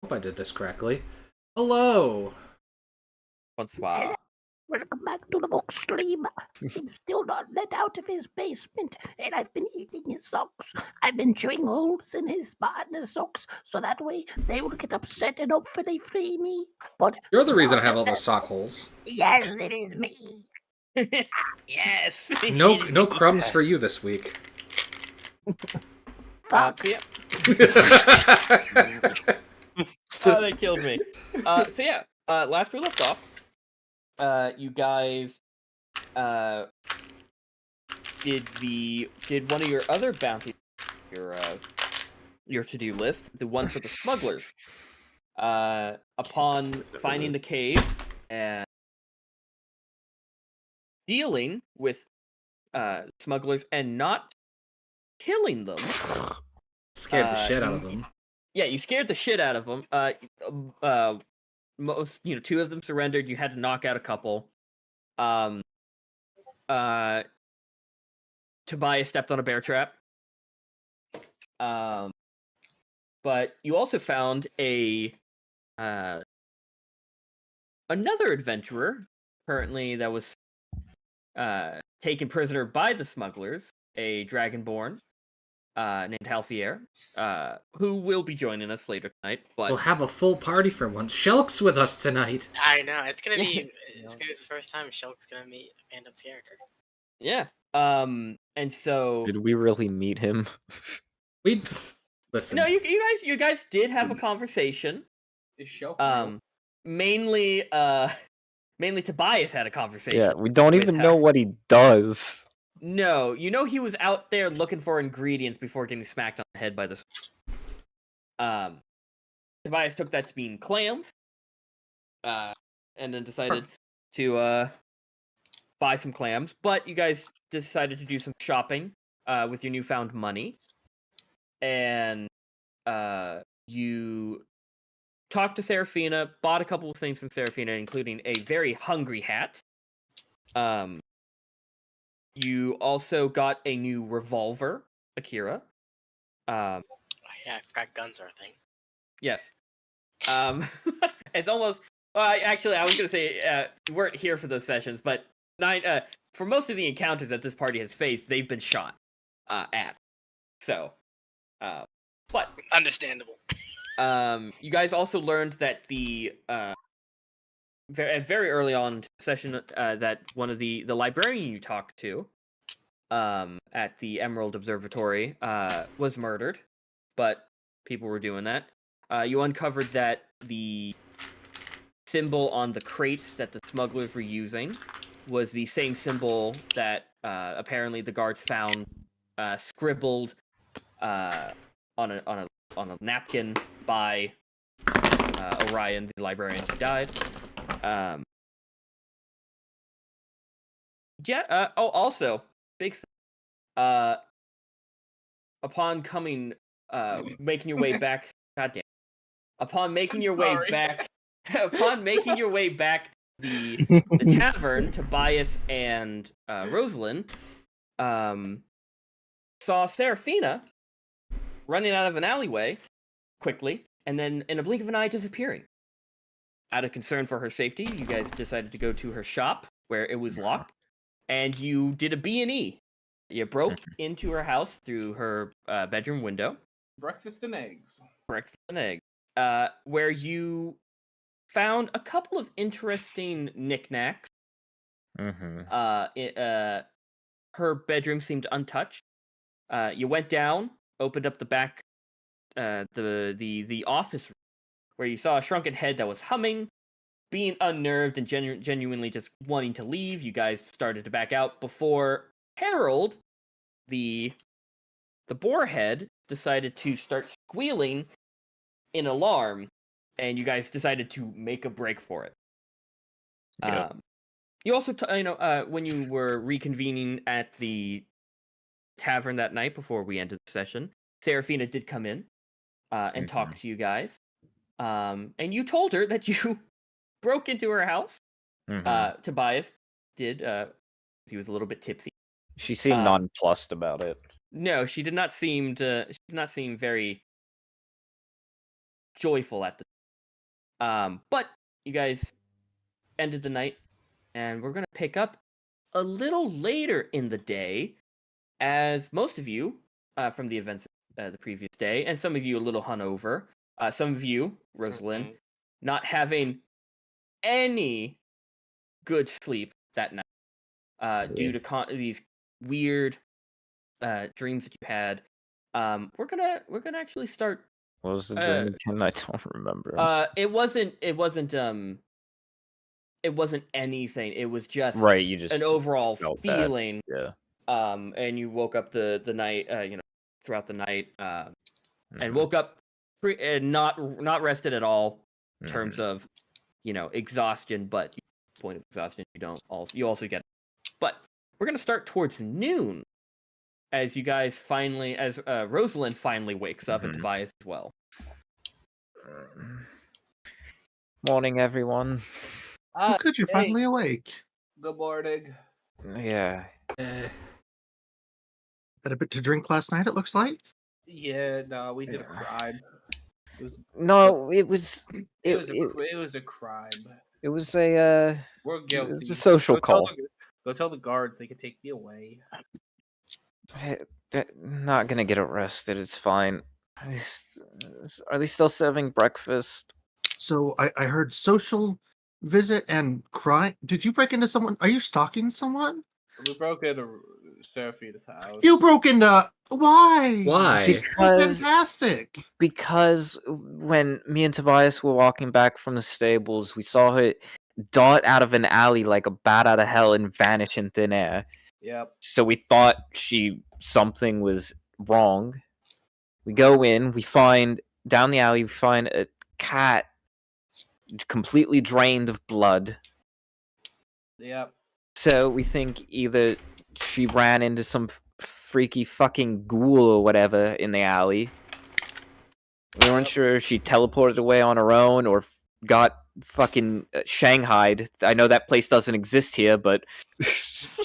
Hope I did this correctly. Hello. Bonsoir. Welcome back to the book stream. I'm still not let out of his basement, and I've been eating his socks. I've been chewing holes in his partner's socks, so that way they will get upset and hopefully free me. But You're the reason I have all those sock holes. yes, it is me. Yes. No crumbs for you this week. Fuck. So yeah. Oh, they killed me. So yeah. Last we left off, you guys did one of your other bounties, your to-do list, the one for the smugglers. Upon finding the cave and dealing with smugglers and not killing them, Scared the shit out of them. Yeah, you scared the shit out of them. Most, two of them surrendered. You had to knock out a couple. Tobias stepped on a bear trap. But you also found another adventurer currently that was taken prisoner by the smugglers, a dragonborn named Halfier, who will be joining us later tonight. But We'll have a full party for once. Shulk's with us tonight. I know, it's gonna be the first time Shulk's gonna meet a fandom's character. Yeah. And so Did we really meet him? We listen. No, you guys did have a conversation. Is Shulk Mainly Tobias had a conversation. Yeah, we don't even know what he does. No, he was out there looking for ingredients before getting smacked on the head by the Tobias took that to mean clams, and then decided to buy some clams. But you guys decided to do some shopping with your newfound money, and you talked to Seraphina, bought a couple of things from Seraphina, including a very hungry hat. You also got a new revolver, Akira. Yeah, I forgot guns are a thing. Yes. It's almost. Actually, I was gonna say you weren't here for those sessions, but for most of the encounters that this party has faced, they've been shot at. So, but understandable. You guys also learned that the very early on in the session that one of the librarian you talked to at the Emerald Observatory was murdered, but people were doing that. You uncovered that the symbol on the crates that the smugglers were using was the same symbol that apparently the guards found scribbled on a napkin by Orion, the librarian who died. Also, big thing. Upon coming, making your way back. Goddamn. Upon making your way back. Upon making your way back the tavern, Tobias and Rosalind saw Seraphina running out of an alleyway quickly, and then in a blink of an eye disappearing. Out of concern for her safety, you guys decided to go to her shop where it was locked, and you did a B&E. You broke into her house through her bedroom window. breakfast and eggs? Breakfast and eggs. Where you found a couple of interesting knickknacks. Her bedroom seemed untouched. You went down, opened up the back, the office room, where you saw a shrunken head that was humming, being unnerved and genuinely just wanting to leave. You guys started to back out before Harold, the boarhead, decided to start squealing in alarm, and you guys decided to make a break for it. Yeah. You also, when you were reconvening at the tavern that night before we ended the session, Seraphina did come in and talk to you guys. And you told her that you broke into her house. Tobias did. He was a little bit tipsy. She seemed nonplussed about it. No, she did not seem very joyful at the But you guys ended the night, and we're gonna pick up a little later in the day, as most of you from the events the previous day, and some of you a little hungover. Some of you, Rosalind, not having any good sleep that night due to these weird dreams that you had. We're gonna actually start. What was the dream again? I don't remember. It wasn't anything. It was just Right, you just an overall felt feeling. bad. And you woke up the night, throughout the night, and Mhm. woke up not rested at all in Mhm. terms of, exhaustion. But point of exhaustion, you also get. But we're gonna start towards noon, as you guys as Rosalind finally wakes up, and Mhm. Tobias as well. Morning, everyone. Ah, Good, you're hey, finally awake. good morning. Yeah. Had a bit to drink last night, it looks like. Yeah, no, we did a crime. It was No, it was. it It was a crime. was a. We're It guilty. was a social call. Go tell the guards they can take me away. They're not gonna get arrested. It's fine. Are they still serving breakfast? So I heard social visit and crime. Did you break into someone? Are you stalking someone? We broke into Seraphina's house. You broke into why? Why? She's so Because- fantastic. Because when me and Tobias were walking back from the stables, we saw her dart out of an alley like a bat out of hell and vanish in thin air. Yep. So we thought something was wrong. We go in, down the alley, we find a cat completely drained of blood. Yep. So we think either she ran into some freaky fucking ghoul or whatever in the alley. We weren't sure if she teleported away on her own or got fucking shanghaied. I know that place doesn't exist here, but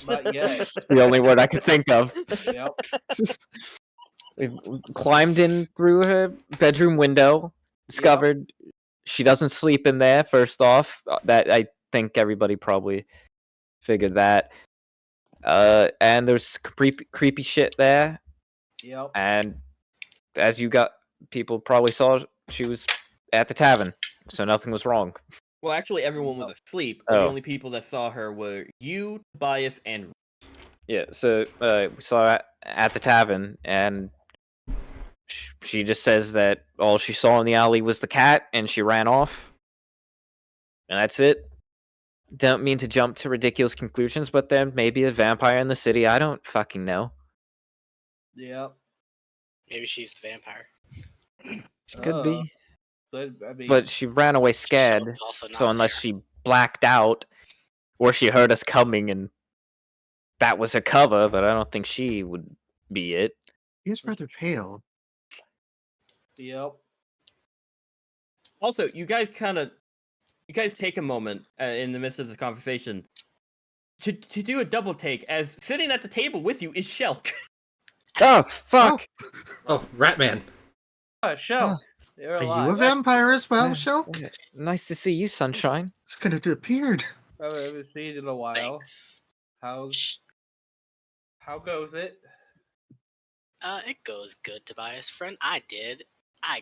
Not yet. it's the only word I could think of. Yep. We climbed in through her bedroom window, discovered she doesn't sleep in there, first off. That I think everybody probably figured that. And there's creepy shit there. Yep. And as people probably saw, she was at the tavern, so nothing was wrong. Well, actually, everyone was asleep. The Oh. only people that saw her were you, Tobias, and Yeah, so we saw her at the tavern, and she just says that all she saw in the alley was the cat, and she ran off. And that's it. Don't mean to jump to ridiculous conclusions, but there may be a vampire in the city. I don't fucking know. Yep. Maybe she's the vampire. She could be. But But she ran away scared, Sheldon's also not so unless there. she blacked out, or she heard us coming and that was her cover, but I don't think she would be it. He is rather pale. Yep. also you guys take a moment in the midst of this conversation to do a double take, as sitting at the table with you is Shelk. Oh, fuck! Oh, Ratman. Shell. You're Are alive. you a vampire as well, Yeah, Shulk? yeah. Nice to see you, Sunshine. It's kind of appeared. I haven't seen you in a while. Thanks. How goes it? It goes good, Tobias, friend. I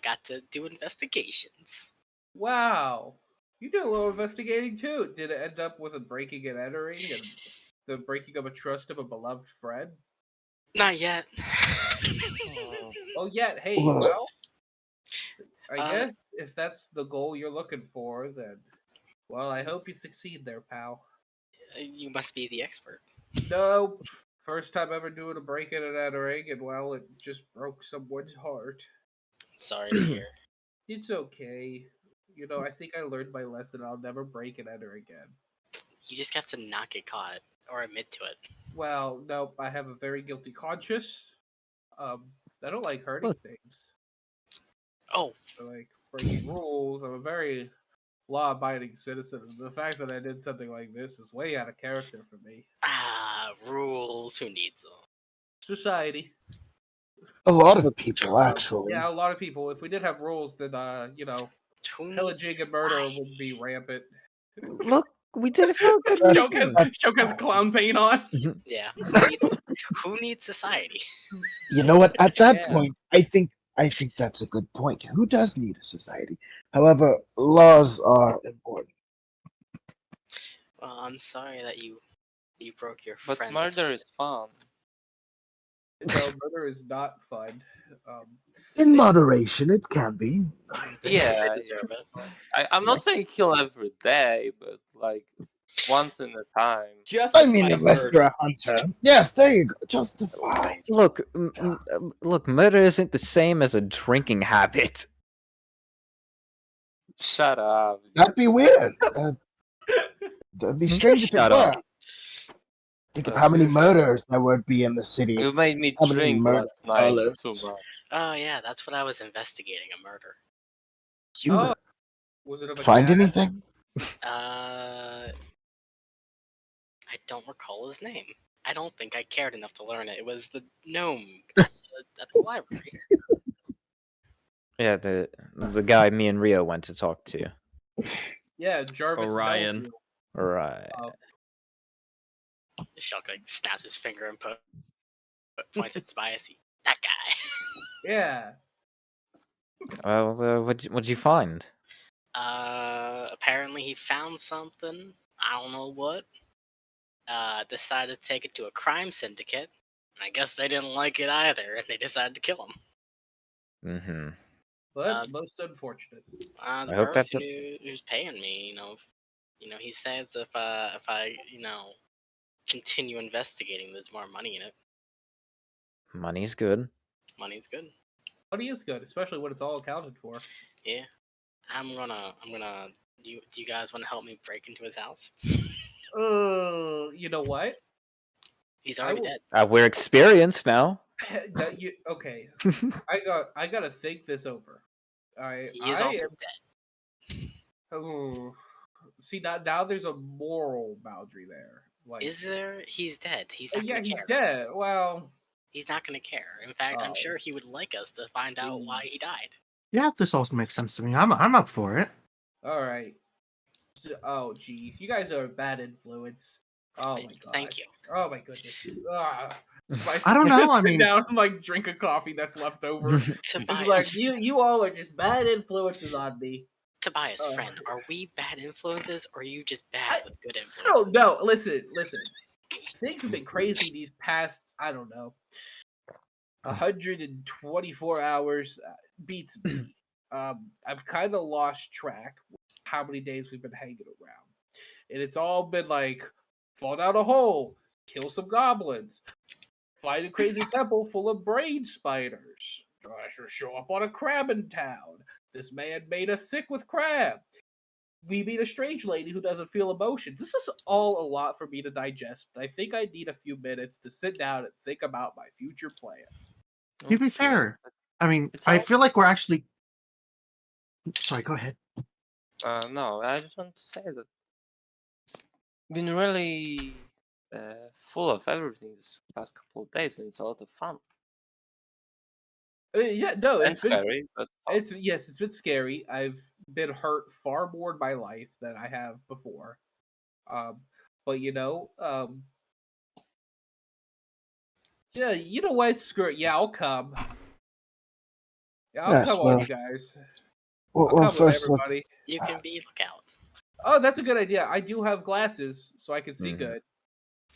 got to do investigations. Wow. You did a little investigating too. Did it end up with a breaking and entering and the breaking of a trust of a beloved friend? Not yet. Oh, yet, hey, Whoa. well, I Uh, guess if that's the goal you're looking for, then, well, I hope you succeed there, pal. You must be the expert. Nope. First time ever doing a break-in and entering, and well, it just broke someone's heart. Sorry to hear. It's okay. You know, I think I learned my lesson. I'll never break and enter again. You just have to not get caught or admit to it. Well, nope. I have a very guilty conscience. I don't like hurting Look. things. Oh, I like breaking rules. I'm a very law-abiding citizen. And the fact that I did something like this is way out of character for me. rules. Who needs them? Society. A lot of people, actually. Yeah, a lot of people. If we did have rules, then you know, Who needs Pillaging and murder society? would be rampant. Look, we did it for a good Choke reason. has clown paint on. Yeah. Who needs society? You know what? At that Yeah. point, I think that's a good point. Who does need a society? However, laws are important. Well, I'm sorry that you broke your But friend's murder is fun. No, murder is not fun. if In they- moderation, it can be. I think. they Yeah, deserve it. I'm not saying kill every day, but like once in a time. Just I mean, unless murder. you're a hunter. Yes, there you go. Justified. Look, look, murder isn't the same as a drinking habit. Shut up. That'd be weird. That'd be strange if it Shut were. up. Think of how many murders there would be in the city. You made me How many drink murder last night parlors? too much. Oh yeah, that's what I was investigating, a murder. You Oh, was it a find banana? anything? I don't recall his name. I don't think I cared enough to learn it. It was the gnome at the library. Yeah, the guy me and Rio went to talk to. Yeah, Jarvis. Orion. Bellevue. Right. Oh, Shulk like snaps his finger and points at Tobias. That guy. yeah. Well, what'd you find? Apparently he found something. I don't know what. Decided to take it to a crime syndicate. And I guess they didn't like it either, and they decided to kill him. Mm-hmm. Well, that's most unfortunate. The I hope person that's who's paying me, he says if I continue investigating, there's more money in it. Money's good. Money's good. Money is good, especially when it's all accounted for. Yeah. I'm gonna. Do you guys want to help me break into his house? You know what? He's already will- dead. We're experienced now. Okay. I gotta think this over. He is also dead. Oh, see now there's a moral boundary there. Like, Is there? He's dead. He's not yeah, gonna he's care. dead. Well, He's not gonna care. In fact, I'm Oh. sure he would like us to find out why he Please. died. Yeah, this all makes sense to me. I'm up for it. all right. Oh, geez, you guys are a bad influence. Oh my god. Thank you. Oh my goodness. Ah. I don't know, Just I sit mean- down and like drink a coffee that's left over. Tobias, Like you all are just bad influences on me. Tobias, Oh. friend, are we bad influences, or are you just bad with good influences? No, no. Listen. Things have been crazy these past, I don't know, 124 hours. Beats me. I've kind of lost track with how many days we've been hanging around, and it's all been like fall down a hole, kill some goblins, find a crazy temple full of brain spiders, Thrasher show up on a crab in town. This man made us sick with crab. We meet a strange lady who doesn't feel emotions. This is all a lot for me to digest. I think I need a few minutes to sit down and think about my future plans. To be Okay. fair, I mean, It's I all- feel like we're actually. Sorry, go ahead. No, I just want to say that it's been really full of everything this past couple of days, and it's a lot of fun Yeah, no, and it's been scary, but fun. it's been scary. I've been hurt far more in my life than I have before. But yeah, you know what? Screw it. Yeah, I'll come. Yeah, I'll Yes, come on, well- you guys. Well, I'll well come with first let's. everybody. You can be lookout. Oh, that's a good idea. I do have glasses, so I can see Mhm. good.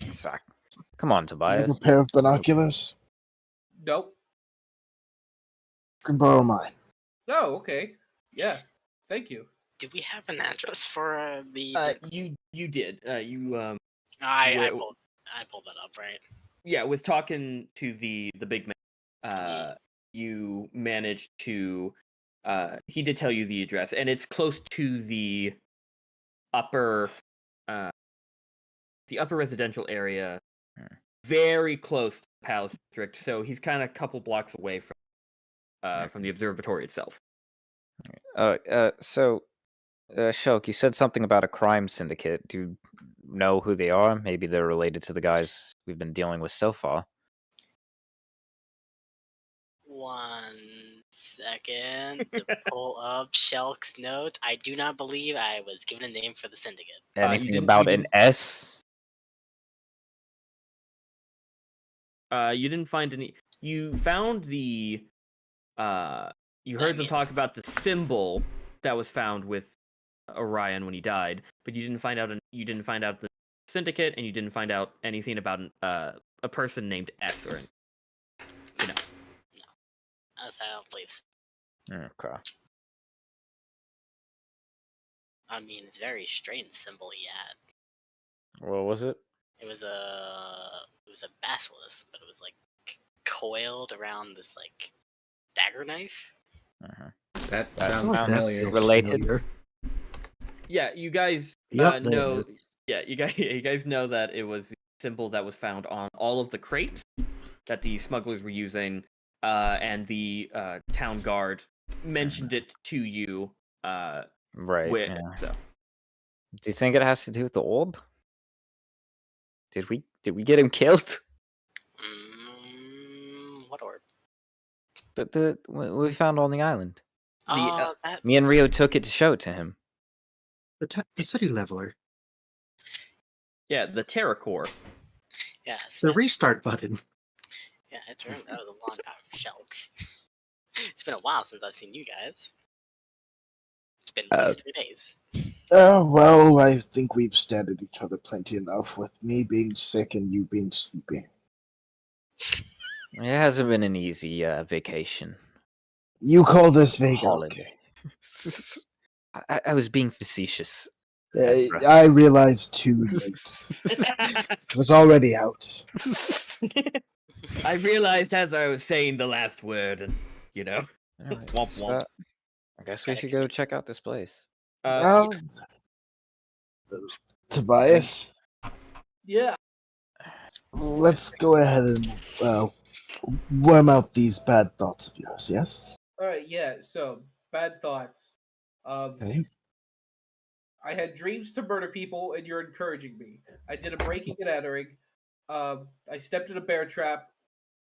Exactly. Come on, You have Tobias. a pair of binoculars? Nope. You can borrow mine. Oh, okay. Yeah. Thank you. Do we have an address for the? You did. I wh- pulled that up, right? Yeah, with talking to the big man, you managed to. He did tell you the address, and it's close to the upper residential area, very close to the Palace District. So he's kind of a couple blocks away from the observatory itself. So, Shulk, you said something about a crime syndicate. Do you know who they are? Maybe they're related to the guys we've been dealing with so far. 1 second to pull up Shelk's note. I do not believe I was given a name for the syndicate. Anything didn't- about you an didn't- S? You didn't find any. You found the. You heard them mean- talk about the symbol that was found with Orion when he died, but you didn't find out. You didn't find out the syndicate, and you didn't find out anything about a person named S or. I don't believe so. Okay. I mean, it's a very strange symbol he had. What was it? It was a basilisk, but it was like coiled around this like dagger knife. Uh-huh. That That sounds That familiar. feels Related. familiar. Yeah, you guys Yep, there it know. is. Yeah, you guys know that it was the symbol that was found on all of the crates that the smugglers were using, and the town guard mentioned it to you. Right. With, Yeah. so. Do you think it has to do with the orb? Did we get him killed? What orb? The we found on the island. Oh, that. Me and Rio took it to show it to him. The city leveler. Yeah, the Terra Core. Yeah, The restart button. Yeah, it's that was a long time for Shelk. It's been a while since I've seen you guys. It's been like 3 days. Well, I think we've stared each other plenty enough with me being sick and you being sleepy. It hasn't been an easy vacation. You call this vague Holiday. I was being facetious. Okay. Ezra. I realized too late. It was already out. I realized as I was saying the last word, and Alright, Womp so womp. I guess we should go check out this place. Well, Tobias, Yeah. let's go ahead and worm out these bad thoughts of yours, yes? All right. Yeah. So bad thoughts. Okay. I had dreams to murder people, and you're encouraging me. I did a breaking and entering. I stepped in a bear trap.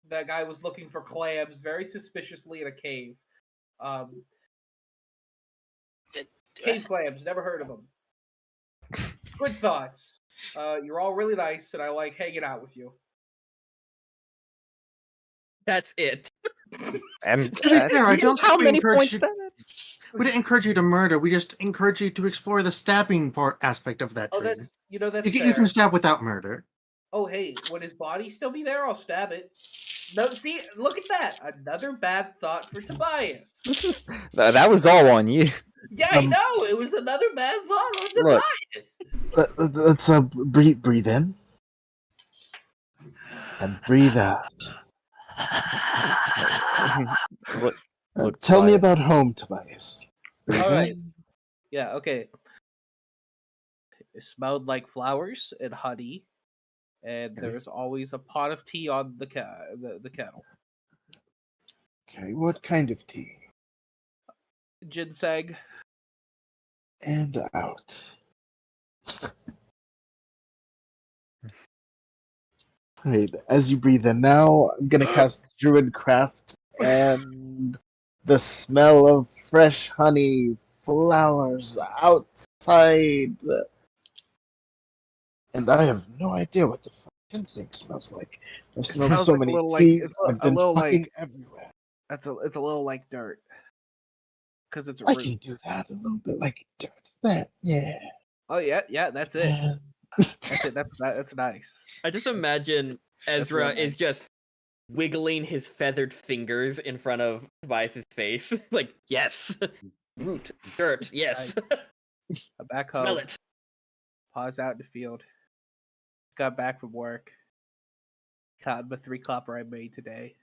That guy was looking for clams very suspiciously in a cave. Cave clams, never heard of them. Good thoughts. You're all really nice, and I like hanging out with you. that's it. And To be fair, I don't how think we many encourage points you- that? We didn't encourage you to murder. We just encourage you to explore the stabbing part aspect of that Oh, dream. that's that's You fair. can stab without murder. Oh, hey, would his body still be there? I'll stab it. No, see, look at that. Another bad thought for Tobias. That was all on you. Yeah, I know. It was another bad thought on Look. Tobias. Let's breathe in and breathe out. Look, Look, Tell me Tobias. about home, Tobias. Breathe All right. in. Yeah, okay. It smelled like flowers and honey, and there was always a pot of tea on the kettle. Okay, what kind of tea? Ginseng. And out. Right, as you breathe in now, I'm gonna cast Druidcraft, and the smell of fresh honey, flowers outside. And I have no idea what the fuck ginseng smells like. I've smelled smells so like a many little like- teas. it's a I've been little fucking like- everywhere. It's a little like dirt. Because it's a I root. can do that a little bit like dirt. That, yeah. Oh yeah, that's it. And That's it. That's nice. I just imagine That's Ezra real is nice. just wiggling his feathered fingers in front of Tobias's face. Like, yes. Root, dirt, yes. I'm back home. Smell it. Pause out in the field. Got back from work. Caught my 3 copper I made today.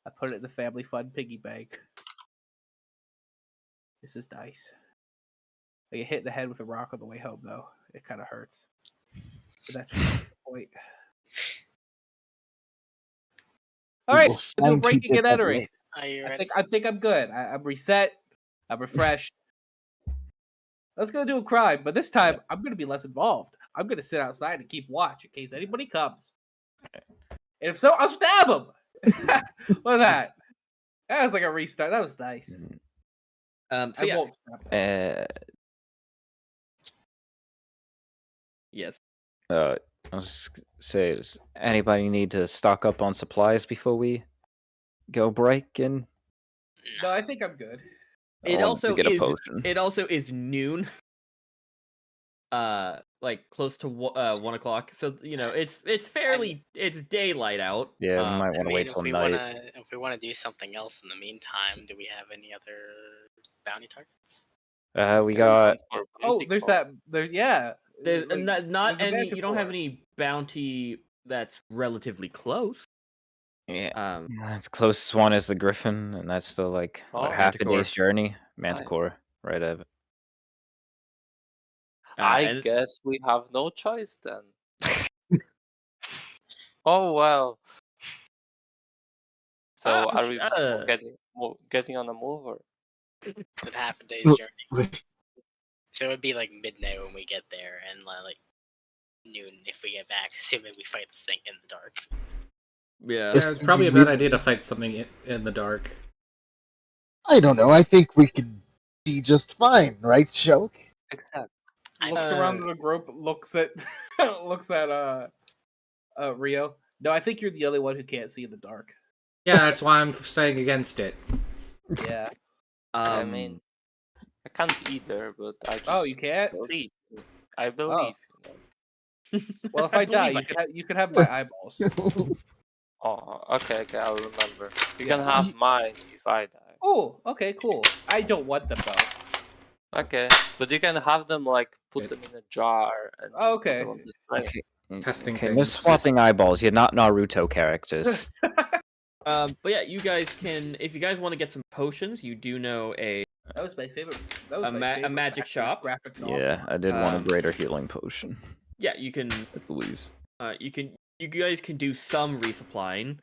I put it in the family fund piggy bank. This is nice. I get hit in the head with a rock on the way home, though. It kind of hurts. But that's the point. All we right, will let's do a find who breaking did and that entering. later. Are you I ready? think I'm good. I'm reset. I'm refreshed. Let's go do a crime, but this time I'm gonna be less involved. I'm gonna sit outside and keep watch in case anybody comes. And if so, I'll stab him. Look at that. That was like a restart. That was nice. So I yeah, won't stop that. yes. I was say, does anybody need to stock up on supplies before we go break? And No, I think I'm good. I It wanted also to get a is. potion. It also is noon. Like close to 1 o'clock. So it's fairly it's daylight out. Yeah, we might I want to mean, wait till night. if we wanna do something else in the meantime, do we have any other bounty targets? We Can got hunt for Oh, bounty there's calls. that. There's yeah. There's like, not there's a any. Vantage You don't have Board. any bounty that's relatively close. yeah. Um, The closest one is the Griffin, and that's still like Oh, half a Manticore. day's journey. Manticore, Nice. right of it. I and guess we have no choice then. Oh well. So are we getting on a move or? It's a half a day's Oh, journey. wait. So it'd be like midnight when we get there, and like noon if we get back, assuming we fight this thing in the dark. yeah. Yes. It's probably a bad idea to fight something in the dark. I don't know. I think we could be just fine, right, Shulk? Exactly. Looks around the group. Looks at Rio. No, I think you're the only one who can't see in the dark. Yeah, that's why I'm saying against it. Yeah. I mean, I can't either, but I just Oh, you can't. believe. I believe. Well, if I die, you can have my eyeballs. Oh, okay, I'll remember. You can have mine if I die. Oh, okay, cool. I don't want them though. Okay, but you can have them like put them in a jar and just Okay. put them on the screen. Okay, Testing okay, no things. swapping eyeballs. You're not Naruto characters. But yeah, you guys can, if you guys want to get some potions, you do know a That was my favorite. That was A my ma- a favorite magic shop. graphic novel. Yeah, I did want a Um, greater healing potion, yeah, you can at the least. you guys can do some resupplying.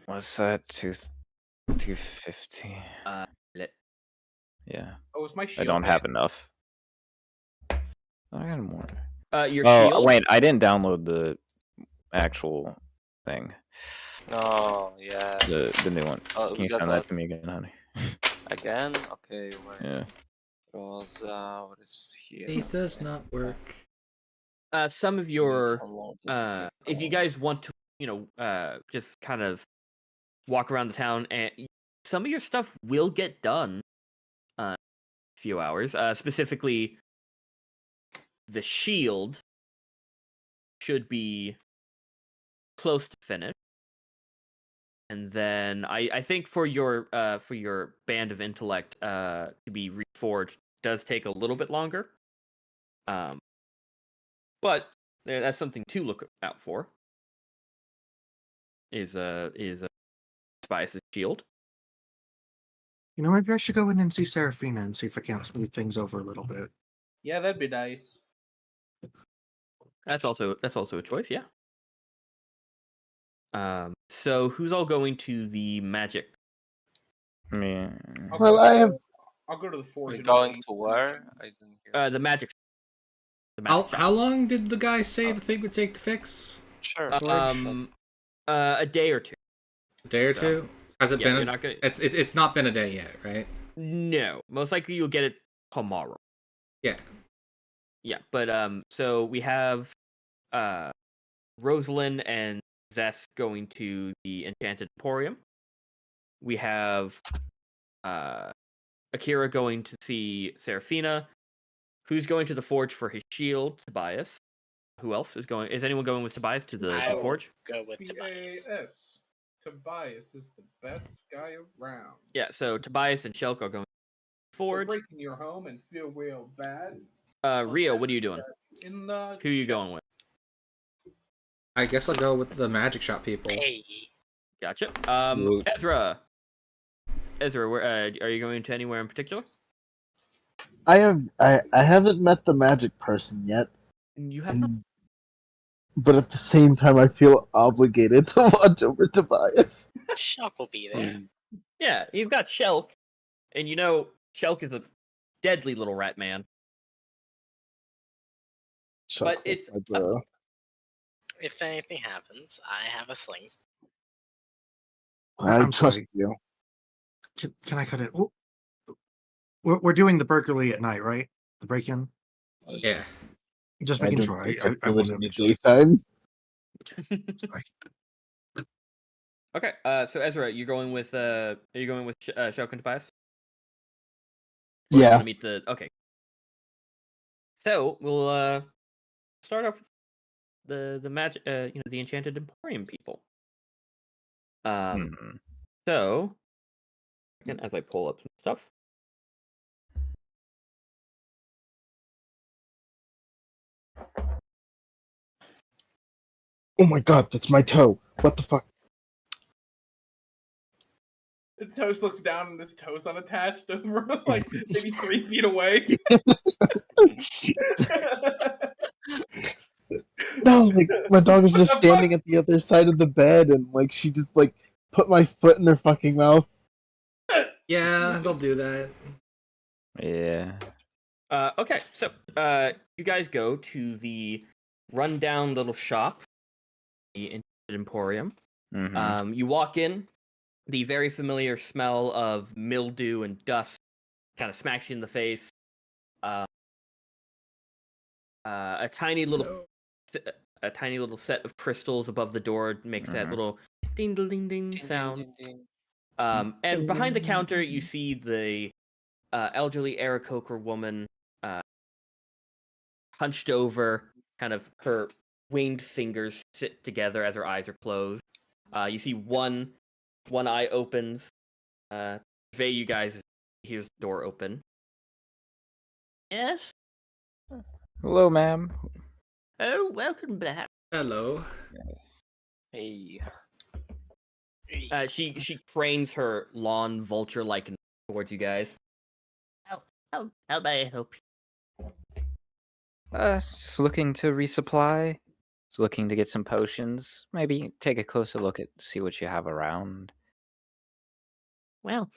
What's that? 250. Yeah, Oh, was my I shield? don't have enough. I got more. Your Oh shield. wait, I didn't download the actual thing. Oh yeah. The new one. Oh, Can we you got send that that to me again, honey? again. Okay, wait. Yeah. Rosa, what is here? These does Okay. not work. Some of So your download it, if you guys want to just kind of walk around the town, and some of your stuff will get done in a few hours. Specifically, the shield should be close to finish, and then I think for your band of intellect to be reforged does take a little bit longer. But that's something to look out for. Is Tobias's shield. You know, maybe I should go in and see Serafina and see if I can't smooth things over a little bit. Yeah, that'd be nice. That's also a choice, yeah. So who's all going to the magic? I mean, Well, I have. I'll go to the forge. We're and going wait. to where? I didn't hear. The magic. How long did the guy say the thing would take to fix? Sure. A day or two. A day or two? Has it been? You're not gonna... It's not been a day yet, right? No, most likely you'll get it tomorrow. Yeah. Yeah, but so we have Rosalind and Zess going to the Enchanted Emporium. We have Akira going to see Serafina. Who's going to the forge for his shield? Tobias. Who else is going? Is anyone going with Tobias to the forge? Go with Tobias. BAS. Tobias is the best guy around. Yeah, so Tobias and Shelk are going to the We're forge. breaking your home and feel real bad. Rio, what are you doing? In the Who are you going with? I guess I'll go with the magic shop people. Hey. Gotcha. Ezra, where are you going to anywhere in particular? I haven't met the magic person yet. You have not. But at the same time, I feel obligated to watch over Tobias. Shock will be there. Yeah, you've got Shelk, and Shelk is a deadly little rat man. Shucks, But it's my bro. If anything happens, I have a sling. I I'm trust sorry. you. Can I cut it? Oh, we're doing the burglary at night, right? The break-in. Yeah. Just I making don't sure. think I I do it wanted to in the make sure. daytime. Sorry. Okay. So Ezra, you're going with are you going with Shokin Tobias? Or you Yeah. want to meet the okay. So we'll start off with the magic the Enchanted Emporium people. So again, as I pull up some stuff. Oh my god, that's my toe. What the fuck? The Toast looks down and his toe's unattached over like maybe 3 feet away. No, like my dog was just standing at the other side of the bed, and like she just like put my foot in her fucking mouth. Yeah, they'll do that. Yeah. Okay, so you guys go to the rundown little shop, the Enchanted Emporium. Mm-hmm. You walk in, the very familiar smell of mildew and dust kind of smacks you in the face. A tiny little set of crystals above the door makes that little ding ding ding ding sound. Ding, ding, ding. And behind the counter, you see the elderly Aarakocra woman hunched over, kind of her winged fingers sit together as her eyes are closed. You see one eye opens. Convey you guys hears the door open. Yes. Hello, ma'am. Oh, welcome back. Hello. Yes. Hey. She cranes her lawn vulture like towards you guys. How may I help you? Just looking to resupply. Just looking to get some potions. Maybe take a closer look at see what you have around. Well,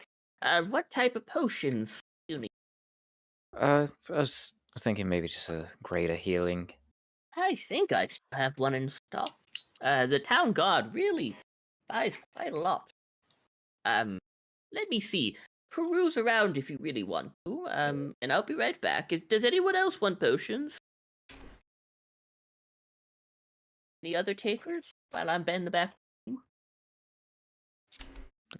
what type of potions do you need? I was thinking maybe just a greater healing. I think I still have one in stock. The town guard really buys quite a lot. Let me see. Peruse around if you really want to. And I'll be right back. Does anyone else want potions? Any other takers while I'm in the back? I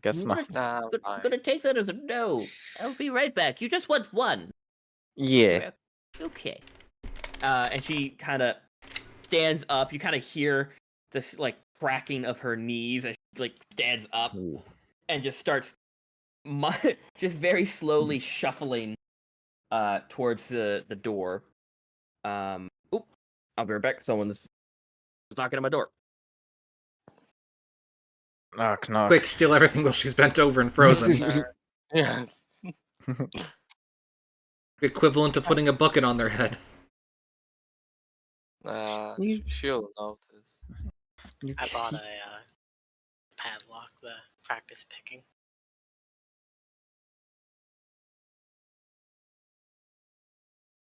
guess not. Nah, I'm I'm fine. gonna take that as a no. I'll be right back. You just want one. Yeah. Okay. And she kind of stands up. You kind of hear this like cracking of her knees as she like stands up Ooh. and just starts just very slowly shuffling towards the door. Oop, I'll be right back. Someone's knocking at my door. Knock, knock. Quick, steal everything while she's bent over and frozen. Yes. Equivalent to putting a bucket on their head. She'll notice. I bought a padlock, the practice picking.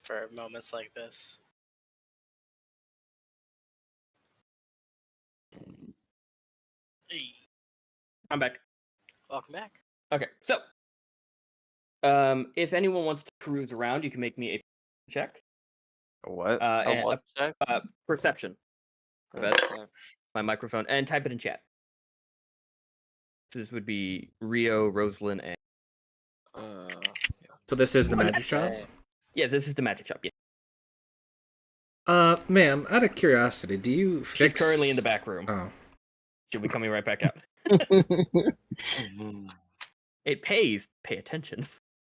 For moments like this. Hey, I'm back. welcome back. Okay, so if anyone wants to cruise around, you can make me a check. What? And what check? Perception. Perception. My microphone and type it in chat. This would be Rio, Rosalind, and So this is the magic shop? yeah, this is the magic shop. Yeah, Ma'am, out of curiosity, do you she's fix... currently in the back room. Oh. She'll be coming right back out. It pays. Pay attention.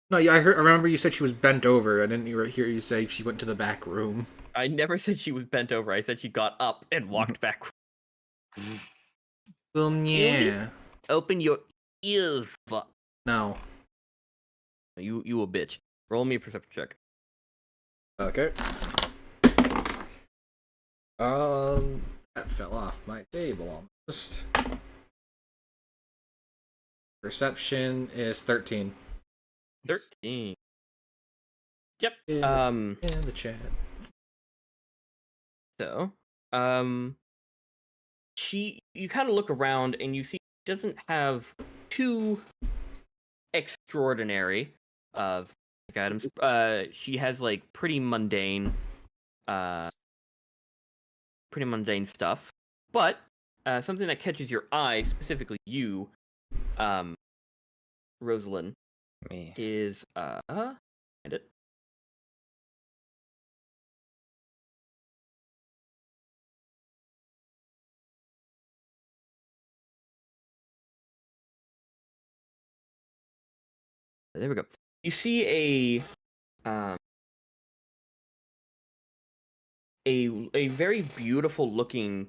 No, yeah, I remember you said she was bent over. I didn't hear you say she went to the back room. I never said she was bent over. I said she got up and walked back. Well, yeah. Open your ears, fuck. No. You a bitch. Roll me a perception check. Okay. That fell off my table almost. Perception is 13. 13. Yep. In the chat. So, you kind of look around and you see doesn't have too extraordinary of items. She has like pretty mundane stuff, but something that catches your eye, specifically you, Rosalind, Me. is and it. There we go. You see a very beautiful looking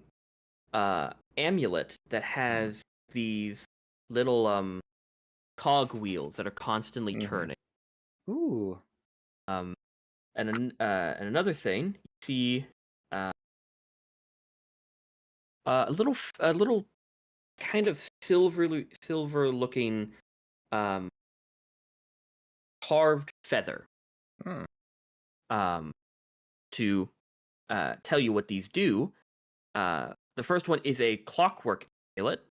amulet that has these little cog wheels that are constantly turning. Ooh. And another thing, you see a little kind of silver looking carved feather. To tell you what these do. The first one is a clockwork amulet.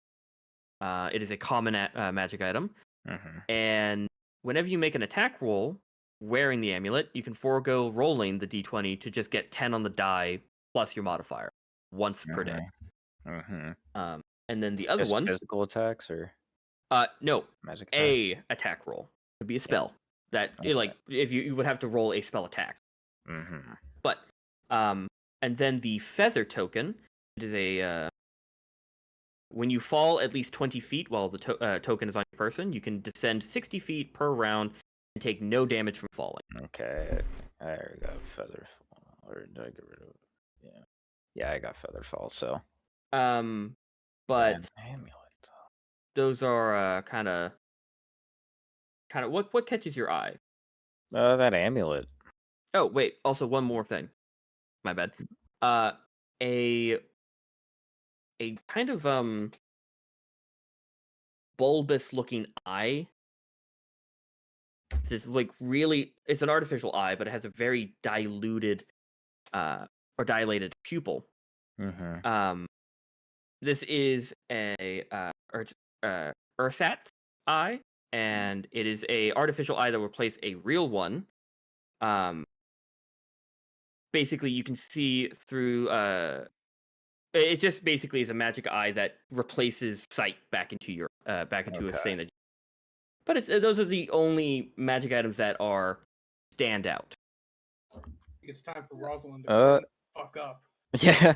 It is a common magic item, and whenever you make an attack roll wearing the amulet, you can forego rolling the d20 to just get 10 on the die plus your modifier once per day. And then the other Just one, physical attacks or no, magic attacks? a attack roll. It could be a spell that like if you would have to roll a spell attack. But and then the feather token, it is a when you fall at least 20 feet while the token is on your person, you can descend 60 feet per round and take no damage from falling. Okay, I already got feather fall. Or did I get rid of it? Yeah, I got feather fall. So but an amulet. Those are kind of what catches your eye? That amulet. Oh wait, also one more thing. My bad. A kind of bulbous looking eye. This like really, it's an artificial eye, but it has a very diluted or dilated pupil. This is a Ursat eye, and it is a artificial eye that will replace a real one. Basically, you can see through. It just basically is a magic eye that replaces sight back into your a thing that. But it's those are the only magic items that are stand out. It's time for Rosalind to fuck up. Yeah.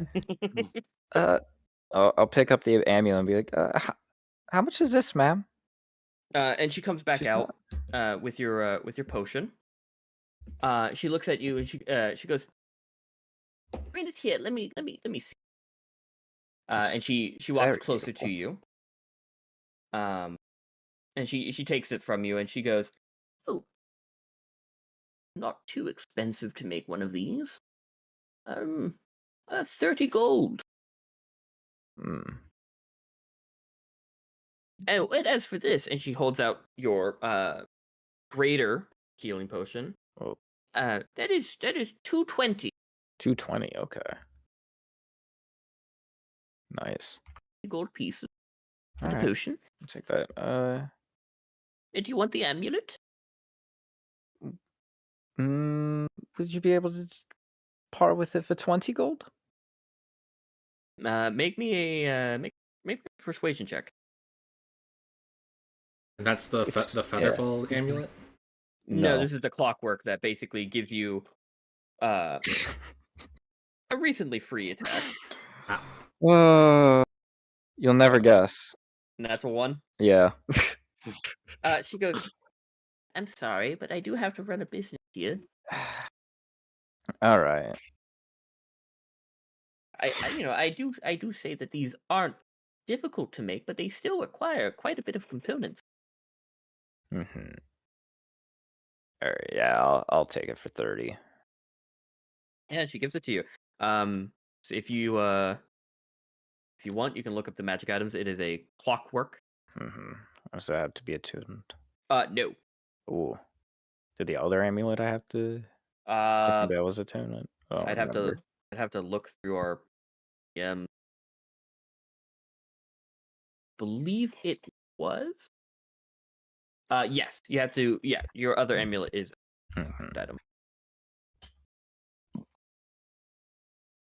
I'll pick up the amulet and be like, how much is this, ma'am? And she comes back out with your potion. She looks at you and she goes, "Bring it here. Let me see." And she walks closer to you. And she takes it from you and she goes, "Oh, not too expensive to make one of these. 30 gold." And as for this, and she holds out your greater healing potion. That is 220. 220. Okay. Nice. Gold pieces for the potion. I'll take that. Do you want the amulet? Would you be able to part with it for 20 gold? Make me a persuasion check. That's the featherfall amulet? No, this is the clockwork that basically gives you a recently free attack. You'll never guess. Natural one? Yeah. She goes, "I'm sorry, but I do have to run a business here." All right. I do say that these aren't difficult to make, but they still require quite a bit of components. All right. Yeah, I'll take it for 30. Yeah, she gives it to you. So if you want, you can look up the magic items. It is a clockwork. Does that have to be attuned? No. Ooh. Did the other amulet I have to? That was attunement. I'd have to look through our believe it was. Yes, you have to. Yeah, your other amulet is Mhm. item.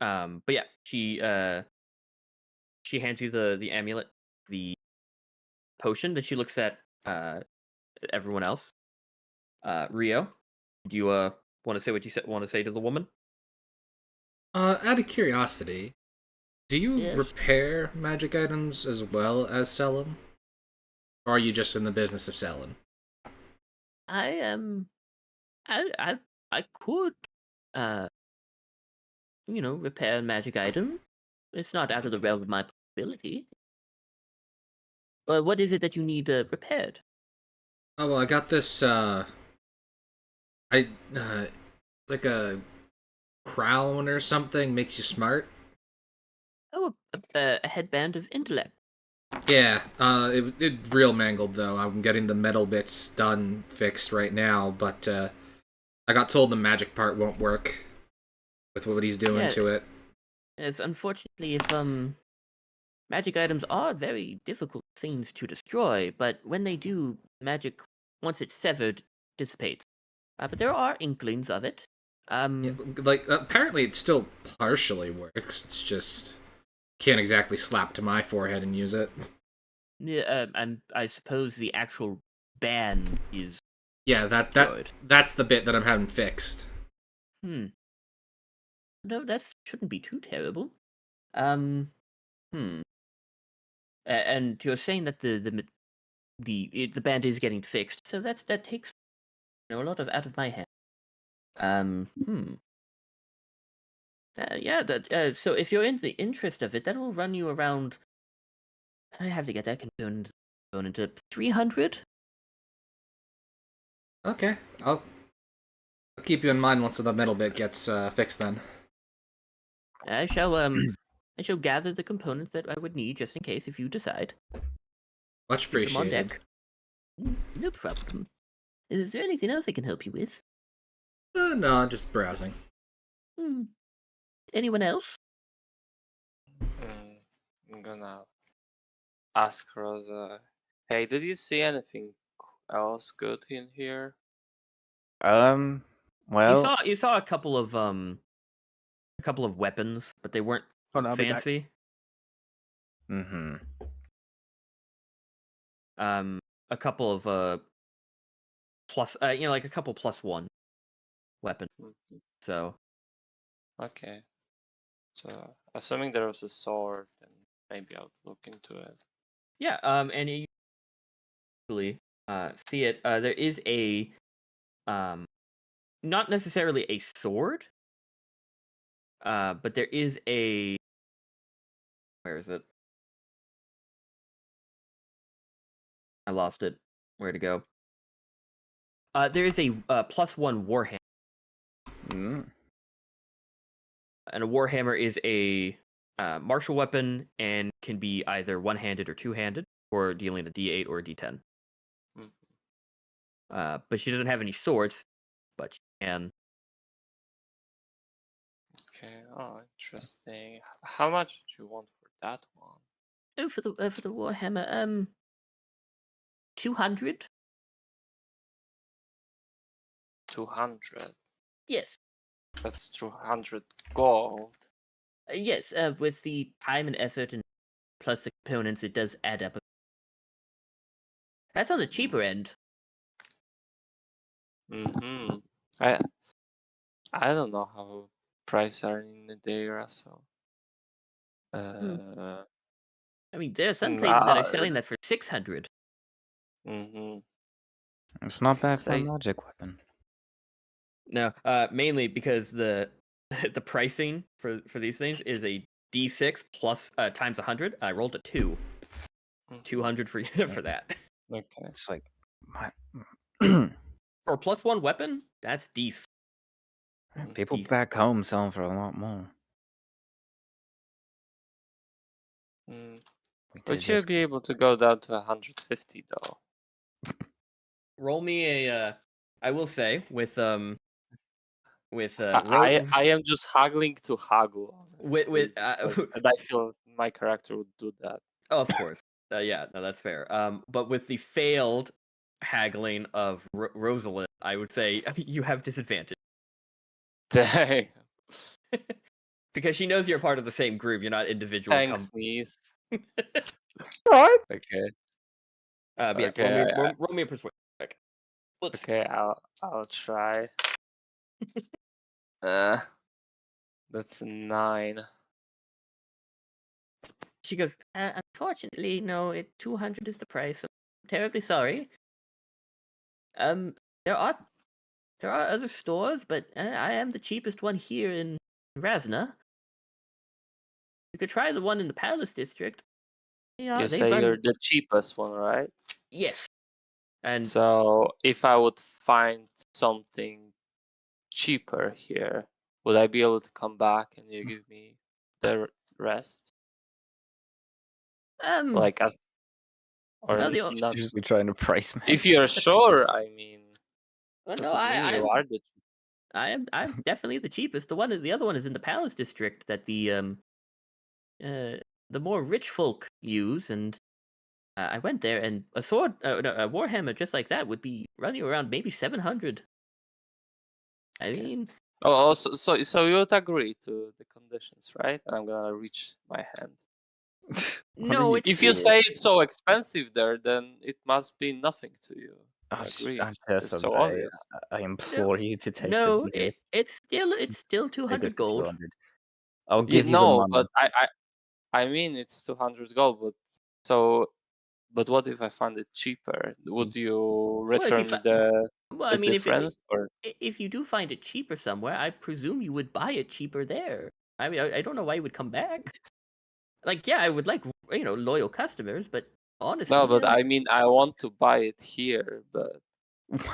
But yeah, she hands you the amulet, the potion. Then she looks at everyone else. Rio, do you want to say what you want to say to the woman? Out of curiosity, do you Yes. repair magic items as well as sell them? Or are you just in the business of selling? I am. I could, uh, repair a magic item. It's not out of the realm of my possibility. What is it that you need repaired? Oh, well, I got this, it's like a crown or something, makes you smart. Oh, a headband of intellect. Yeah, it real mangled though. I'm getting the metal bits done, fixed right now, but, I got told the magic part won't work with what he's doing Yeah, to it. it's unfortunately if magic items are very difficult things to destroy, but when they do, magic once it's severed dissipates. But there are inklings of it. Yeah, like, apparently it still partially works, it's just can't exactly slap to my forehead and use it. Yeah, I suppose the actual band is Yeah, destroyed. that's the bit that I'm having fixed. No, that shouldn't be too terrible. And you're saying that the band is getting fixed, so that takes a lot of out of my hand. Yeah, so if you're in the interest of it, that will run you around. I have to get that component to 300. Okay, I'll keep you in mind once the metal bit gets fixed then. I shall gather the components that I would need just in case if you decide. Much Keep them on appreciated. deck. No problem. Is there anything else I can help you with? No, just browsing. Anyone else? I'm gonna ask Rosa. Hey, did you see anything else good in here? Well, You saw a couple of weapons, but they weren't Oh, no, I'll be back. fancy. mhm. A couple of plus, like a couple +1 weapons. Mhm. So Okay. So, assuming there was a sword, then maybe I'll look into it. yeah, and you usually see it. There is a not necessarily a sword, but there is a where is it? I lost it. Where to go? There is a +1 warhammer, Mm. and a warhammer is a martial weapon and can be either one-handed or two-handed, or dealing a D8 or a D10. Mhm. But she doesn't have any swords, but she can. Okay. Oh, interesting. How much do you want for that one? Oh, for the warhammer, 200. 200. Yes. That's 200 gold. Yes, with the time and effort and plus the components, it does add up. That's on the cheaper end. Mm-hmm. I don't know how prices are in Nedera, so. I mean, there are some Mm, places that are selling that for 600. Mm-hmm. It's not bad for a Say, magic weapon. No, mainly because the the pricing for these things is a D6 plus times 100. I rolled a 2. 200 for for that. Okay. It's like my For a +1 weapon, that's decent. people Decent. back home selling for a lot more. Mm. We did Would you just be able to go down to 150 though? Roll me a. I will say with I am just haggling to haggle, honestly, with and I feel my character would do that. oh, of course. Yeah, no, that's fair. But with the failed haggling of Rosalind, I would say you have disadvantage Dang. because she knows you're part of the same group. You're not individual. Thanks, niece. What? Okay. Yeah, Okay. roll me a persuasion check. Let's see. Okay. I'll try. Uh, that's a 9. She goes, unfortunately, no, 200 is the price. I'm terribly sorry. There are other stores, but I am the cheapest one here in Razna. You could try the one in the Palace District. Yeah, You they say run. you're the cheapest one, right? Yes. And So if I would find something cheaper here, would I be able to come back and you give me the rest? Like as or well, not? Usually trying to price match. If you're sure, I mean. well, For no, me, you are the I'm definitely the cheapest. The other one is in the Palace District that the more rich folk use, and I went there, and a sword, no, a warhammer just like that would be running around maybe 700. I Okay. mean, Oh, so you would agree to the conditions, right? I'm gonna reach my hand. no, it's If you say it's so expensive there, then it must be nothing to you. I agree. It's so obvious. I implore you to take no, the deal. it's still Take it 200 for gold. 200. I'll Yeah, give you the no, money. but I mean it's 200 gold, but what if I find it cheaper? Would you return me the Well, I mean, difference or? if you do find it cheaper somewhere, I presume you would buy it cheaper there. I mean, I don't know why you would come back. Like, yeah, I would like loyal customers, but honestly, No, but I mean I want to buy it here, but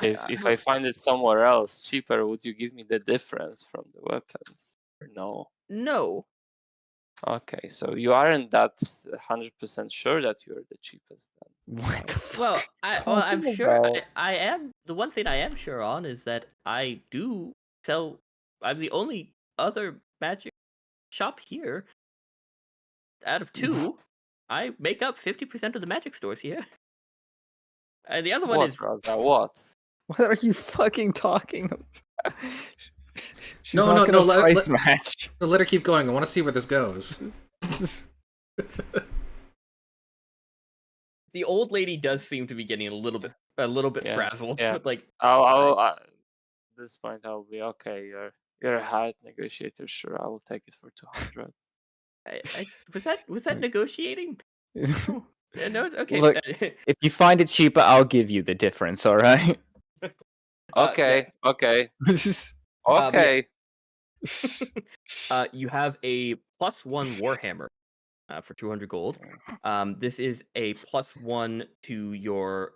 if I find it somewhere else cheaper, would you give me the difference from the weapons? Or no. no. Okay, so you aren't that 100% sure that you're the cheapest then. What the fuck? Well, I'm talking sure about? I am. The one thing I am sure on is that I do sell. I'm the only other magic shop here out of 2. I make up 50% of the magic stores here. And the other one What, is Raza? What? What are you fucking talking about? She's No, not no, gonna no, price match. Let her keep going. I want to see where this goes. the old lady does seem to be getting a little bit Yeah, frazzled. yeah. But like, At this point I'll be okay. You're a hard negotiator. Sure, I will take it for 200. was that negotiating? Oh, yeah, no, okay. Look, if you find it cheaper, I'll give you the difference. All right. Okay, okay, yeah. okay. You have a +1 warhammer for 200 gold. This is a +1 to your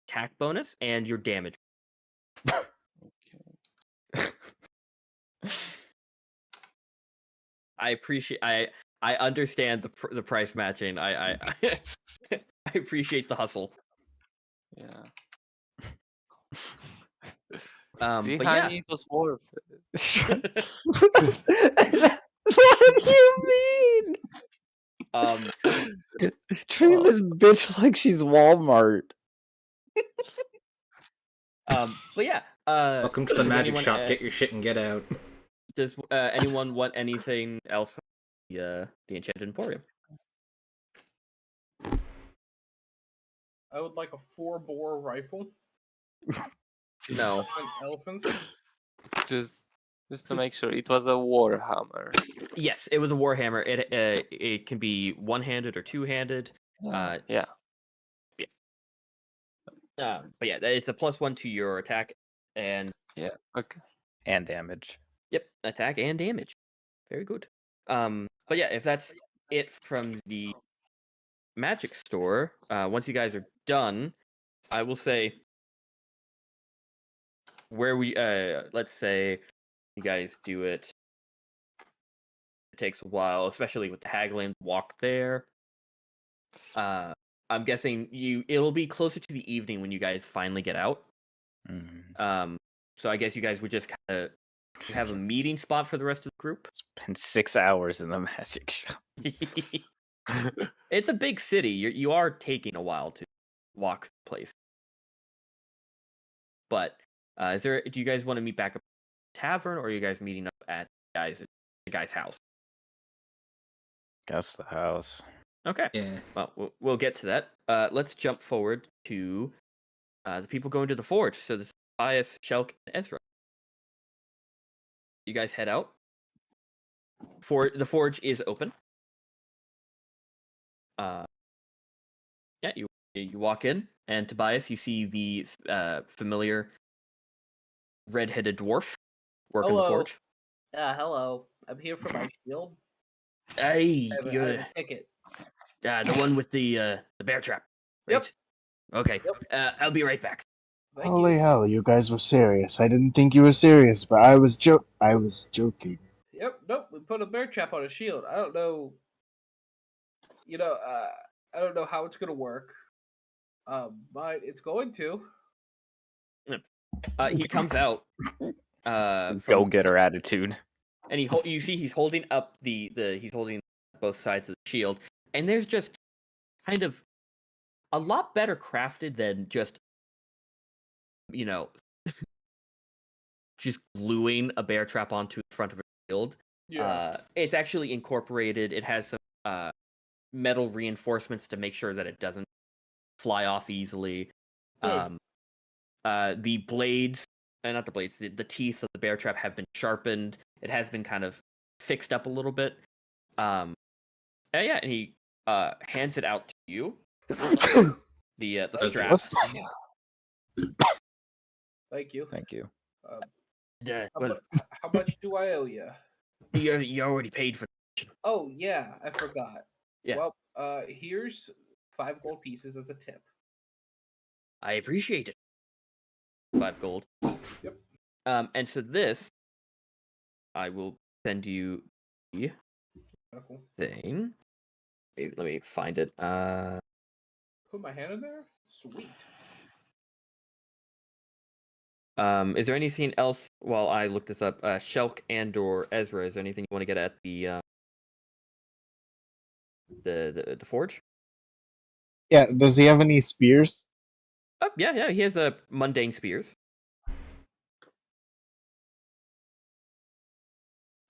attack bonus and your damage. I appreciate. I understand the price matching. I I appreciate the hustle. Yeah. But See, yeah. honey, it was worth it. What do you mean? Treat this bitch like she's Walmart. But yeah. Welcome to the does magic anyone, shop. Get your shit and get out. Does anyone want anything else from the Enchanted Emporium? I would like a 4-bore rifle. No. An elephant. Just to make sure, it was a warhammer. Yes, it was a warhammer. It can be one-handed or two-handed. Yeah. But yeah, it's a +1 to your attack and yeah, okay, and damage. Yep, attack and damage. Very good. But yeah, if that's it from the magic store, once you guys are done, I will say where we let's say you guys do it. It takes a while, especially with the haggling walk there. I'm guessing it'll be closer to the evening when you guys finally get out. So I guess you guys would just kind of have a meeting spot for the rest of the group. Spend 6 hours in the magic shop. It's a big city. You are taking a while to walk the place. But do you guys want to meet back up at the tavern, or are you guys meeting up at the guy's house? Guess the house. Okay. Yeah. Well, we'll get to that. Let's jump forward to the people going to the forge. So this is Bias, Shelk, and Ezra. You guys head out. The forge is open. Yeah, you walk in, and Tobias, you see the familiar red-headed dwarf working the Hello. forge. Hello. I'm here for my shield. Hey, I you're have a ticket. the one with the bear trap. Right? Yep. Okay. I'll be right back. Thank Holy you. hell, you guys were serious. I didn't think you were serious, but I was joking. Yep. Nope. We put a bear trap on a shield. I don't know. I don't know how it's gonna work. But it's going to. He comes out. Go getter attitude. And you see he's holding up he's holding both sides of the shield, and there's just kind of a lot better crafted than just just gluing a bear trap onto the front of a shield. Yeah. It's actually incorporated. It has some metal reinforcements to make sure that it doesn't fly off easily. Good. The blades, not the blades, the teeth of the bear trap have been sharpened. It has been kind of fixed up a little bit. And he hands it out to you. the strap. What's Thank you. Thank you. How much do I owe you? You already paid for. Oh yeah, I forgot. Yeah. Well, here's 5 gold pieces as a tip. I appreciate it. 5 gold. Yep. And so this, I will send you the Cool. thing. Let me find it. Put my hand in there. Sweet. Is there anything else while I look this up? Shelk and/or Ezra, is there anything you want to get at the forge? Yeah, does he have any spears? Oh, yeah, he has a mundane spears.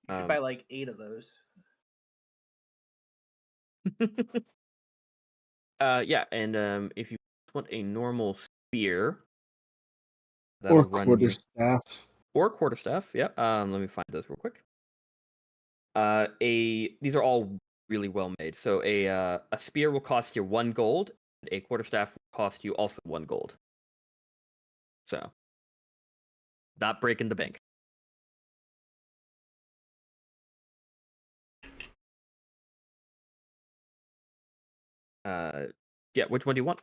You should buy like 8 of those. Yeah, and if you want a normal spear, Or that'll run you. quarterstaff? Or quarterstaff, yeah. Let me find those real quick. These are all really well made. So a spear will cost you 1 gold, and a quarterstaff will cost you also 1 gold. So, not breaking the bank. Yeah, which one do you want?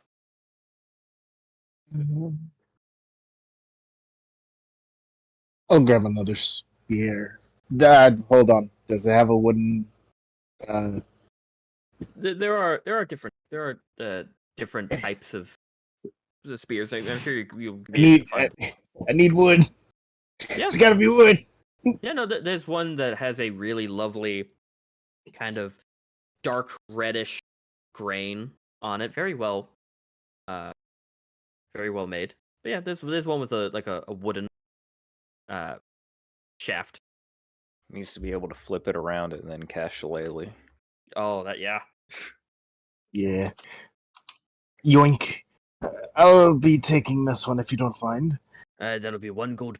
I'll grab another spear. Dad, hold on. Does it have a wooden? There are different types of the spears. I'm sure you'll be able to find. I need wood. Yeah. It's gotta be wood. Yeah, no, there's one that has a really lovely kind of dark reddish grain on it. Very well made. But yeah, there's one with a wooden shaft. Needs to be able to flip it around and then cast Shillelagh. Oh, that yeah. Yeah. Yoink. I'll be taking this one if you don't mind. That'll be 1 gold.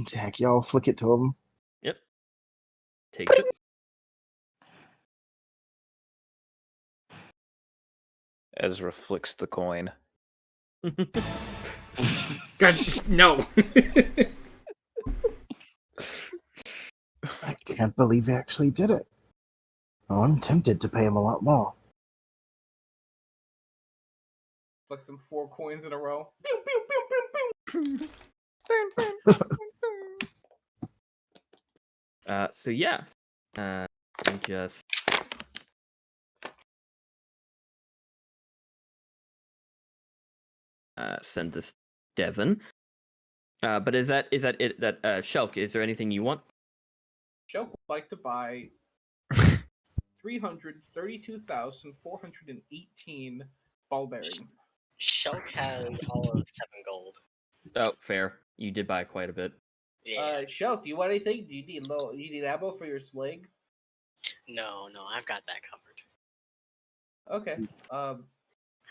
Jack, y'all flick it to him. Yep. Takes it. Ezra flicks the coin. God, no. I can't believe he actually did it. Oh, I'm tempted to pay him a lot more. Like some 4 coins in a row. Pew, pew, pew, pew, pew. So yeah. Just send this Devon. But is that it? That Shelk, is there anything you want? Shelk would like to buy 332,418 ball bearings. Shulk has all of 7 gold. Oh, fair. You did buy quite a bit. Yeah. Shell, do you want anything? Do you need ammo for your sling? No, I've got that covered. Okay.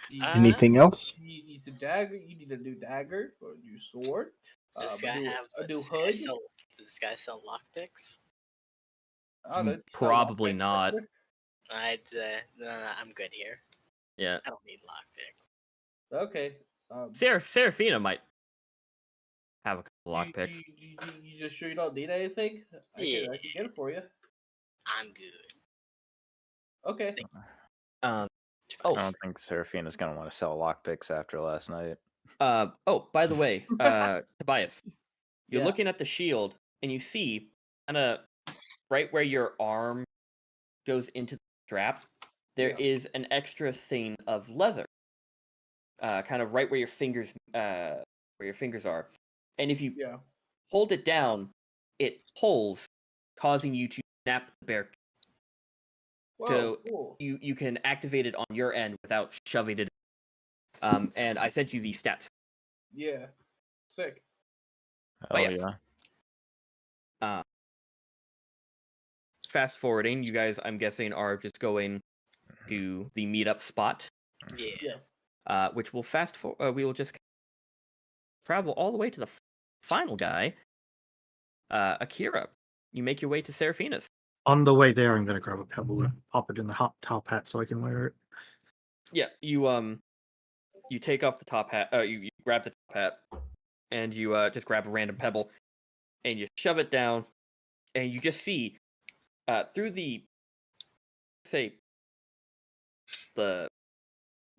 Do you, Anything else? you need some dagger? You need a new dagger or a new sword? Does this A guy new, have a new does this guy hood? sell, does this guy sell lockpicks? I don't know, do you sell Probably lockpicks, not. mister? I'm good here. Yeah. I don't need lockpicks. Okay. Seraphina might have a couple Do you, do, lockpicks. you, do, you, you just sure you don't need anything? I can get it for you. I'm good. Okay. Oh, I don't think Seraphina's gonna want to sell lockpicks after last night. By the way, Tobias, you're Yeah. looking at the shield and you see kind of right where your arm goes into the strap, there is an extra thing of leather. Kind of right where your fingers are. And if you hold it down, it pulls, causing you to snap the bear. Whoa, So cool. you can activate it on your end without shoving it. And I sent you these stats. Yeah. Sick. Oh yeah. Fast forwarding, you guys, I'm guessing, are just going to the meetup spot. Yeah. Which will we will just travel all the way to the final guy, Akira. You make your way to Seraphina's. On the way there, I'm gonna grab a pebble and pop it in the top hat so I can wear it. Yeah, you take off the top hat. You grab the top hat, and you just grab a random pebble, and you shove it down, and you just see through the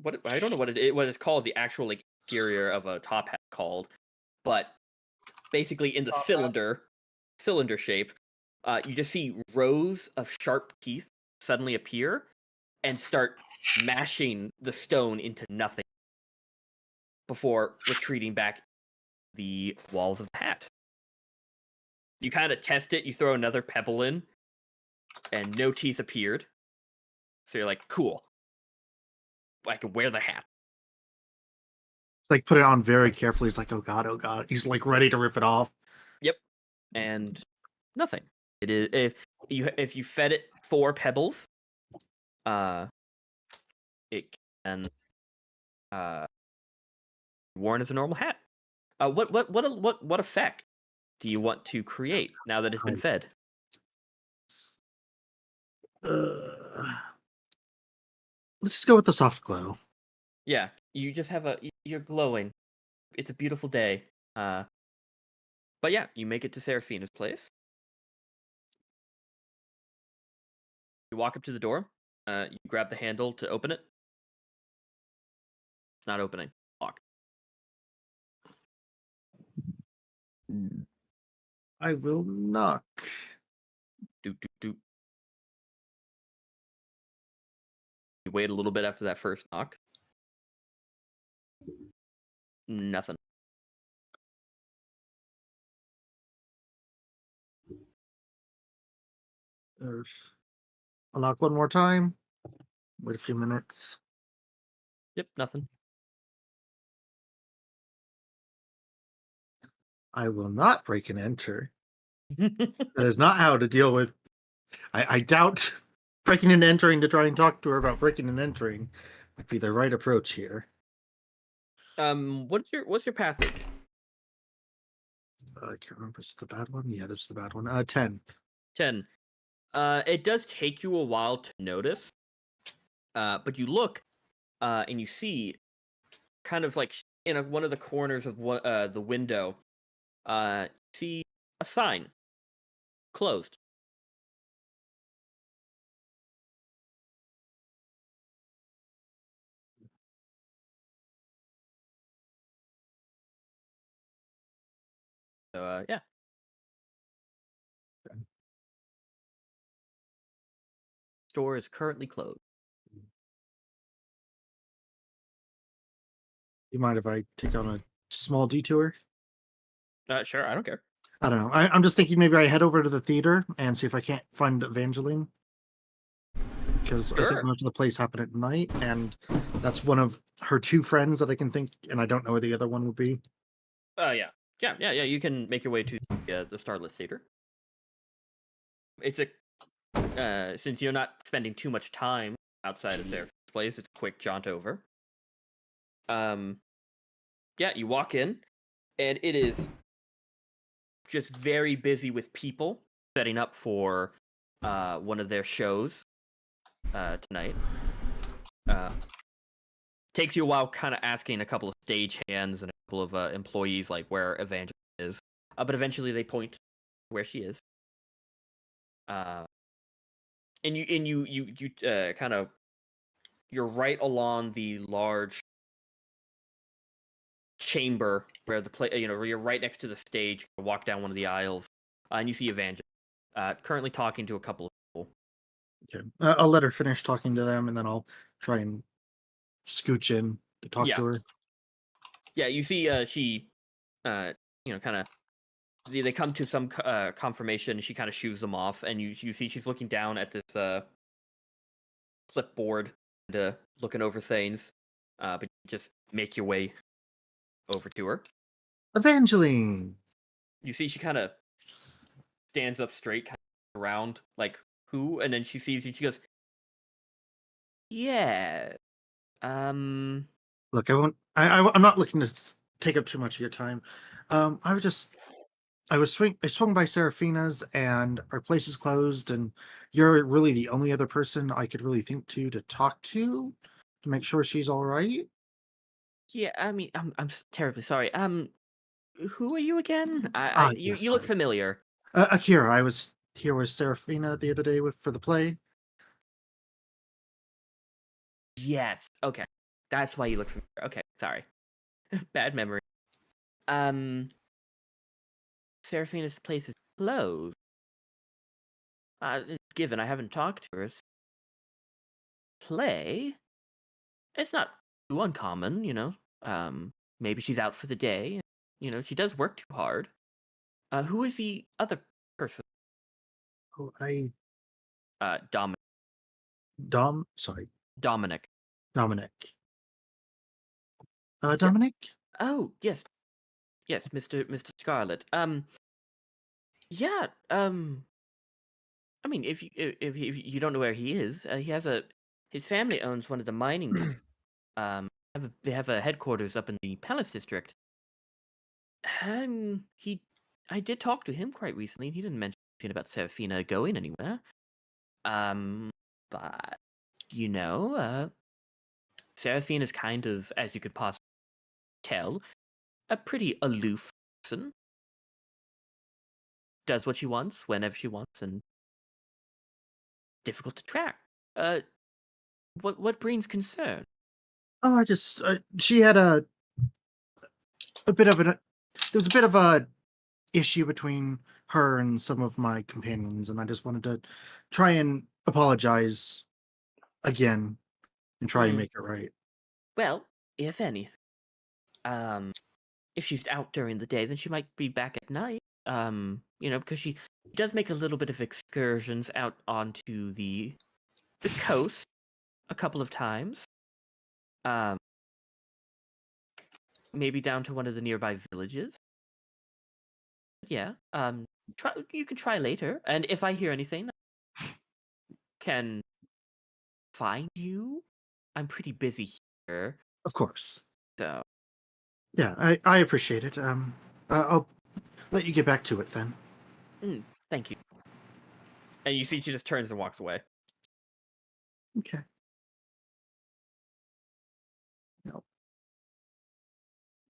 what I don't know what it's called, the actual like exterior of a top hat called, but basically in the cylinder shape, you just see rows of sharp teeth suddenly appear and start mashing the stone into nothing before retreating back the walls of the hat. You kind of test it, you throw another pebble in, and no teeth appeared. So you're like, cool. I can wear the hat. It's like put it on very carefully. He's like, oh god. He's like ready to rip it off. Yep. And nothing. It is if you fed it 4 pebbles, it can worn as a normal hat. What effect do you want to create now that it's been fed? Let's go with the soft glow. Yeah, you just have you're glowing. It's a beautiful day. But yeah, you make it to Seraphina's place. You walk up to the door. You grab the handle to open it. It's not opening. Locked. I will knock. Doot, doot, doot. You wait a little bit after that first knock. Nothing. I'll knock one more time. Wait a few minutes. Yep, nothing. I will not break and enter. That is not how to deal with. I doubt breaking and entering to try and talk to her about breaking and entering would be the right approach here. What's your path? I can't remember. Is it the bad one? Yeah, this is the bad one. 10. 10. It does take you a while to notice. But you look, and you see, kind of like in one of the corners of the window, see a sign, closed. So yeah. Store is currently closed. You mind if I take on a small detour? Sure, I don't care. I don't know. I'm just thinking maybe I head over to the theater and see if I can't find Evangeline. because I Sure. think most of the plays happen at night, and that's one of her two friends that I can think, and I don't know where the other one would be. Yeah. You can make your way to the Starlit Theater. It's a since you're not spending too much time outside of Seraph's place, it's a quick jaunt over. Yeah, you walk in, and it is just very busy with people setting up for one of their shows tonight. Takes you a while kind of asking a couple of stagehands and a couple of employees like where Evangeline is. But eventually they point where she is. And you kind of you're right along the large chamber where the play where you're right next to the stage. You walk down one of the aisles, and you see Evangeline currently talking to a couple of people. Okay, I'll let her finish talking to them, and then I'll try and scooch in to talk Yeah. to her. Yeah, you see she kind of they come to some confirmation, and she kind of shoos them off, and you see she's looking down at this clipboard and looking over things, but you just make your way over to her. Evangeline! You see she kind of stands up straight, kind of around, like, who? And then she sees you, she goes, yeah, Look, I won't. I'm not looking to take up too much of your time. I swung by Seraphina's, and our place is closed, and you're really the only other person I could really think to talk to make sure she's all right. yeah, I mean, I'm terribly sorry. Who are you again? Yes, You look sorry. familiar. Akira. I was here with Seraphina the other day for the play. Yes. Okay. That's why you look familiar. Okay, sorry. Bad memory. Seraphina's place is closed. Given I haven't talked to her, play. It's not too uncommon, maybe she's out for the day. She does work too hard. Who is the other person? Oh, Dominic. Sorry, Dominic. Dominic. Yeah. Dominic? Oh, yes. Yes, Mr. Scarlet. Yeah, I mean, if you don't know where he is, his family owns one of the mining they have a headquarters up in the Palace District. He I did talk to him quite recently, and he didn't mention anything about Seraphina going anywhere. But Seraphine is kind of, as you could possibly tell, a pretty aloof person. Does what she wants, whenever she wants, and difficult to track. What brings concern? Oh, I just she had a bit of there was a bit of a issue between her and some of my companions, and I just wanted to try and apologize again and try and make it right. Well, if anything, if she's out during the day, then she might be back at night. Because she does make a little bit of excursions out onto the coast a couple of times. Maybe down to one of the nearby villages. Yeah. You can try later, and if I hear anything, can find you. I'm pretty busy here, Of course. so Yeah, I appreciate it. I'll let you get back to it then. thank you. And you see, she just turns and walks away. Okay. Yep.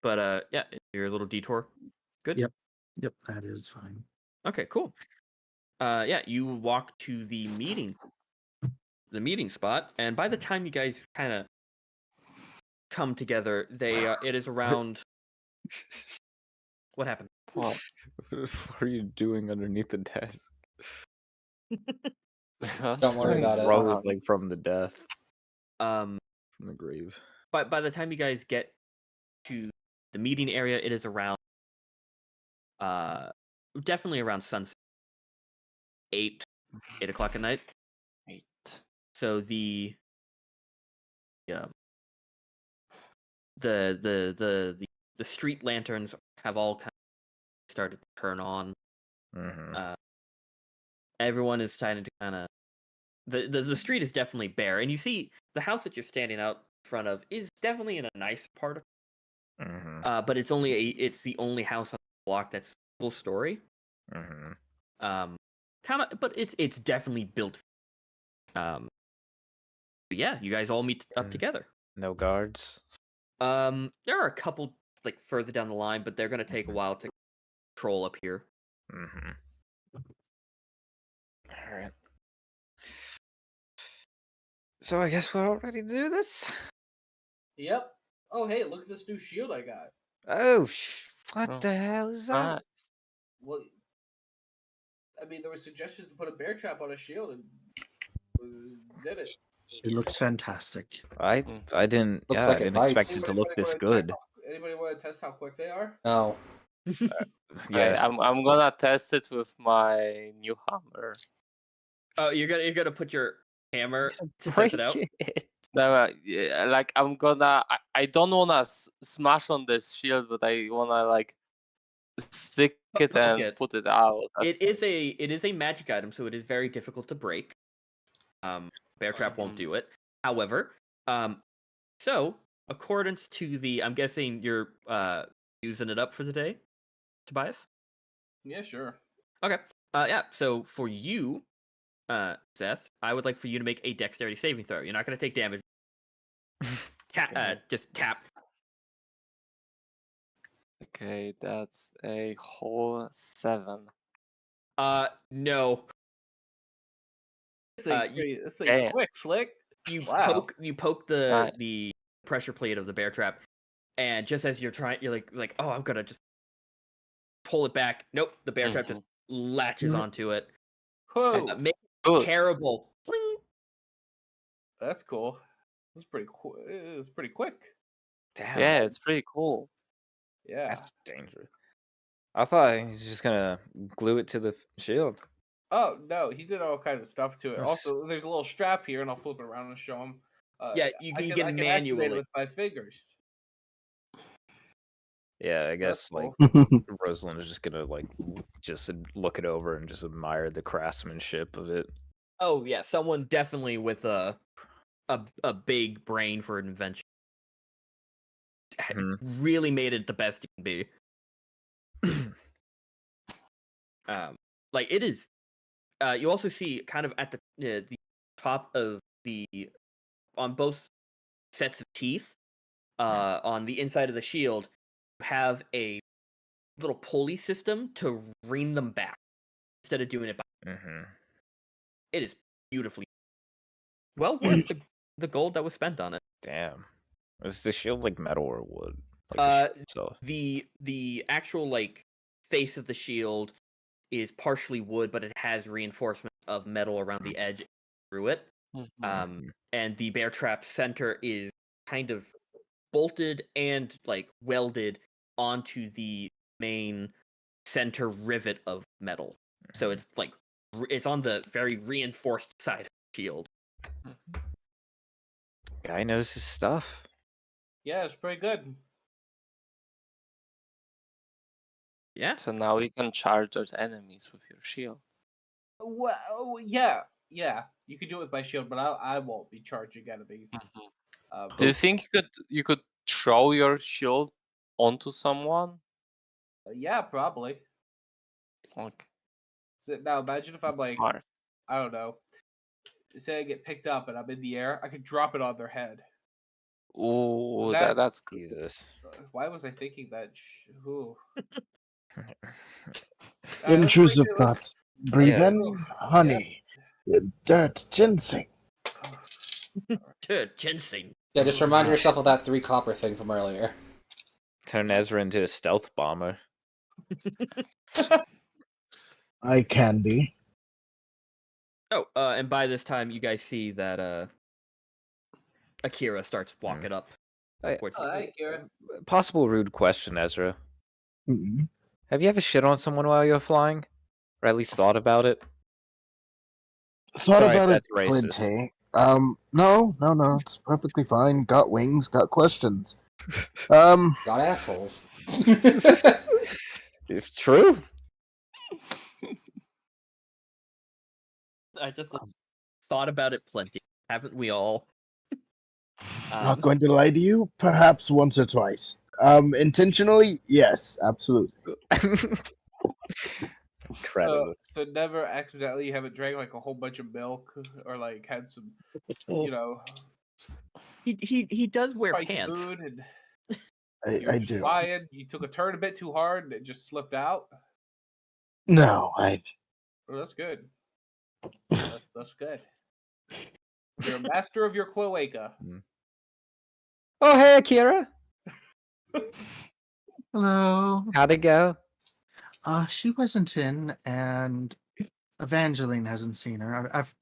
But yeah, your little detour. Good. Yep, that is fine. Okay, cool. Yeah, you walk to the meeting spot, and by the time you guys kind of come together, it is around. What happened? What are you doing underneath the desk? Don't worry about it. Rose like from the death, From the grave. But by the time you guys get to the meeting area, it is around. Definitely around sunset. 8 o'clock at night. 8. So yeah, the street lanterns have all kind of started to turn on. Mm-hmm. Everyone is starting to kind of the street is definitely bare, and you see the house that you're standing out in front of is definitely in a nice part of. Mm-hmm. But it's the only house on the block that's full story. Mm-hmm. Kind of, but it's definitely built. But yeah, you guys all meet up together. No guards. There are a couple like further down the line, but they're gonna take a while to troll up here. Mm-hmm. All right. So I guess we're all ready to do this. Yep. Oh, hey, look at this new shield I got. Oh, what Oh, the hell is that? nice. Well, I mean, there were suggestions to put a bear trap on a shield, and did it. It looks fantastic. I didn't. Looks Yeah, like I it didn't bites. expect it to look this good. Anybody want to test how quick they are? Oh, Yeah. I'm gonna test it with my new hammer. Oh, you're gonna put your hammer to Break test it out. it. No, yeah, like I'm gonna. I don't wanna smash on this shield, but I wanna like stick it Poke and it. put it out. It is a magic item, so it is very difficult to break. Bear trap won't do it. However, so accordance to the, I'm guessing you're using it up for the day, Tobias. Yeah, sure. Okay. Yeah. So for you, Seth, I would like for you to make a dexterity saving throw. You're not going to take damage. Just tap. Okay, that's a whole 7. No. This thing's quick, slick. You Wow. poke Nice. the pressure plate of the bear trap, and just as you're trying, you're like, oh, I'm gonna just pull it back. Nope, the bear trap just latches onto it. Whoa, Make Good. terrible. Bling. that's cool. It's pretty cool. It's pretty quick. Damn. Yeah, it's pretty cool. Yeah. That's dangerous. I thought he was just gonna glue it to the shield. Oh no, he did all kinds of stuff to it. Also, there's a little strap here, and I'll flip it around and show him. Yeah, you I can can activate manually. it with my fingers. Yeah, I That's guess like cool. Rosalind is just gonna like just look it over and just admire the craftsmanship of it. Oh yeah, someone definitely with a big brain for an invention. Really made it the best it can be. Like it is. You also see kind of at the top of on both sets of teeth, on the inside of the shield, you have a little pulley system to rein them back instead of doing it by. It is beautifully well worth the gold that was spent on it. Damn. Is the shield like metal or wood? Like the actual like face of the shield is partially wood, but it has reinforcement of metal around the edge through it. And the bear trap center is kind of bolted and like welded onto the main center rivet of metal. So it's like it's on the very reinforced side of the shield. Guy knows his stuff. Yeah, it's pretty good. Yeah. So now you can charge those enemies with your shield. Well, yeah. You could do it with my shield, but I won't be charging enemies. Do you think you could throw your shield onto someone? Yeah, probably. Okay. So now imagine if I'm like, Smart. I don't know. Say I get picked up and I'm in the air, I could drop it on their head. Ooh, That- that's good. Jesus. Why was I thinking that? Ooh. Intrusive thoughts. Breathe Yeah. in honey, dirt, ginseng. Ginseng. yeah. Just remind yourself of that 3 copper thing from earlier. Turn Ezra into a stealth bomber. I can be. Oh, and by this time, you guys see that Akira starts walking up. towards you. Hi, Kira. Possible rude question, Ezra. Mm-mm. Have you ever shit on someone while you're flying? Or at least thought about it? Thought Sorry if about it that's racist. plenty. No, it's perfectly fine. Got wings, got questions. Got assholes. It's true. I just thought about it plenty. Haven't we all? Not going to lie to you. Perhaps once or twice. Intentionally, yes, absolutely. Incredible. So never accidentally haven't drank like a whole bunch of milk or like had some, you know, He does wear spicy pants. food and I do. flying. You took a turn a bit too hard and it just slipped out. No, Well, that's good. That's good. You're a master of your cloaca. Oh, hey, Akira. Hello. How'd it go? She wasn't in, and Evangeline hasn't seen her. I've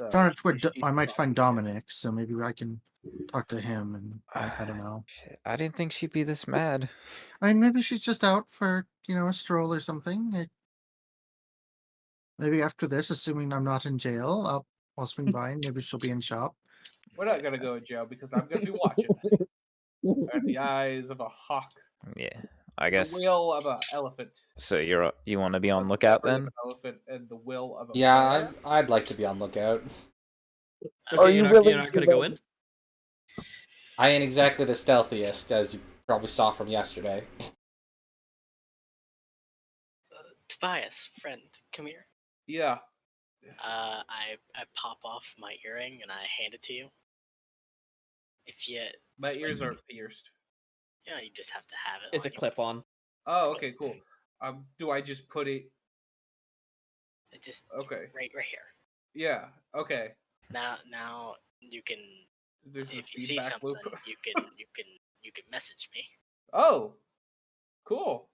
Uh, found it where she's I might find probably Dominic, so maybe I can talk to him. And I don't know. Shit, I didn't think she'd be this mad. I mean, maybe she's just out for a stroll or something. Maybe after this, assuming I'm not in jail, I'll swing by and maybe she'll be in shop. We're not gonna go to jail because I'm gonna be watching. At the eyes of a hawk, Yeah, I the guess. will of an elephant. So you want to be on the lookout memory of then? an elephant and the will of a Yeah, bear. I'd like to be on lookout. Okay, Are you you're willing not to gonna go then- in? I ain't exactly the stealthiest, as you probably saw from yesterday. Tobias, friend, come here. Yeah. I pop off my earring and I hand it to you. If you My swing ears it, aren't pierced. yeah, you just have to have it. It's a on you. clip-on. Oh, okay, cool. Do I just put it? It just Okay. right here. Yeah. Okay. Now you can. There's a If you see feedback something, loop. you can message me. Oh, cool.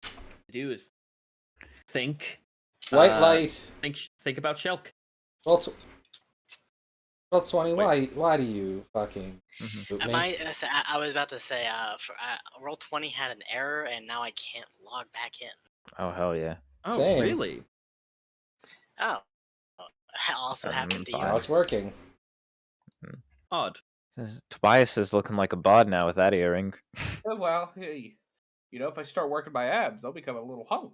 To do is think. White uh, light. Think about Shelk. Well, 20. Wait. Why do you fucking Mhm. boot I me? might. I was about to say. Roll 20 had an error, and now I can't log back in. Oh hell yeah! Oh, Same. really? Oh, that also happened to you. Now it's working. Odd. Tobias is looking like a bod now with that earring. Oh, well, hey, if I start working my abs, I'll become a little hunk.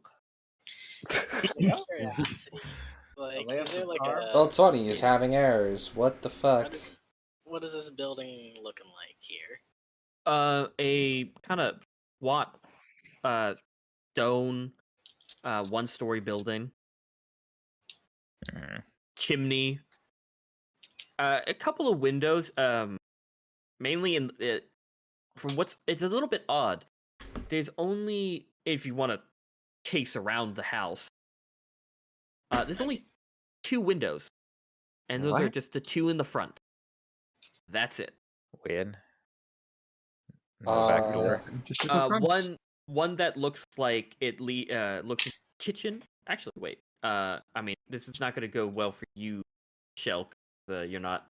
Yeah. Curiosity. Like, lamp is there like guitar. a? Well, 20 is having errors. What the fuck? What is this building looking like here? A kind of stone, one-story building, Mm. chimney, a couple of windows. Mainly in it. It's a little bit odd. There's only, if you want to chase around the house, there's only 2 windows, and those are What? just the 2 in the front. That's it. Weird. No back door. Just to the front. One that looks like it looks like a kitchen. Actually, wait. I mean, this is not going to go well for you, Shelk. You're not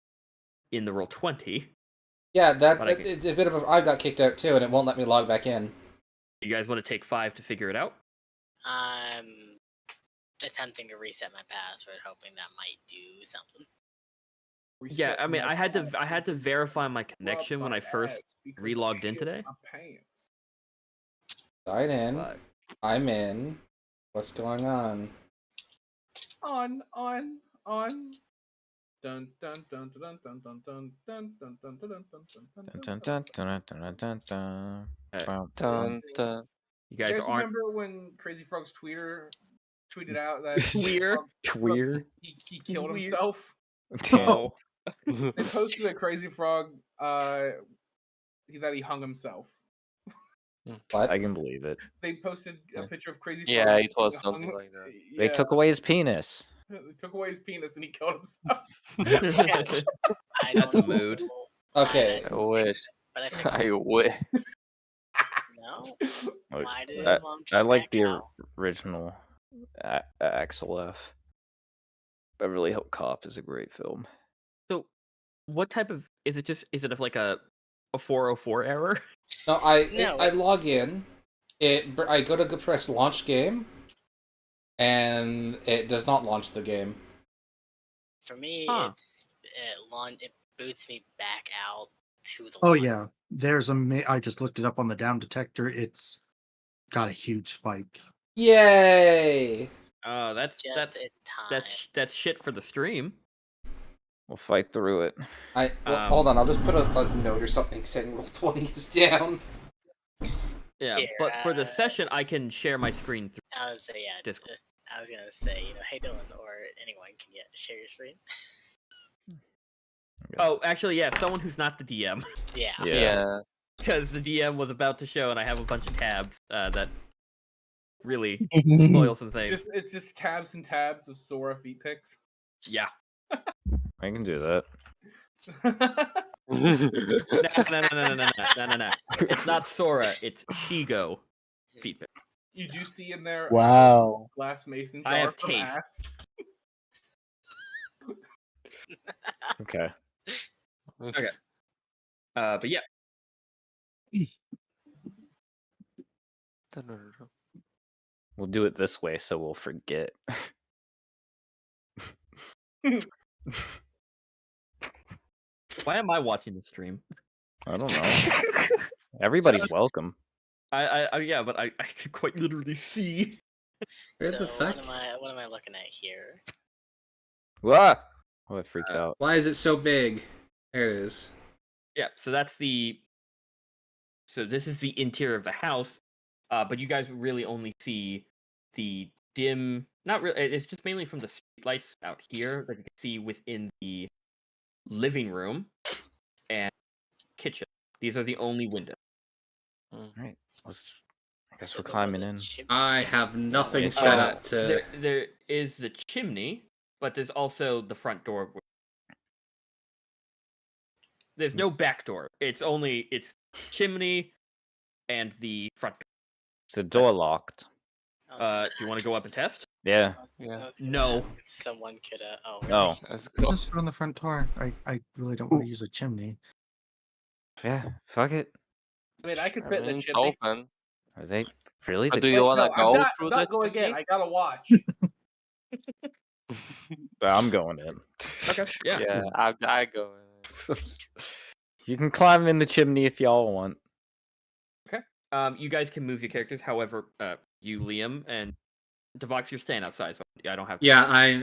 in the roll 20. Yeah, But it's a bit of a. I got kicked out too, and it won't let me log back in. You guys want to take 5 to figure it out? I'm attempting to reset my password, hoping that might do something. Yeah, I mean, my I had pants. to verify my Rub connection when my I first ass because I relogged in shit today. my pants. Sign in. But I'm in. What's going on? On. Dun dun dun dun dun dun dun dun dun dun dun dun dun Dun, dun, dun, dun, dun, dun. Okay. Bum, Dun, bum. dun. you You guys guys aren't remember when Crazy Frog's tweeted out that Weird. Weird. he killed Weird. himself? Oh, They posted a Crazy Frog that he hung himself. What? I can believe it. They posted a Yeah. picture of Crazy Frog. Yeah, it was hung- something like that. They took away his penis. They took away his penis and he killed himself. I That's don't a mood. know. Okay. I wish. But I think I wish. no. Like, Why did I, Mom I kick like back the out? original Axel F. Beverly Hills Cop is a great film. so what type of is it like a 404 error? No, No. I log in. I go to press launch game, and it does not launch the game. For me, Huh. it boots me back out to the. Oh line. yeah, there's I just looked it up on the down detector. It's got a huge spike. Yay! Oh, that's Just in time. that's shit for the stream. We'll fight through it. Hold on, I'll just put a note or something saying roll 20 is down. Yeah, Here, but for the session, I can share my screen through. I was yeah. Discord. I was gonna say, hey Dylan or anyone, can you share your screen? Oh, actually, yeah, someone who's not the DM, Yeah. Yeah. because the DM was about to show, and I have a bunch of tabs that really spoil some things. It's just tabs and tabs of Sora feet pics. Yeah. I can do that. No. It's not Sora. It's Shigo. Feet pic. You do see in there Wow. glass mason jar I have from taste. ass. Okay. Okay. But yeah. We'll do it this way so we'll forget. Why am I watching the stream? I don't know. Everybody's welcome. Yeah, but I can quite literally see. Where So the fuck? what am I looking at here? What? Oh, I freaked out. Why is it so big? There it is. Yeah, so that's so this is the interior of the house, but you guys really only see the dim. Not really. It's just mainly from the street lights out here that you can see within the living room and kitchen. These are the only windows. Alright. I guess So we're the climbing one in. that chip- I have nothing It's, set up to. There is the chimney, but there's also the front door. There's no back door. It's chimney and the front door. Is the door locked? I was gonna Do you want to ask go if- up and test? Yeah. Yeah. I was gonna No. ask if someone could. Oh. Oh. Let's I go. just on the front door. I really don't want to use a chimney. Yeah. Fuck it. I mean, I could I fit in mean, the it's chimney. open. Are they really? Or do The... you Wait, wanna no, go I'm through not the going in. chimney? I gotta watch. I'm going in. Okay. Yeah. Yeah, I go. You can climb in the chimney if y'all want. You guys can move your characters. However, you, Liam, and Devox, you're staying outside, so I don't have. Yeah,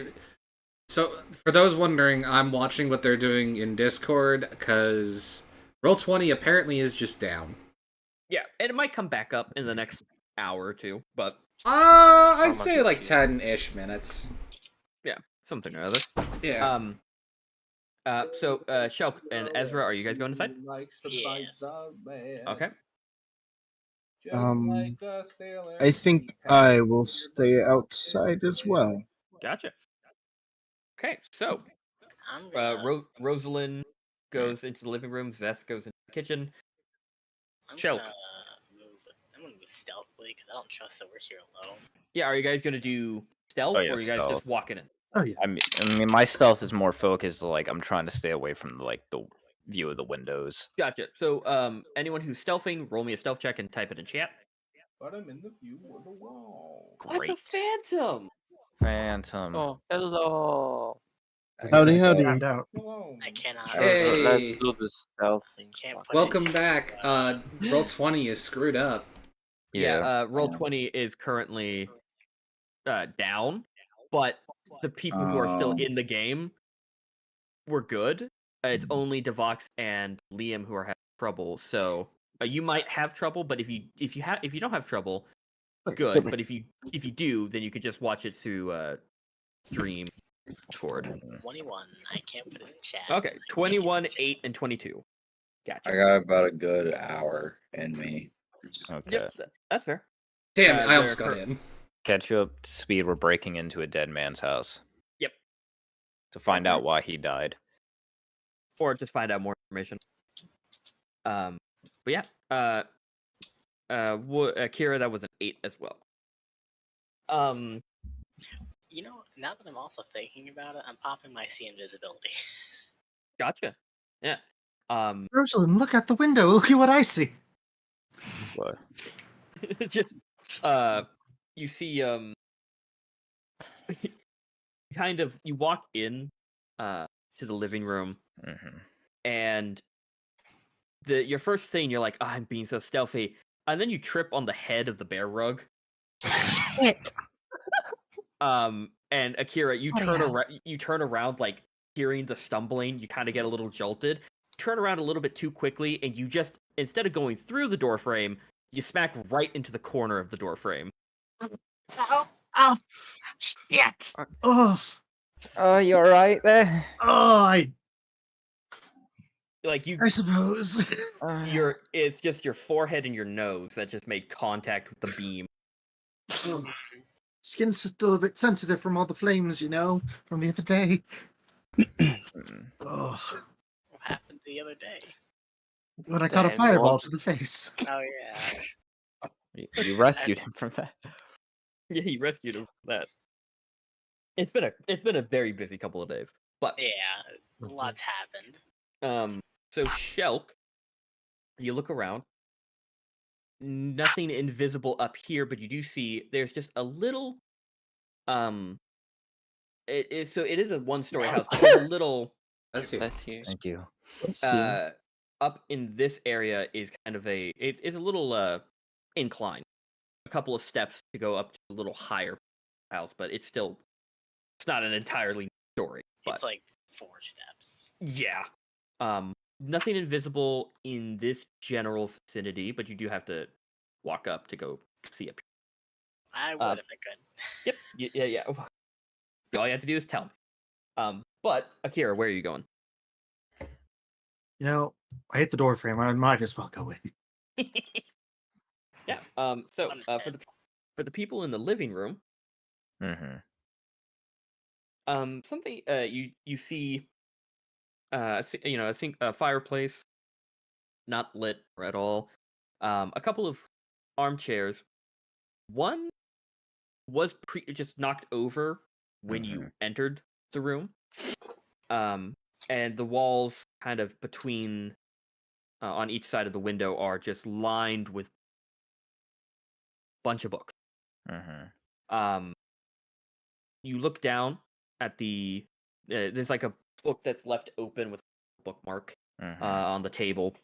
So, for those wondering, I'm watching what they're doing in Discord, because Roll20 apparently is just down. Yeah, and it might come back up in the next hour or two, but I'd much say is like it? 10-ish minutes. something or other. Yeah. So Shelk and Ezra, are you guys going inside? Likes to Yeah. bite the man. Okay. Just like a sailor I think he I will stay outside as well. Gotcha. Okay, so I'm gonna. Rosalind goes into the living room. Zeth goes into the kitchen. I'm Choke. gonna move. I'm gonna move stealthily because I don't trust that we're here alone. Yeah, are you guys gonna do stealth, Oh, yeah, or are you guys stealth. just walking in? Oh yeah. I mean, my stealth is more focused. Like, I'm trying to stay away from the view of the windows. Gotcha. So, anyone who's stealthing, roll me a stealth check and type it in chat. But I'm in the view of the wall. Great. That's a phantom. Phantom. Oh, hello. Howdy, howdy. Found out. Alone. I cannot. Sure, Hey. let's do the stealth thing. Can't put Welcome it back. into, Roll20 is screwed up. Yeah. Roll20 is currently down, but the people who are still in the game were good. It's only Devox and Liam who are having trouble. So you might have trouble, but if you don't have trouble, good. But if you do, then you could just watch it through stream Discord. 21. I can't put it in chat. Okay, 21, 8, and 22. Gotcha. I got about a good hour in me. Okay. Yep, that's fair. Damn it, I they're almost got in. Catch you up to speed. We're breaking into a dead man's house. Yep. To find out why he died. Or just find out more information. But yeah, Kira, that was an 8 as well. You know, now that I'm also thinking about it, I'm popping my see invisibility. Gotcha. Yeah. Rosalind, look out the window. Look at what I see. What? just you see kind of you walk in to the living room, Mm-hmm. and your first thing you're like, oh, I'm being so stealthy, and then you trip on the head of the bear rug. And Akira, you turn around like hearing the stumbling, you kind of get a little jolted. Turn around a little bit too quickly, and you just, instead of going through the door frame, you smack right into the corner of the door frame. Oh, shit. Oh, Oh, you alright there? I Like you, suppose. it's just your forehead and your nose that just made contact with the beam. Skin's still a bit sensitive from all the flames, from the other day. Oh, What happened the other day? when I caught a Damn, fireball Walt. to the face. Oh yeah. You rescued him from that. Yeah, he rescued him from that. It's been a very busy couple of days, but Yeah, lots happened. so Shelk, you look around. Nothing invisible up here, but you do see there's just a little. It is a one-story house, but there's a little. That's you. Bless you. Thank you. Up in this area is kind of it is a little incline, a couple of steps to go up to a little higher house, but it's not an entirely story. But It's like 4 steps. yeah, nothing invisible in this general vicinity, but you do have to walk up to go see it. I would if I could. Yep. Yeah. All you have to do is tell me. But Akira, where are you going? I hit the door frame. I might as well go in. Yeah. So Understandable. for the people in the living room, Mm-hmm. something you see, a fireplace, not lit at all. A couple of armchairs. One was just knocked over when you entered the room. And the walls kind of between on each side of the window are just lined with a bunch of books. Mm-hmm. You look down at there's like a book that's left open with a bookmark on the table.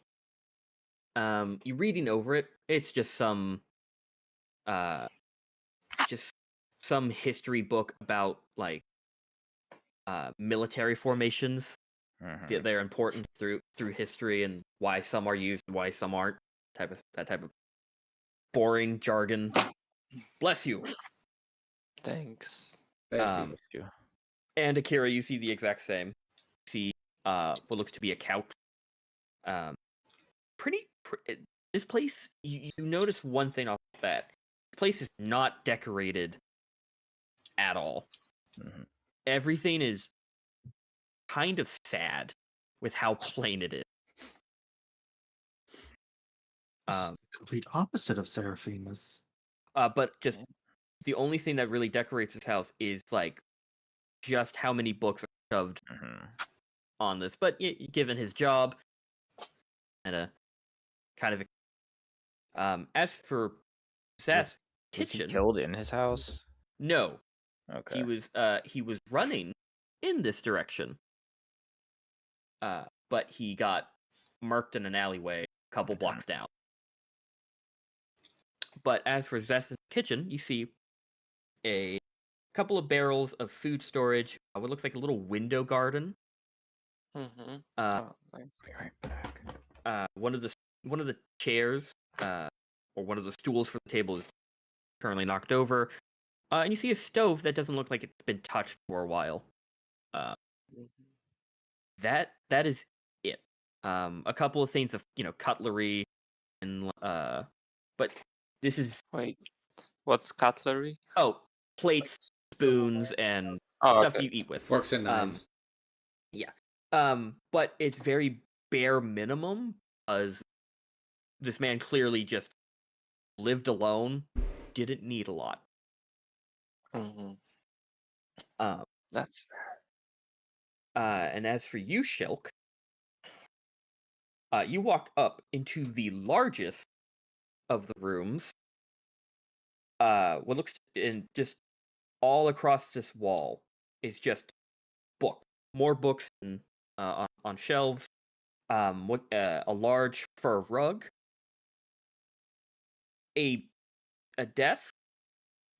You reading over it, it's just some history book about like military formations. They're important through history and why some are used and why some aren't. That type of boring jargon. Bless you. Thanks. Thanks, you. And Akira, you see the exact same. You see what looks to be a couch. This place, you notice one thing off the bat. This place is not decorated at all. Everything is kind of sad with how plain it is. It's the complete opposite of Seraphina's. But just the only thing that really decorates this house is like just how many books are shoved on this. But given his job and a kind of as for Seth's kitchen, Was he killed in his house? no, Okay. he was running in this direction, but he got murked in an alleyway a couple blocks down. But as for Zeth's kitchen, you see a couple of barrels of food storage, what looks like a little window garden. Mm-hmm. Be right back. One of the chairs, or one of the stools for the table is currently knocked over. And you see a stove that doesn't look like it's been touched for a while. That is it. A couple of things of cutlery and but this is Wait, what's cutlery? plates, spoons, and Oh, stuff okay. you eat with. Forks and knives. Yeah. But it's very bare minimum, as this man clearly just lived alone, didn't need a lot. Mm-hmm. That's fair. And as for you, Shilk, you walk up into the largest of the rooms. What looks and just all across this wall is just book more books on shelves. A large fur rug, a desk.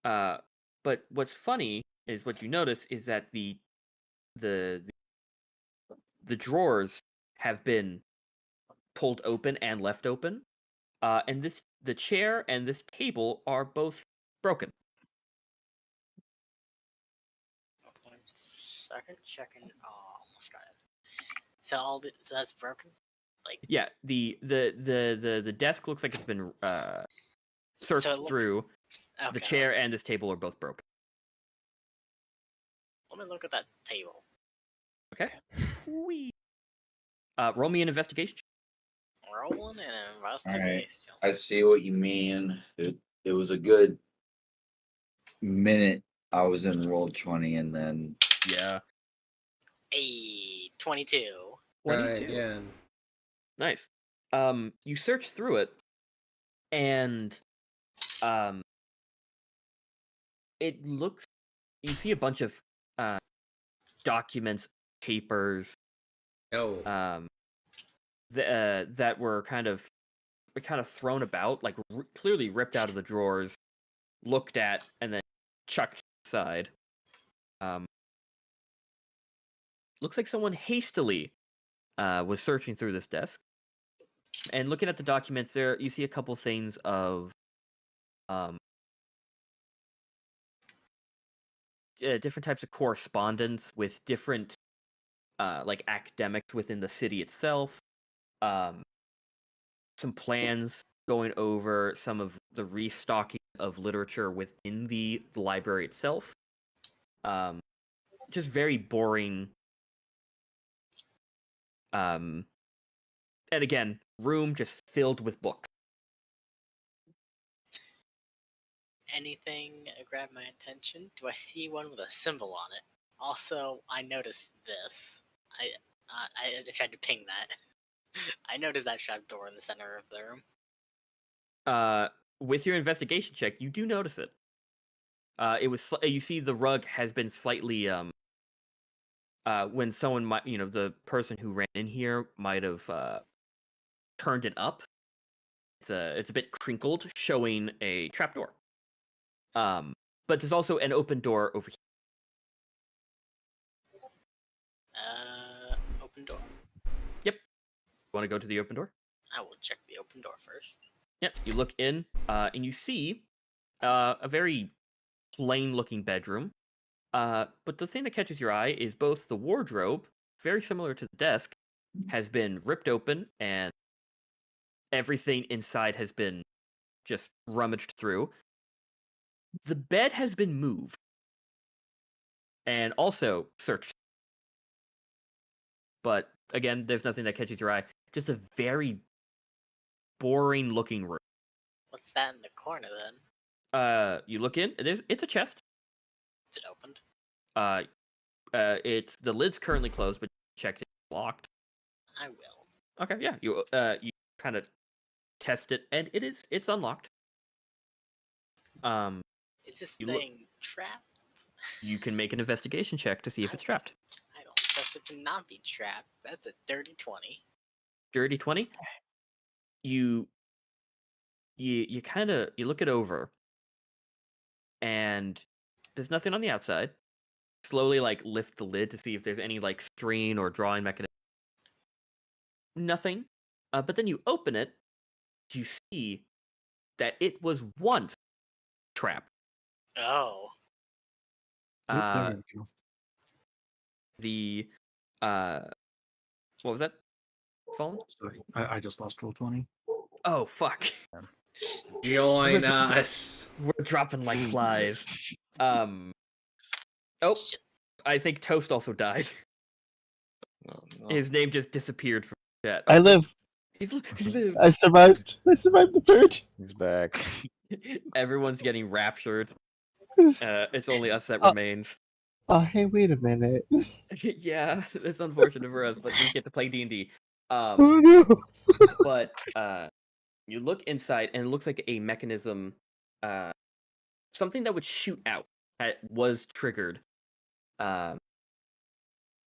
But what's funny is what you notice is that the drawers have been pulled open and left open. And the chair and this table are both broken. One second, checking. Oh, almost got it. So that's broken. Like Yeah, the desk looks like it's been searched so it looks, through. okay. The chair and this table are both broken. Let me look at that table. Okay. Whee. Roll me an investigation. Rolling and All right. investigation. I see what you mean. It was a good minute I was in roll 20 and then Yeah. A 22. 22. Again. Nice. You search through it, and it looks. You see a bunch of documents, papers, Oh. that were kind of thrown about, like clearly ripped out of the drawers, looked at, and then chucked aside. Looks like someone hastily was searching through this desk. And looking at the documents there, you see a couple things of different types of correspondence with different like academics within the city itself. Some plans going over some of the restocking of literature within the library itself. Just very boring. And again, room just filled with books. Anything grab my attention? Do I see one with a symbol on it? Also, I noticed this. I tried to ping that. I noticed that trapdoor in the center of the room. With your investigation check, you do notice it. It was you see the rug has been slightly when someone might, the person who ran in here might have turned it up. It's a bit crinkled, showing a trapdoor. But there's also an open door over here. Open door. Yep. Want to go to the open door? I will check the open door first. Yep. You look in, and you see a very plain-looking bedroom. But the thing that catches your eye is both the wardrobe, very similar to the desk, has been ripped open, and everything inside has been just rummaged through. The bed has been moved and also searched. But again, there's nothing that catches your eye. Just a very boring looking room. What's that in the corner then? You look in, it's a chest. Is it opened? It's the lid's currently closed, but checked it's locked. I will. Okay, yeah. You kind of test it, and it's unlocked. Is this you thing trapped? You can make an investigation check to see if it's trapped. I don't trust it to not be trapped. That's a dirty 20. Dirty 20. You kind of look it over, and there's nothing on the outside. Slowly, like, lift the lid to see if there's any like screen or drawing mechanism. Nothing. But then you open it, you see that it was once trapped. Oh. Oop, there we go. The what was that? Fallen? Sorry, I just lost roll 20. Oh fuck. Join us. We're dropping like flies. Oh, I think Toast also died. No. His name just disappeared from chat. I live. He lives. I survived. I survived the purge. He's back. Everyone's getting raptured. It's only us that remains. Oh, hey, wait a minute. Yeah, it's unfortunate for us, but we get to play D&D. Oh no. But you look inside, and it looks like a mechanism, something that would shoot out. Was triggered.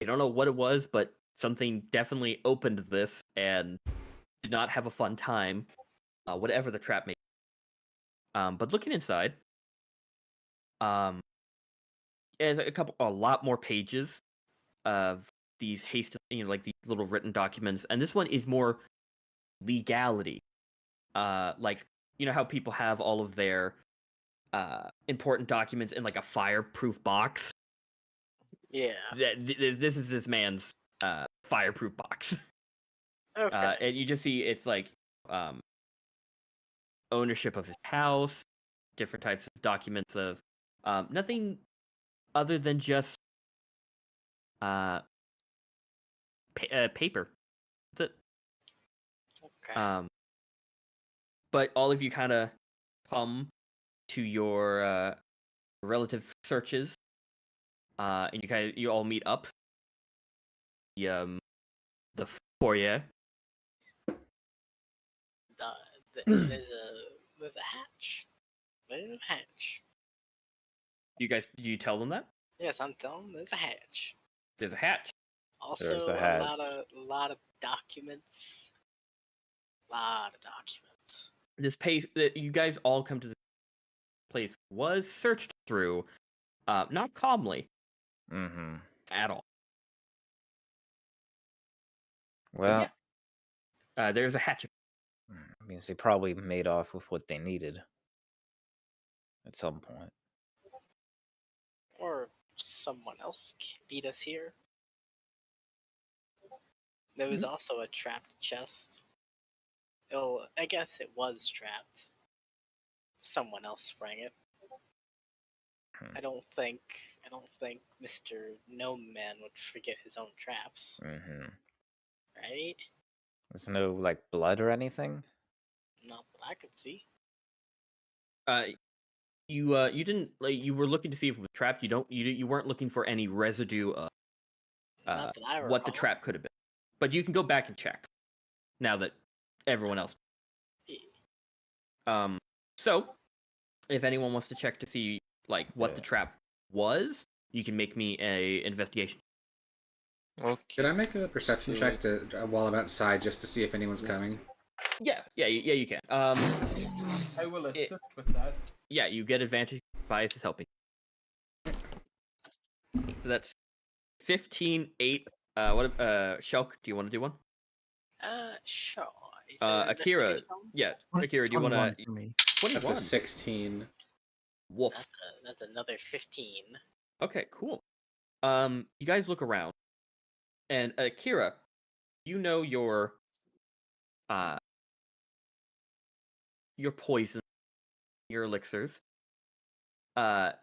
They don't know what it was, but something definitely opened this and did not have a fun time, whatever the trap may be. But looking inside, there's a lot more pages of these like these little written documents, and this one is more legality. Like, you know how people have all of their important documents in like a fireproof box? Yeah. This is this man's fireproof box. Okay. And you just see it's like ownership of his house, different types of documents of nothing other than just paper. That's it. Okay. But all of you kind of come to your relative searches, and you all meet up. The foyer. There's a hatch. There's a hatch. Do you tell them that? Yes, I'm telling them there's a hatch. There's a hatch. Also, There's a a hatch. lot of documents. Lot of documents. This place that you guys all come to this place was searched through, not calmly Mm-hmm. at all. Well, yeah. There's a hatch. means they probably made off with what they needed at some point. Or someone else beat us here. There was also a trapped chest. I guess it was trapped. Someone else sprang it. I don't think Mr. No Man would forget his own traps. Mm-hmm. Right? There's no like blood or anything. Not that I could see. You didn't like you were looking to see if it was trapped. You weren't looking for any residue of Not that I what the recall. trap could have been. But you can go back and check now that everyone else. So if anyone wants to check to see like what the trap was, you can make me a investigation. Okay. Could I make a perception So- check to while I'm outside just to see if anyone's coming? Yeah, you can. I will assist with that. Yeah, you get advantage. Bias is helping. So that's 15, 8. What? Shulk, do you want to do one? Sure. Is it an Akira. investigation? Yeah, Akira, do you want 21 to? for me. 21. That's a 16. Woof. That's another 15. Okay, cool. You guys look around, and Akira, you know your poison, your elixirs.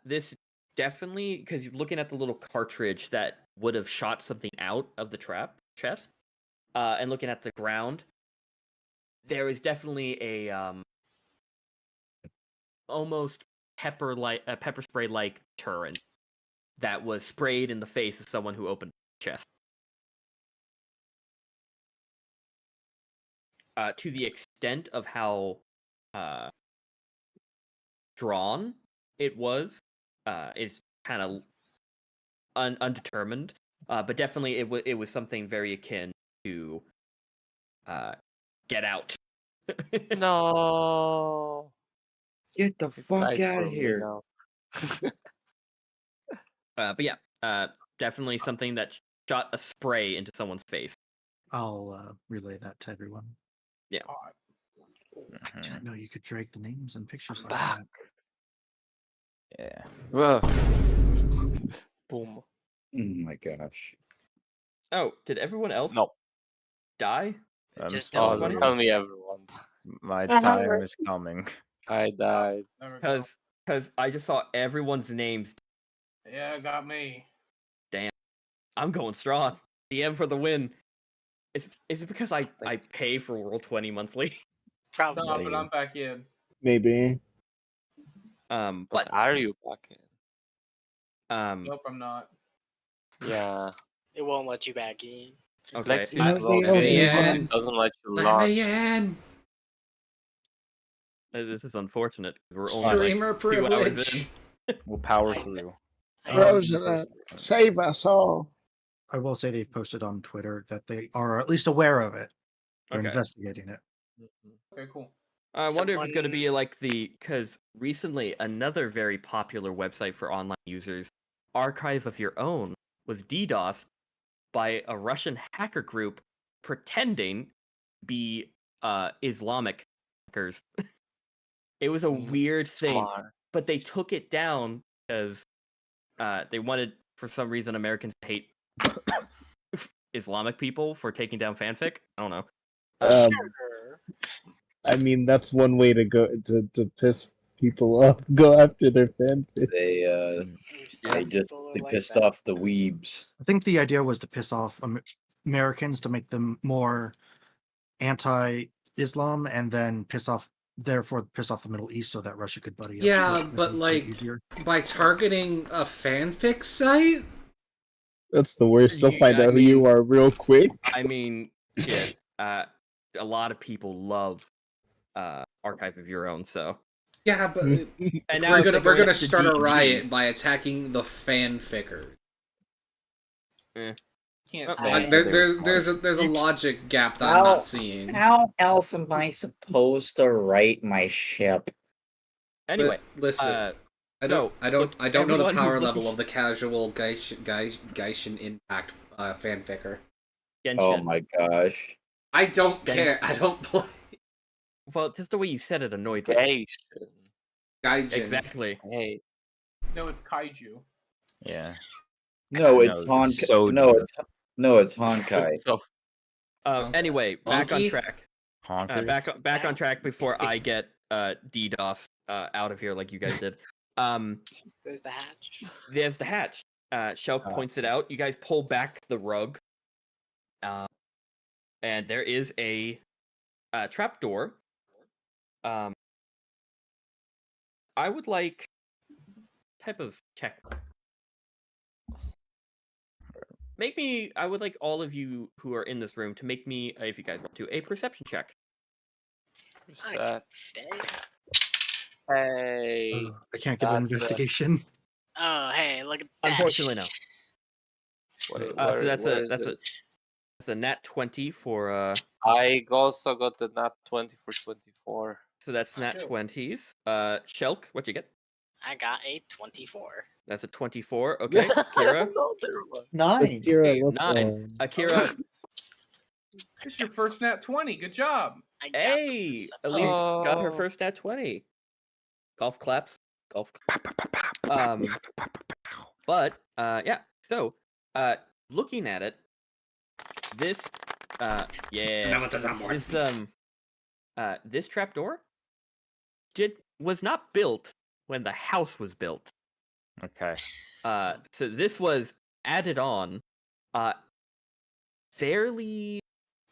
This definitely, because you're looking at the little cartridge that would have shot something out of the trap chest, and looking at the ground, there is definitely a almost pepper spray like turret that was sprayed in the face of someone who opened the chest. To the extent of how drawn it was, is kind of undetermined. But definitely it was something very akin to Get Out. No. Get the It fuck died out for of me here. now. But yeah, definitely something that shot a spray into someone's face. I'll relay that to everyone. Yeah. I didn't know you could drag the names and pictures I'm like back. that. Yeah. Well, Boom. Oh my gosh. Oh, did everyone else No. die? I'm Just sorry. don't Oh, tell me everyone. My time is coming. I died. There we go. Because I just saw everyone's names. Yeah, got me. I'm going strong. DM for the win. Is it because I pay for Roll20 monthly? Probably. No, but I'm back in. Maybe. But But are you back in? Nope, I'm not. Yeah. It won't let you back in. It okay. lets you I'm log the only in, but one. it doesn't let you Let launch. me in! This is unfortunate. We're only Streamer like 2 hours privilege! in. We'll power I- through. I Frozen, save us all. I will say they've posted on Twitter that they are at least aware of it. They're Okay. investigating it. Okay, cool. I wonder if it's going to be Someone- like because recently another very popular website for online users, Archive of Your Own, was DDoSed by a Russian hacker group pretending to be Islamic hackers. It was a weird thing, Smart. but they took it down because they wanted, for some reason, Americans to hate Islamic people for taking down fanfic. I don't know. Sure. I mean, that's one way to go to piss people off. Go after their fanfics. They just People are they like pissed that. off the weebs. I think the idea was to piss off Americans to make them more anti-Islam, and then therefore piss off the Middle East so that Russia could buddy up. Yeah, with but them like easier. by targeting a fanfic site. That's the worst. They'll You- find I out who you mean- are real quick. I mean, shit. A lot of people love Archive of Your Own, so. Yeah, but And now we're if they're gonna going after start a D&D, riot by attacking the fanficker. Can't Oh, say. Like, they were there's a logic gap that I'm not seeing. How else am I supposed to write my ship? Anyway, Listen, I don't look, know the everyone power who's level looking- of the casual Gaishin Impact fanficker. Genshin. Oh my gosh. I don't Gen- care. I don't play Well, just the way you said it annoyed me. Gation. Gaijin. Exactly. Hey. No, it's kaiju. Yeah. No, it's No, Honkai. so No, it's Honkai. So Anyway, back on Honky? track. Honkers. Back on track before I get DDoS out of here like you guys did. There's the hatch. There's the hatch. Shelk points it out. You guys pull back the rug, and there is a trap door. I would like type of check. I would like all of you who are in this room to make me, if you guys want to, a perception check. perception. Day. Hey. I can't get an That's, investigation. Oh, hey, look at that. Unfortunately, no. Wait, So that's where is it? that's a nat 20 for I also got the nat 20 for 24. so that's nat Chill. 20s. Shelk, what'd you get? I got a 24. That's a 24. Okay, Kira. No, never mind. 9. Akira, what 9. the- Akira, This is your first nat 20. Good job. I got the hey, perception. Elise got her Oh. first nat 20. Golf claps. Golf. But yeah. So looking at it, this yeah, No, it doesn't work. this trapdoor was not built when the house was built. Okay. So this was added on fairly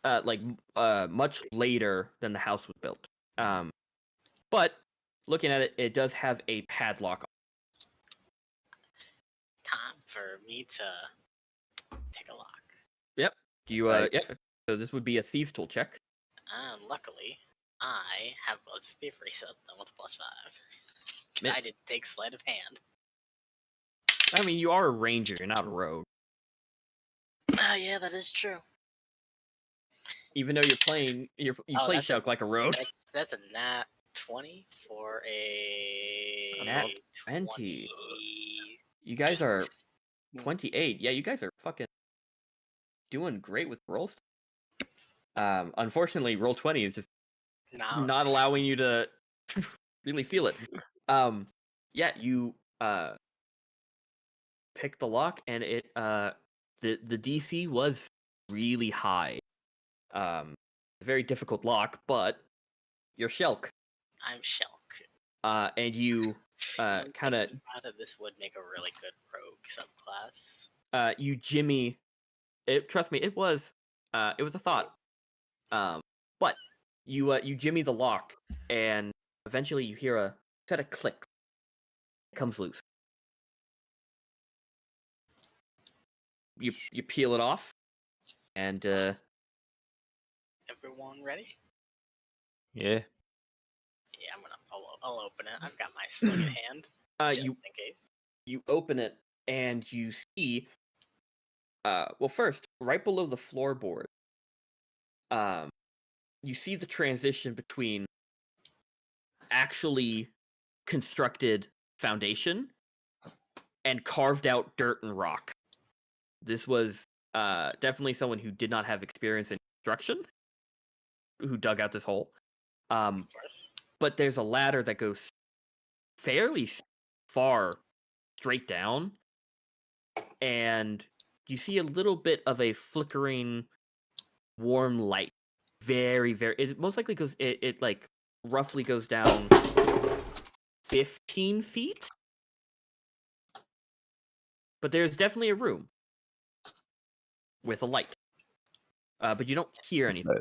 much later than the house was built. But looking at it, it does have a padlock. Time for me to pick a lock. Yep. You Right. yep. So this would be a thieves tool check. Luckily, I have Buzz of Thievery set done with a +5. 'Cause Mint. I did take sleight of hand. I mean, you are a ranger, you're not a rogue. Oh yeah, that is true. Even though you play that's a- Shulk like a rogue. That's a nat 20 for a Nat 20. You guys are 28. Yeah, you guys are fucking doing great with rolls. Unfortunately, roll 20 is just not allowing you to really feel it. Yeah, you pick the lock, and it the DC was really high. Very difficult lock, but you're Shelk. I'm Shelk. And you When kind of thinking about it, this would make a really good rogue subclass. you jimmy it. Trust me, it was a thought. But you jimmy the lock, and eventually you hear a set of clicks. It comes loose. You peel it off, and Everyone ready? Yeah. Yeah, I'll open it. I've got my sling in hand. Just you in case. you open it, and you see Well, first, right below the floorboard, you see the transition between actually constructed foundation and carved out dirt and rock. This was definitely someone who did not have experience in construction who dug out this hole. But there's a ladder that goes fairly far straight down, and you see a little bit of a flickering warm light. Very, very. It most likely goes. It like roughly goes down 15 feet. But there's definitely a room with a light. But you don't hear anything.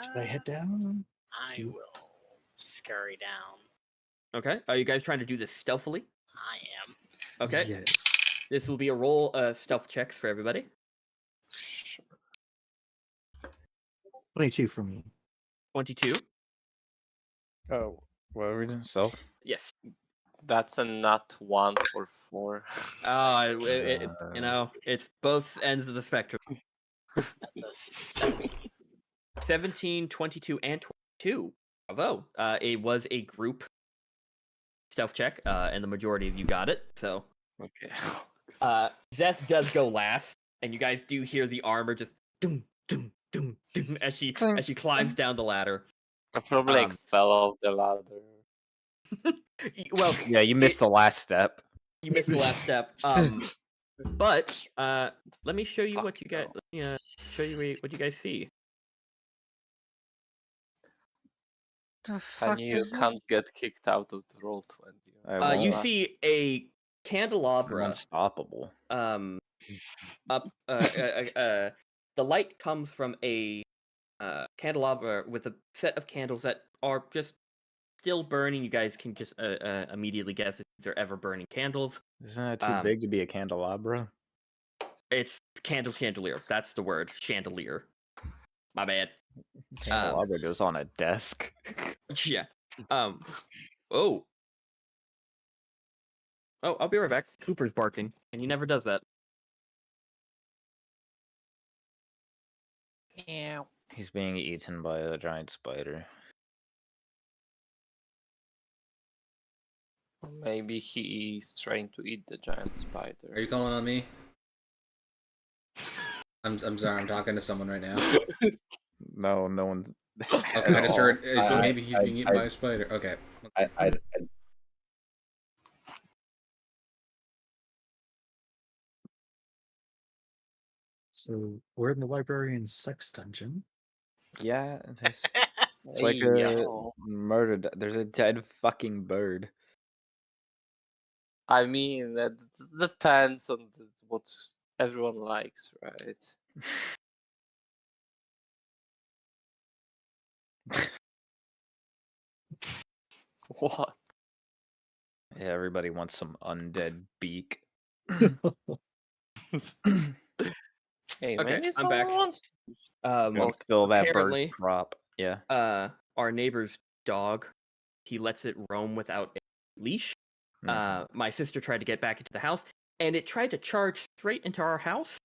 Should I head down? I You- will scurry down. Okay. Are you guys trying to do this stealthily? I am. Okay. Yes. This will be a roll of stealth checks for everybody. Sure. 22 for me. 22. Oh, what are we doing? Stealth? Yes. That's a nat 1 for 4. You know, it's both ends of the spectrum. That's a 17. 17, 22, and 22. Bravo. It was a group stealth check, and the majority of you got it. So, Okay. Zeth does go last, and you guys do hear the armor just doom, doom, doom, doom as she climbs down the ladder. I probably like fell off the ladder. Well, Yeah, you missed the last step. you missed the last step. But let me show you what you guys. Let me show you what you guys see. And you can't get kicked out of the roll 20. You see a candelabra. Unstoppable. Up. The light comes from a candelabra with a set of candles that are just still burning. You guys can just immediately guess if they're ever burning candles. Isn't that too big to be a candelabra? It's chandelier. That's the word. Chandelier. My bad. Candelabra goes on a desk. Yeah. Oh, I'll be right back. Cooper's barking, and he never does that. Yeah. He's being eaten by a giant spider. Maybe he's trying to eat the giant spider. Are you calling on me? I'm sorry, I'm talking to someone right now. No one. Okay, I just heard maybe he's being eaten by a spider. Okay. So we're in the librarian's sex dungeon. Yeah, it's like a Yo. murdered. There's a dead fucking bird. I mean, that depends on what everyone likes, right? What? Yeah, everybody wants some undead beak. Hey, Okay, maybe I'm someone back. wants. Gonna fill that apparently, bird crop. Yeah. Our neighbor's dog, he lets it roam without a leash. My sister tried to get back into the house, and it tried to charge straight into our house.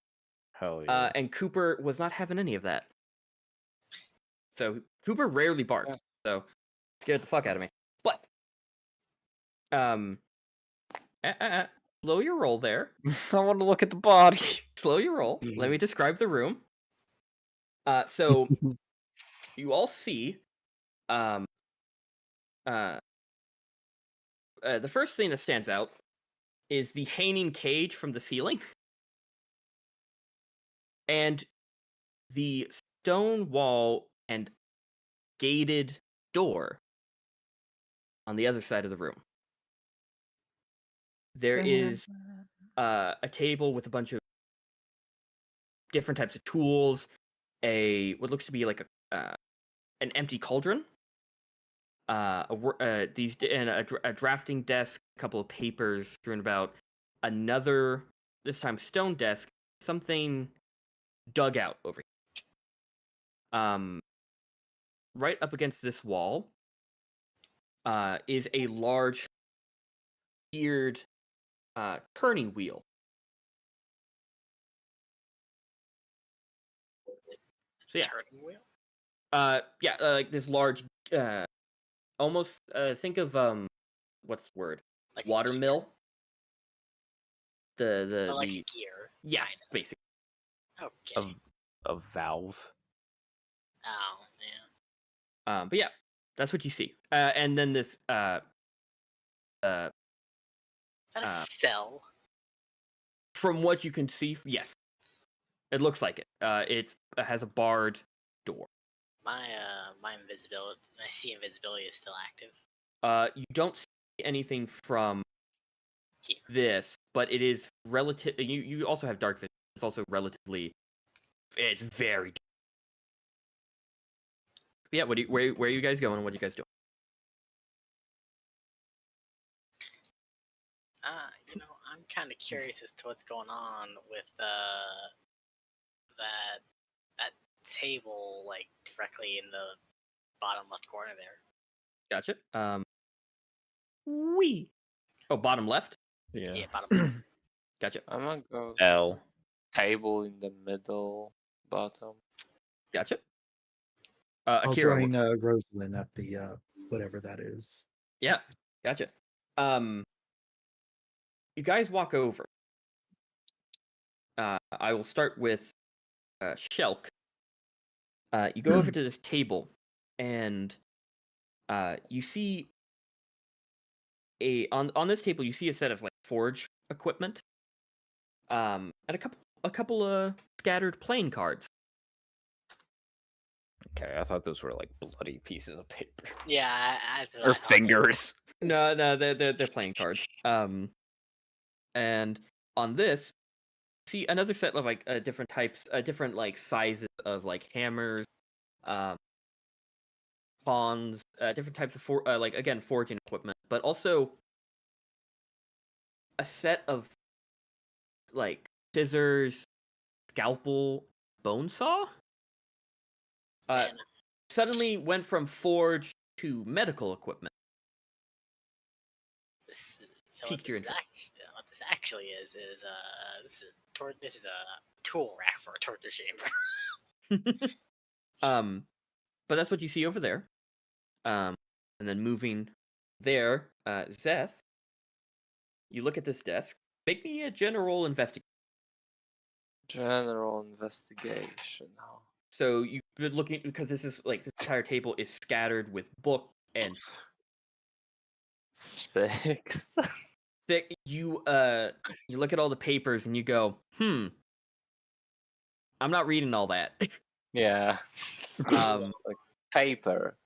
Hell yeah. And Cooper was not having any of that. So Cooper rarely barks, so scared the fuck out of me. But slow your roll there. I want to look at the body. Slow your roll. Let me describe the room. So you all see, the first thing that stands out is the hanging cage from the ceiling, and the stone wall and gated door on the other side of the room. There is a table with a bunch of different types of tools, what looks to be like an empty cauldron, a drafting desk, a couple of papers strewn about, another, this time stone desk, something dug out over here. Right up against this wall is a large, seared turning wheel. So yeah, Turning wheel? like this large, almost think of what's the word? Like a Water gear. mill. The So like the a gear. yeah, kinda. basically. Okay. A valve. Oh, yeah. But yeah, that's what you see. And then this Is that a cell? from what you can see, yes, it looks like it. It has a barred door. My invisibility. I see invisibility is still active. You don't see anything from Here. this, but it is relative. You also have dark vision. It's also relatively. It's very. But yeah. Where are you guys going? What are you guys doing? I'm kind of curious as to what's going on with that table, like directly in the bottom left corner there. Gotcha. Wee. Oh, bottom left. Yeah, bottom left. Gotcha. I'm gonna go L. table in the middle, bottom. Gotcha. I'll Akira. join Rosalind at the whatever that is. Yeah. Gotcha. You guys walk over. I will start with Shelk. You go over to this table, and you see on this table you see a set of like forge equipment, and a couple of scattered playing cards. Okay, I thought those were like bloody pieces of paper. Yeah, that's what Or I thought. fingers. No, they're playing cards. And on this, see another set of like different types, different like sizes of like hammers, pawns, different types of like again forging equipment, but also a set of like scissors, scalpel, bone saw. Man, Suddenly went from forge to medical equipment. so Piqued your interest. what this actually is this is a tool rack for a torture chamber. But that's what you see over there. And then moving there, Zeth, you look at this desk. Make me a general investigation. General investigation. Huh? So you've been looking because this is like this entire table is scattered with books and 6. you look at all the papers and you go, I'm not reading all that. Yeah. Like paper.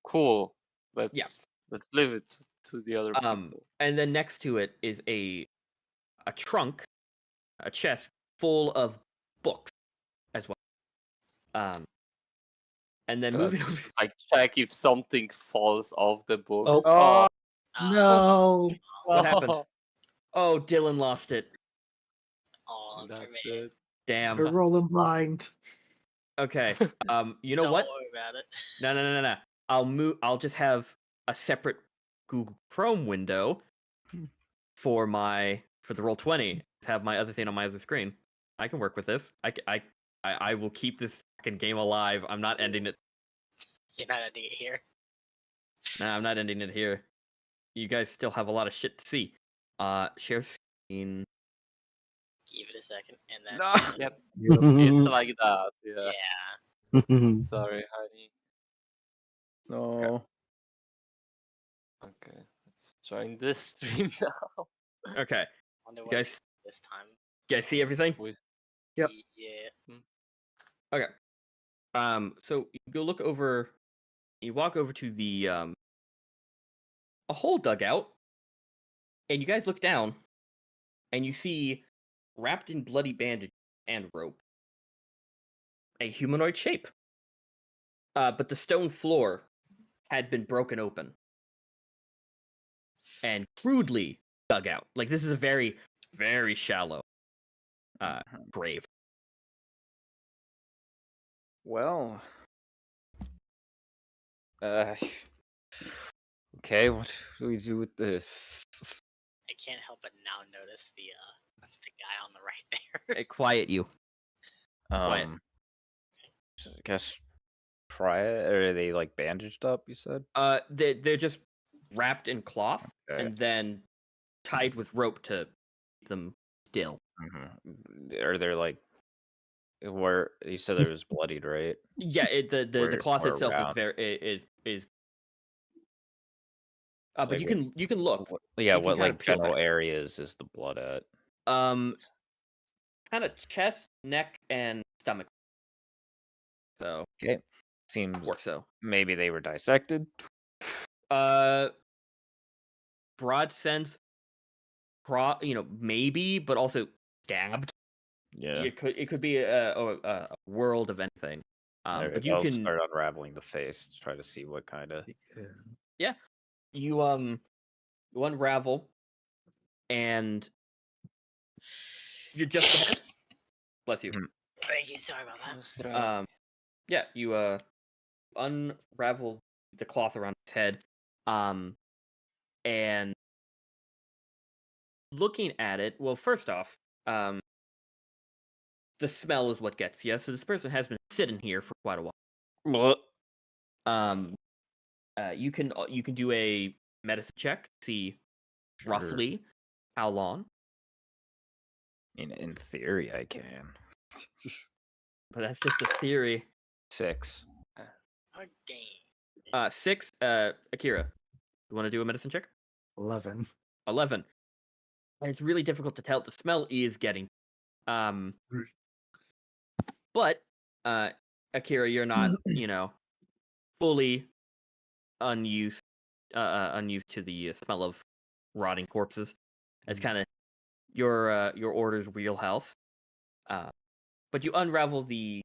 Cool. Let's leave it to the other people. And then next to it is a trunk, a chest full of books as well. And then moving over. Like check if something falls off the books. Oh, Uh, no. What happened? Oh, Dylan lost it. Oh, That's man. it. Damn. We're rolling blind. Okay. You know Don't what? worry about it. No. I'll just have a separate Google Chrome window for the Roll20. Have my other thing on my other screen. I can work with this. I will keep this fucking game alive. I'm not ending it. You're not ending it here. Nah, I'm not ending it here. You guys still have a lot of shit to see. Share screen. Give it a second, and then. No. Yep. Yep. It's like that. Yeah. Yeah. Sorry, honey. No. Okay. Let's join this stream now. Okay. Wonder You what's guys, this time. you guys see everything? Voice- Yep. Yeah. Okay. So you go look over. You walk over to the a hole dug out, and you guys look down, and you see wrapped in bloody bandage and rope a humanoid shape. But the stone floor had been broken open and crudely dug out. Like this is a very, very shallow grave. Well. Okay, what do we do with this? I can't help but now notice the guy on the right there. Hey, quiet you. Quiet. I guess try it. Or are they like bandaged up? You said. They're just wrapped in cloth Okay. and then tied with rope to keep them still. Are there like where you said there was bloodied, right? Yeah, the cloth where itself around? is. But Like, you can look. Yeah, You can what kinda like peel general back. areas is the blood at? Kind of chest, neck, and stomach. So Okay, seems more so. maybe they were dissected. Broad sense, maybe, but also stabbed. Yeah. It could be a world of anything. Alright, But you I'll can start unraveling the face to try to see what kind of. you unravel, and you're just bless you. Thank you. Sorry about that. Yeah, you unravel the cloth around his head, and looking at it. Well, first off, the smell is what gets you. So this person has been sitting here for quite a while. What? You can do a medicine check, see roughly how long. In theory, I can. But that's just a theory. 6. Okay. 6. Akira, you want to do a medicine check? 11. 11. And it's really difficult to tell. The smell is getting. But Akira, you're not, fully unused to the smell of rotting corpses. It's kind of your order's wheelhouse. But you unravel the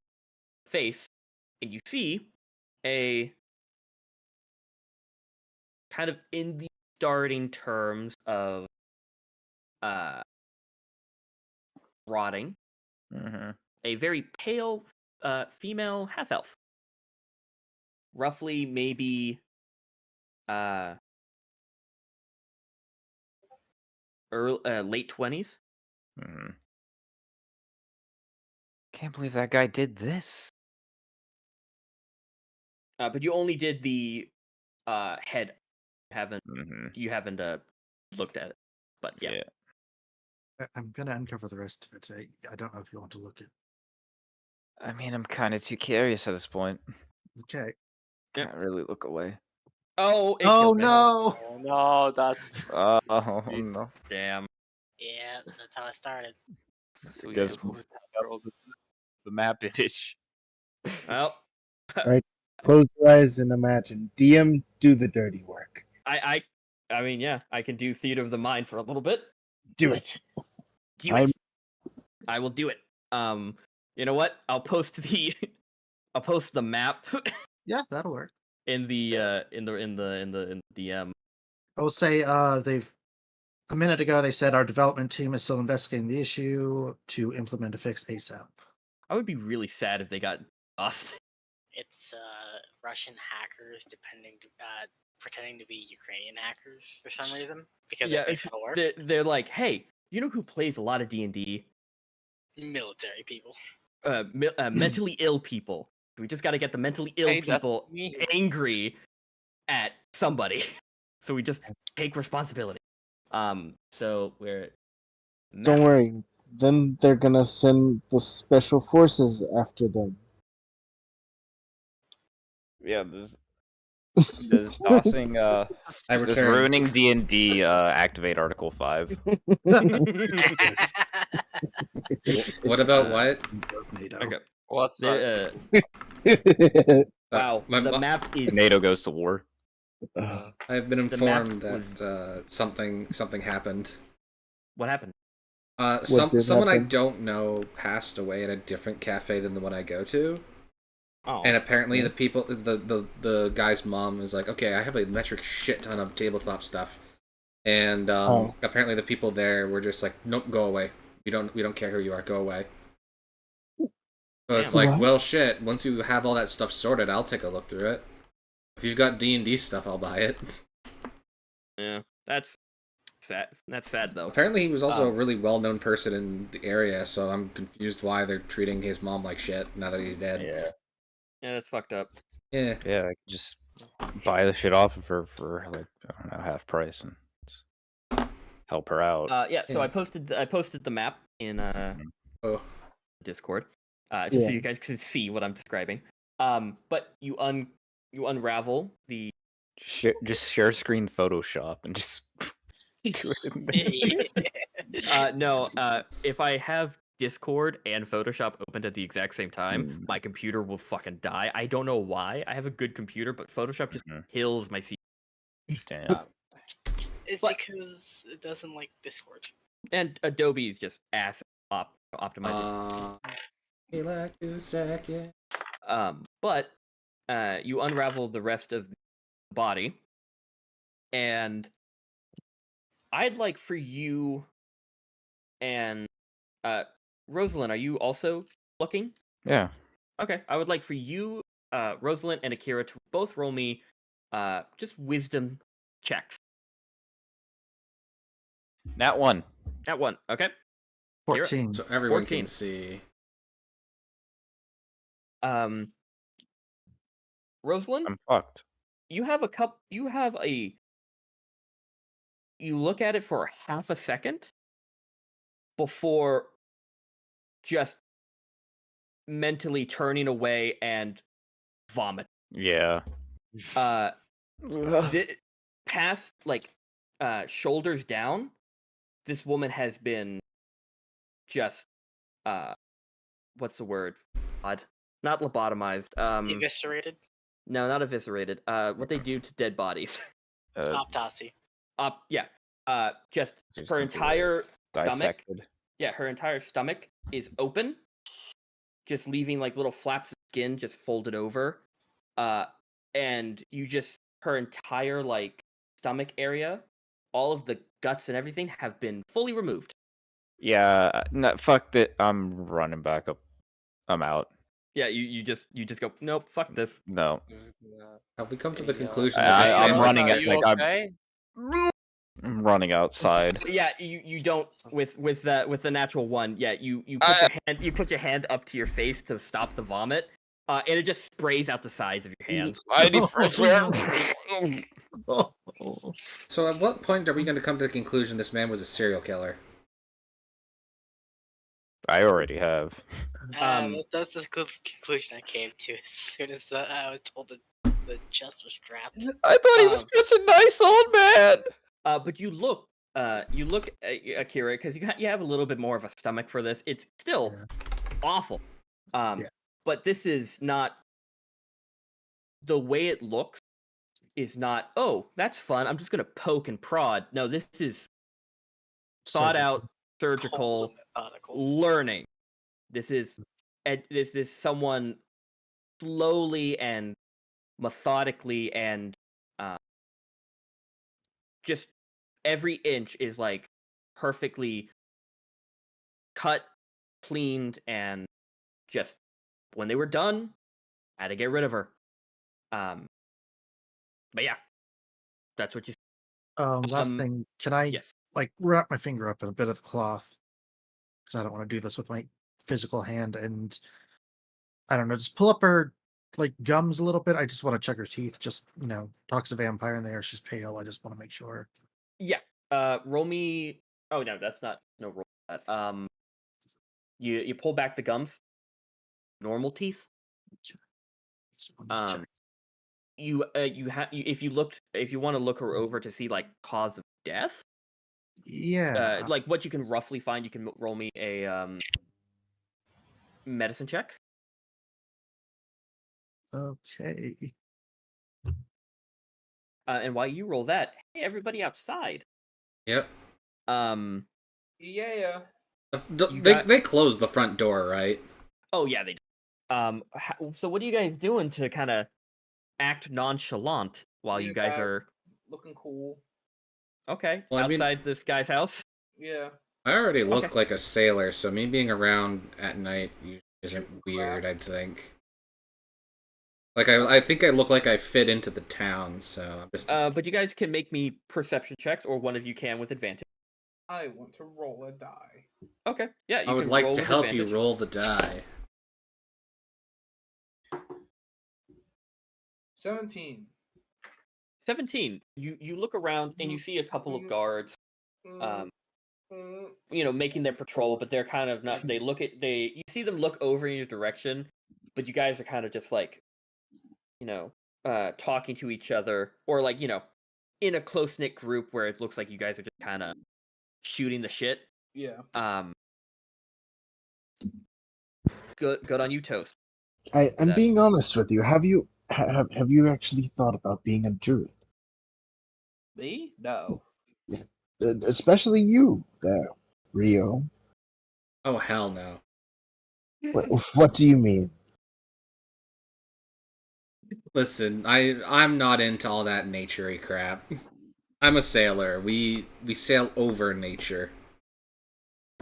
face, and you see a kind of in the starting terms of rotting. A very pale female half elf, roughly maybe late 20s. Can't believe that guy did this. But you only did the head. You haven't looked at it. But yeah. I'm gonna uncover the rest of it. I don't know if you want to look at. I mean, I'm kind of too curious at this point. Okay. Can't really look away. Oh! Oh no! Oh no, that's. Oh no! Damn. Yeah, that's how I started. So we Guess avoid the map image. Well. Alright, close your eyes and imagine. DM, do the dirty work. I mean, yeah, I can do theater of the mind for a little bit. Do it. I will do it. You know what? I'll post the map. Yeah, that'll work. In the DM. I will say they've a minute ago they said our development team is still investigating the issue to implement a fix ASAP. I would be really sad if they got lost. It's Russian hackers pretending to be Ukrainian hackers for some reason because Yeah, it'll work. they're like, hey, you know who plays a lot of D&D? Military people. Mentally ill people. We just got to get the mentally ill people angry at somebody. So we just take responsibility. So we're. Don't worry. Then they're gonna send the special forces after them. Yeah, does tossing does ruining D&D activate Article 5? What about what? Okay. What's wow, the map is. NATO goes to war. I've been informed that something happened. What happened? Someone I don't know passed away at a different cafe than the one I go to. Oh. And apparently the guy's mom is like, okay, I have a metric shit ton of tabletop stuff, and apparently the people there were just like, nope, go away. We don't care who you are, go away. So it's like, well, shit. Once you have all that stuff sorted, I'll take a look through it. If you've got D&D stuff, I'll buy it. Yeah, that's sad. That's sad though. Apparently, he was also a really well-known person in the area, so I'm confused why they're treating his mom like shit now that he's dead. Yeah. Yeah, that's fucked up. Yeah. Yeah, I could just buy the shit off of her for like, I don't know, half price and help her out. Yeah. So Yeah. I posted the map in Oh. Discord, just so you guys can see what I'm describing. But you unravel the. Just share screen Photoshop and just do it in there. No. If I have Discord and Photoshop opened at the exact same time, my computer will fucking die. I don't know why. I have a good computer, but Photoshop just kills my CPU. Damn. It's because it doesn't like Discord. And Adobe is just ass optimizing. He like to sack it. But you unravel the rest of the body, and I'd like for you and Rosalind, are you also looking? Yeah. Okay, I would like for you, Rosalind and Akira, to both roll me just wisdom checks. Nat 1. Nat 1, okay. 14. So everyone 14. can see. Rosalind, I'm fucked. you have you look at it for half a second before just mentally turning away and vomit. Yeah. Past like shoulders down, this woman has been just what's the word? Not lobotomized. Eviscerated? No, not eviscerated. What they do to dead bodies. Autopsy. Yeah. Just Just her entire stomach. dissected. Yeah, her entire stomach is open, just leaving like little flaps of skin just folded over. And you just her entire like stomach area, all of the guts and everything have been fully removed. Yeah, no, fuck it. I'm running back up. I'm out. Yeah, you just go, nope, fuck this. No. Have we come to Okay, the conclusion that this I'm man running was... it. Are you Like, okay? I'm running outside. Yeah, you don't with the natural one. Yeah, you put your hand up to your face to stop the vomit, and it just sprays out the sides of your hand. I need fresh air. So at what point are we going to come to the conclusion this man was a serial killer? I already have. That's the conclusion I came to as soon as I was told that the chest was strapped. I thought he was such a nice old man. But you look, Akira, because you have a little bit more of a stomach for this. It's still awful. But this is not the way it looks. Is not. Oh, that's fun. I'm just gonna poke and prod. No, this is thought out, surgical, learning. This is someone slowly and methodically and just every inch is like perfectly cut, cleaned, and just when they were done, had to get rid of her. But yeah, that's what you. Last thing, can I Yes. like wrap my finger up in a bit of the cloth? Because I don't want to do this with my physical hand, and I don't know, just pull up her like gums a little bit. I just want to check her teeth. Just talks a vampire in there. She's pale. I just want to make sure. Yeah. Roll me. Oh no, that's not no roll that. You pull back the gums. Normal teeth. Just wanted to check. If you want to look her over to see like cause of death. Yeah. Like what you can roughly find, you can roll me a medicine check. Okay. And while you roll that, hey everybody outside. Yep. Yeah. They closed the front door, right? Oh yeah, they do. So what are you guys doing to kind of act nonchalant while you guys are looking cool? Okay, Well, I mean- outside this guy's house? Yeah. I already look Okay. like a sailor, so me being around at night isn't weird, I think. Like I think I look like I fit into the town, so I'm just. But you guys can make me perception checks, or one of you can with advantage. I want to roll a die. Okay. Yeah, you I would can like roll to with help advantage. you roll the die. 17. 17. You look around and you see a couple of guards, making their patrol, but they're kind of not. You see them look over in your direction, but you guys are kind of just like, talking to each other, or like, in a close knit group where it looks like you guys are just kind of shooting the shit. Yeah. Good on you, Toast. I'm That- being honest with you. Have you actually thought about being a druid? Me? No. Especially you there, Rio. Oh hell no. What do you mean? Listen, I'm not into all that nature-y crap. I'm a sailor. We sail over nature.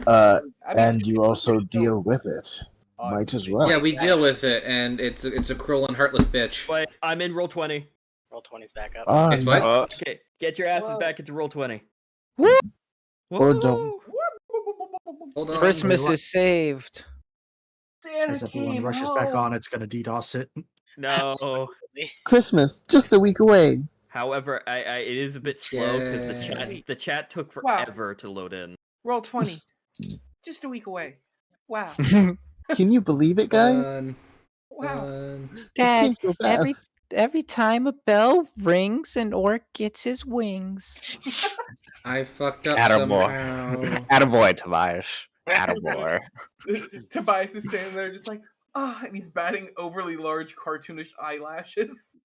I mean, And you also typically deal with it. Might as well. Yeah, we deal with it, and it's a cruel and heartless bitch. Wait, I'm in roll 20. Roll 20's back up. It's what? Okay, get your asses Whoa. back into roll 20. Or don't. Hold on. Christmas is saved. Santa As everyone came rushes back on, home. it's going to DDoS it. No. Absolutely. Christmas, just a week away. However, it is a bit slow because Yay. the chat took Wow. forever to load in. Roll 20. Just a week away. Wow. Can you believe it, guys? Wow. It Dad, came so fast. every time a bell rings, an orc gets his wings. I fucked up Attaboy. somehow. Attaboy, Tobias. Attaboy. Tobias is standing there just like, and he's batting overly large cartoonish eyelashes.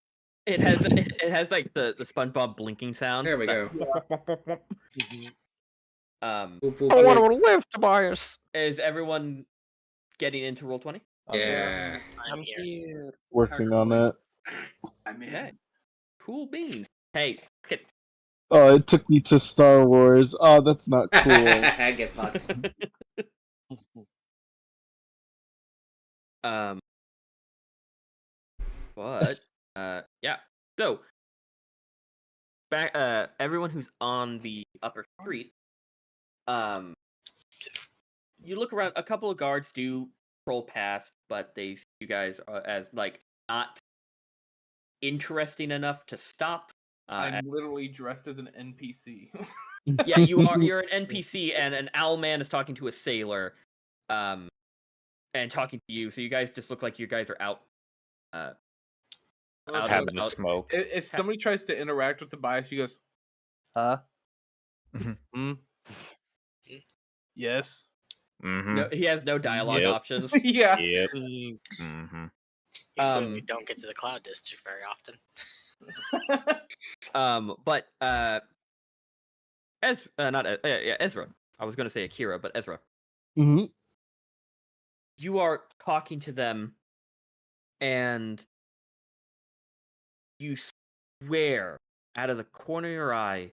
It has like the SpongeBob blinking sound. There we go. Um, Boop, boop, I want boop. to live, Tobias. is everyone getting into roll 20? Yeah. I'm here. Working on it. Okay. Cool beans. Hey, Oh, it took me to Star Wars. Oh, that's not cool. Get fucked. But yeah. So back everyone who's on the upper street, you look around, a couple of guards do patrol past, but they see you guys as like not interesting enough to stop. I'm literally dressed as an NPC. Yeah, you're an NPC, and an owl man is talking to a sailor, and talking to you. So you guys just look like you guys are out. Out Having and a about. smoke. If somebody tries to interact with Tobias, she goes, huh? Hmm? Yes. Mm-hmm. No, he has no dialogue Yep. options. Yeah. Yep. Mm-hmm. You clearly don't get to the Cloud District very often. But Ezra. I was gonna say Akira, but Ezra. Mm-hmm. You are talking to them, and you swear out of the corner of your eye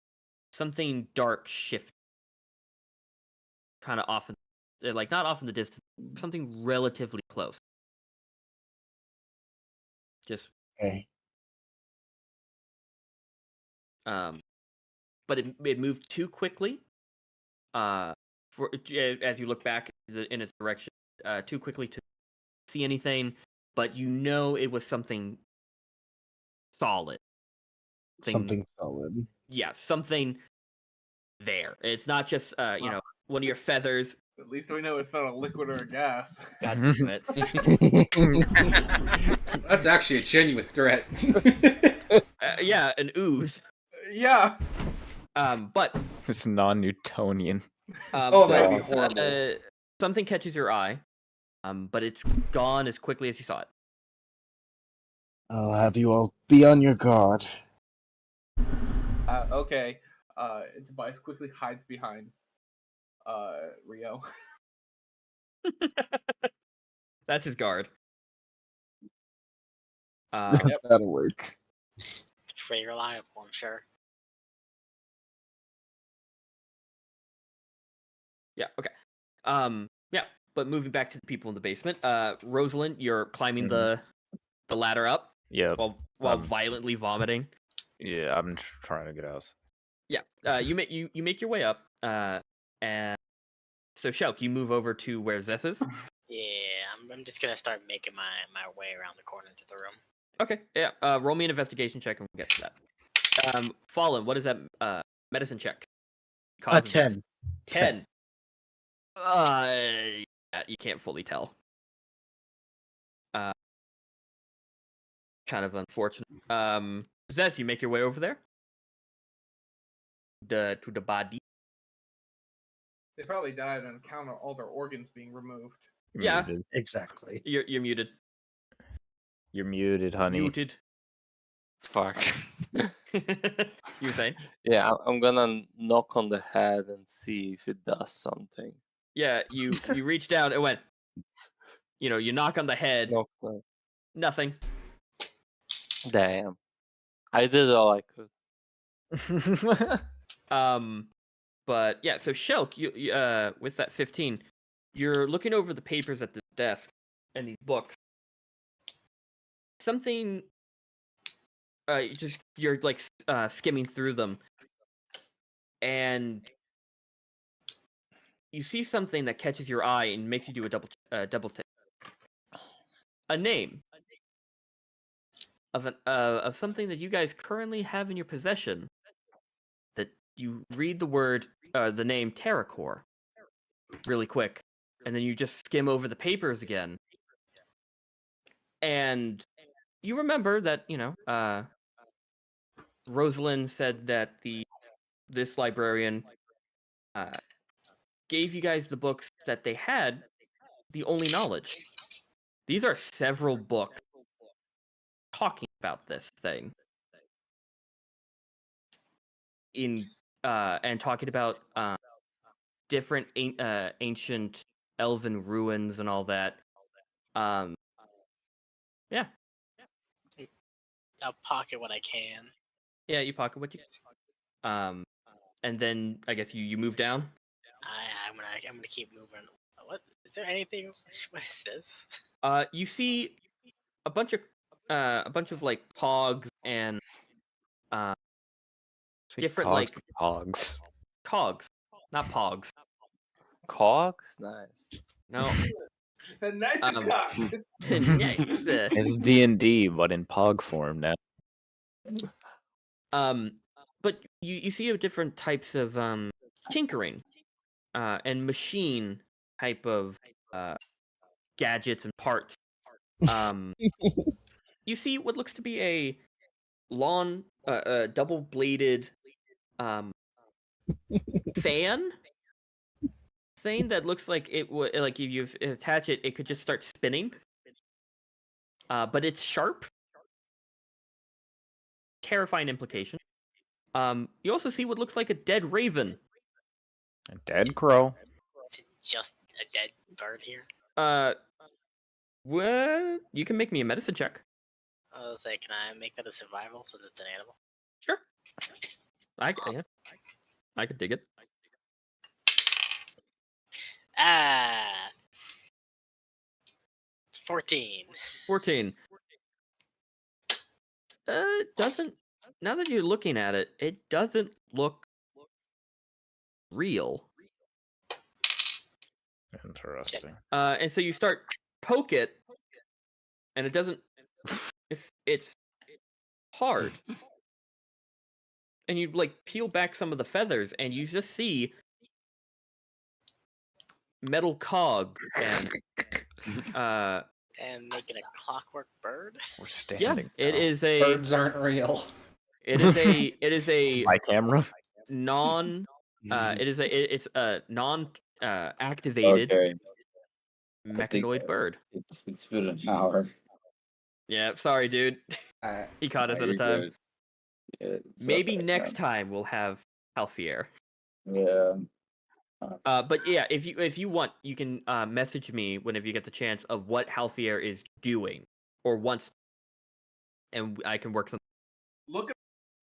something dark shift, kind of off, like not off in the distance, something relatively close. Just Okay. but it moved too quickly. For as you look back in its direction, too quickly to see anything, but you know it was something solid. Something solid. Yeah, something there. It's not just one of your feathers. At least we know it's not a liquid or a gas. God damn it. That's actually a genuine threat. Yeah, an ooze. Yeah. But It's non-Newtonian. Oh, that'd be horrible. Something catches your eye, but it's gone as quickly as you saw it. I'll have you all be on your guard. Okay. Tobias quickly hides behind Rio. That's his guard. Yep. That'll work. It's pretty reliable, I'm sure. Yeah, okay. Yeah, but moving back to the people in the basement. Rosalind, you're climbing the ladder up. Yeah. while violently vomiting. Yeah, I'm trying to get out. Yeah. You make your way up. And so Shelk, you move over to where Zess is. Yeah, I'm just gonna start making my way around the corner to the room. Okay. Yeah. Roll me an investigation check, and we'll get to that. Fallen, what is that? Medicine check. A Cause of death. 10. 10. Yeah, you can't fully tell. Kind of unfortunate. Zez, you make your way over there. To the body. They probably died on account of all their organs being removed. Yeah. Muted. Exactly. You're muted. You're muted, honey. Muted. Fuck. You were saying? Yeah, I'm gonna knock on the head and see if it does something. Yeah, you reach down, it went. You knock on the head. Knock on. Nothing. Damn. I did all I could. But yeah, so Shelk, you with that 15, you're looking over the papers at the desk and these books. Something you're like skimming through them, and you see something that catches your eye and makes you do a double take. A name of something that you guys currently have in your possession. That you read the name Terracor really quick, and then you just skim over the papers again, and you remember that Rosalind said that this librarian gave you guys the books that they had the only knowledge. These are several books talking about this thing and talking about different ancient elven ruins and all that. Yeah. I'll pocket what I can. Yeah, you pocket what you. And then I guess you move down. I'm gonna keep moving. What is there anything? What is this? You see a bunch of like pogs and different like hogs. cogs, not pogs. Cogs? Nice. No. Nice and cock. Nice. It's D&D, but in pog form now. But you see different types of tinkering and machine type of gadgets and parts. You see what looks to be a double-bladed fan thing that looks like it would, like if you attach it, it could just start spinning. But it's sharp. Terrifying implication. You also see what looks like a dead raven. A dead crow. Just a dead bird here. Well, you can make me a medicine check. I was like, can I make that a survival so that it's an animal? Sure. Yeah. I could dig it. 14. 14. It doesn't. Now that you're looking at it, it doesn't look real. Interesting. And so you start poke it, and it doesn't. If it's hard, and you like peel back some of the feathers, and you just see metal cog and And make it a clockwork bird. We're standing. Yeah, it now. is a. Birds aren't real. It is a. It is a My camera. non. It's a non activated Okay. mechanoid bird. It's been an hour. Yeah, sorry, dude. He caught us at a time. Yeah, Maybe next time we'll have Halfier. Yeah. But yeah, if you want, you can message me whenever you get the chance of what Halfier is doing or wants, and I can work something. Look at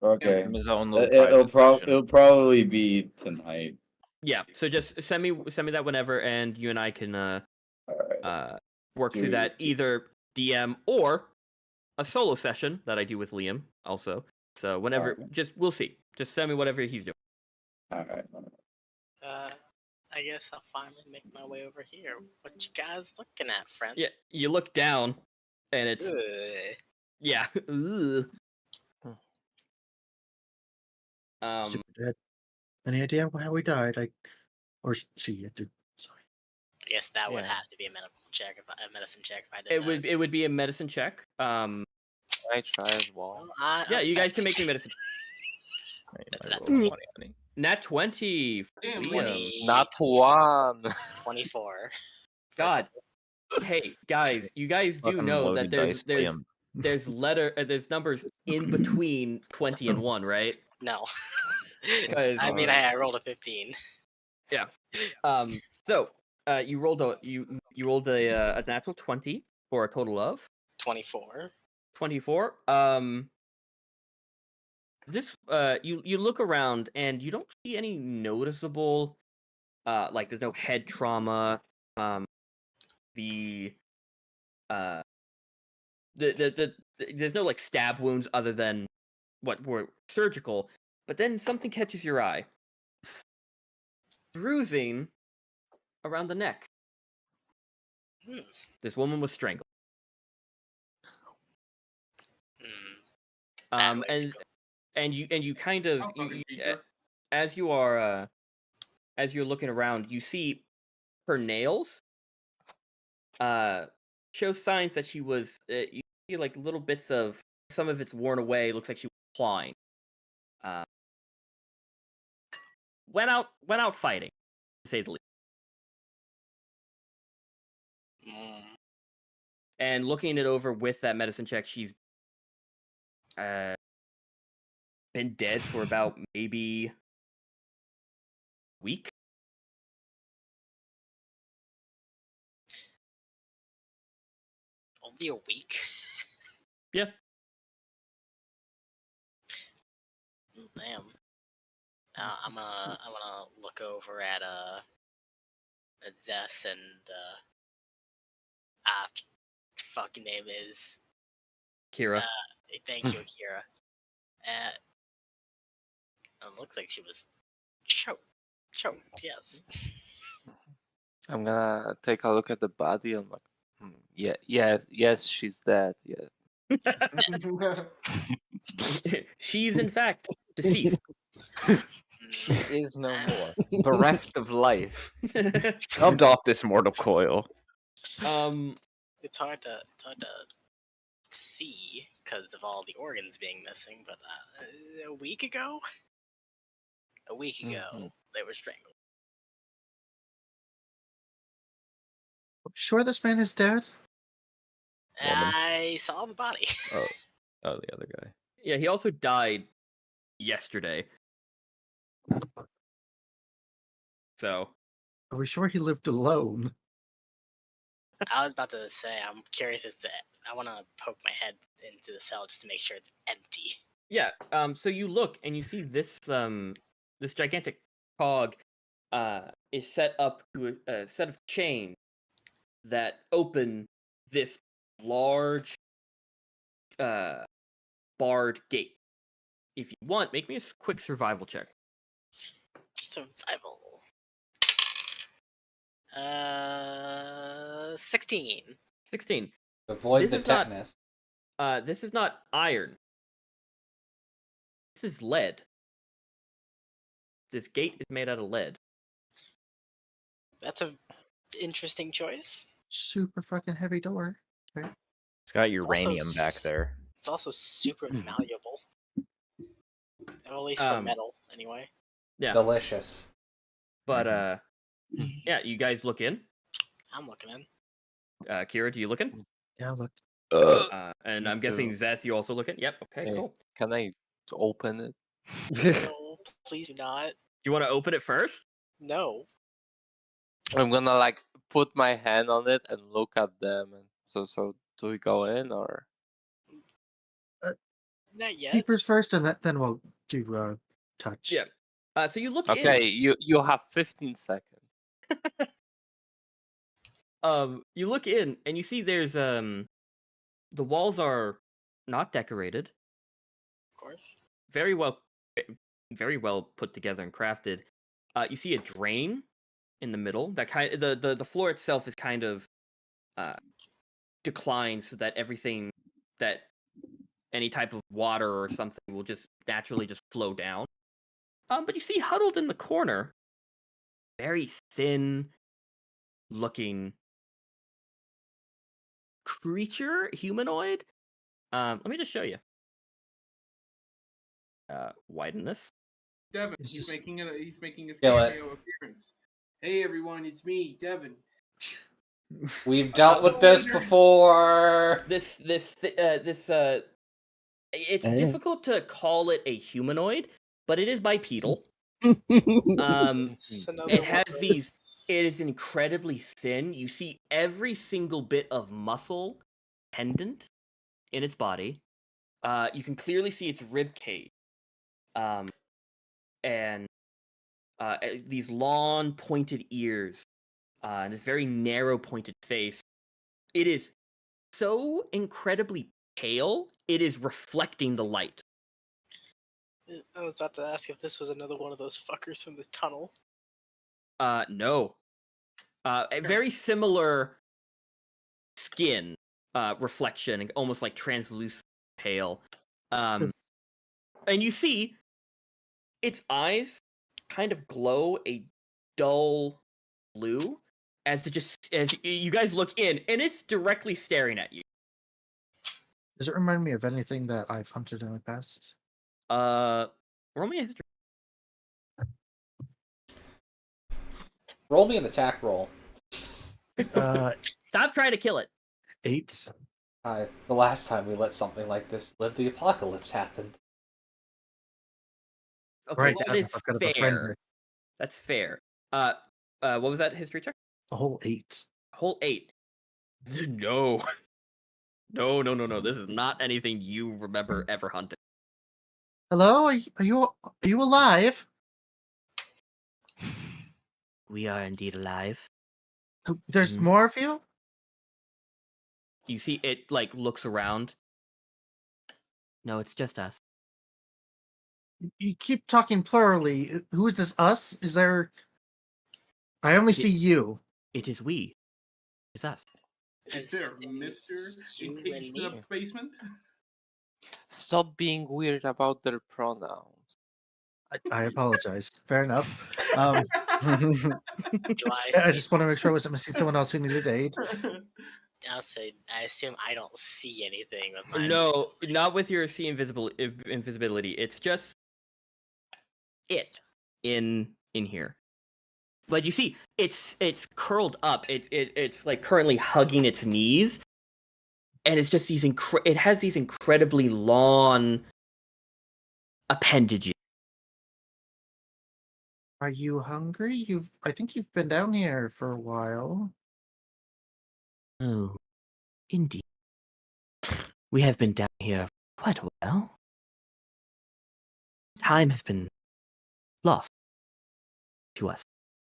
Okay. His own little It'll private mission. it'll probably be tonight. Yeah, so just send me that whenever, and you and I can All right. work through that Seriously. either DM or a solo session that I do with Liam also. So whenever, we'll see. Just send me whatever he's doing. All right. I guess I'll finally make my way over here. What you guys looking at, friend? Yeah, you look down, and it's Ugh. yeah. Ugh. Super dead. Any idea how we died? Or she did. Sorry. I guess that would Yeah. have to be a medical check, a medicine check if I did that. It would be a medicine check. I try as well. Well, Yeah, you guys can make me medicine. That's Roll 20. 20, honey. Nat 20. Damn, Liam. 20. Not one. 24. God. Hey guys, you guys do Fucking know loaded that dice, there's Liam. there's numbers in between 20 and 1, right? No. 'Cause- I mean, I rolled a 15. So you rolled a natural 20 for a total of 24. 24. This you look around and you don't see any noticeable like there's no head trauma. The there's no like stab wounds other than what were surgical, but then something catches your eye. Bruising around the neck. Hmm. This woman was strangled. Hmm. Bad way to go. And you kind of as you're looking around, you see her nails show signs that she was you see like little bits of some of it's worn away. Looks like she was clawing. Went out fighting, to say the least. Hmm. And looking it over with that medicine check, she's been dead for about maybe a week. Only a week? Yeah. Damn. I'm gonna look over at Zess and fucking name is Kira. thank you, Akira. It looks like she was choked, yes. I'm gonna take a look at the body. I'm like, yeah, yes, she's dead. Yeah. She's in fact deceased. She is no more. Bereft of life. Shoved off this mortal coil. It's hard to see because of all the organs being missing, but a week ago they were strangled. Sure, this man is dead. I saw the body. Oh, the other guy. Yeah, he also died yesterday. So Are we sure he lived alone? I was about to say, I'm curious as to. I want to poke my head into the cell just to make sure it's empty. yeah, so you look and you see this this gigantic cog is set up to a set of chains that open this large barred gate. If you want, make me a quick survival check. Survival. 16. 16. Avoid This the is not- tetanus. This is not iron. This is lead. This gate is made out of lead. That's a interesting choice. Super fucking heavy door. Okay. It's got uranium also back there. It's also super malleable. At least for metal, anyway. It's Yeah. delicious. But yeah, you guys look in. I'm looking in. Kira, do you look in? Yeah, look. And I'm Me guessing too. Zeth, you also look in. Yep. Okay. Hey. Cool. Can I open it? No, please do not. You want to open it first? No. I'm gonna like put my hand on it and look at them. And so do we go in or? Not yet. Keepers first, and then we'll do touch. Yeah. So you look Okay, in. you have 15 seconds. You look in and you see there's the walls are not decorated. Of course. Very well put together and crafted. You see a drain in the middle. That the floor itself is kind of declined so that any type of water or something will just naturally just flow down. But you see huddled in the corner, very thin looking creature, humanoid. Let me just show you. Widen this. Devin, It's he's just- making his Kill it. cameo appearance. Hey everyone, it's me, Devin. We've dealt with this before. It's Eh? difficult to call it a humanoid, but it is bipedal. It's another It one has of these. those- It is incredibly thin. You see every single bit of muscle pendant in its body. You can clearly see its rib cage. And these long pointed ears, and this very narrow pointed face. It is so incredibly pale, it is reflecting the light. I was about to ask if this was another one of those fuckers from the tunnel. No. A very similar skin reflection, almost like translucent pale. And you see its eyes kind of glow a dull blue as you guys look in, and it's directly staring at you. Does it remind me of anything that I've hunted in the past? Roll me a history. Roll me an attack roll. Stop trying to kill it. 8. The last time we let something like this live, the apocalypse happened. Okay, Right, that is I've got to befriend fair. it. That's fair. What was that history check? A whole 8. Whole 8. No. No. This is not anything you remember ever hunting. Hello, are you alive? We are indeed alive. There's Mhm. more of you? You see it like looks around. No, it's just us. You keep talking plurally. Who is this us? Is there I only see you. It is we. It's us. Is there Mr. in You case and the me? basement? Stop being weird about their pronouns. I apologize. Fair enough. Do I I? just want to make sure I wasn't missing someone else who needed aid. I'll say. I assume I don't see anything with my. No, not with your invisibility. It's just it in here. But you see, it's curled up. It's like currently hugging its knees, and it's just it has these incredibly long appendages. Are you hungry? I think you've been down here for a while. Oh, indeed. We have been down here for quite a while. Time has been lost to us.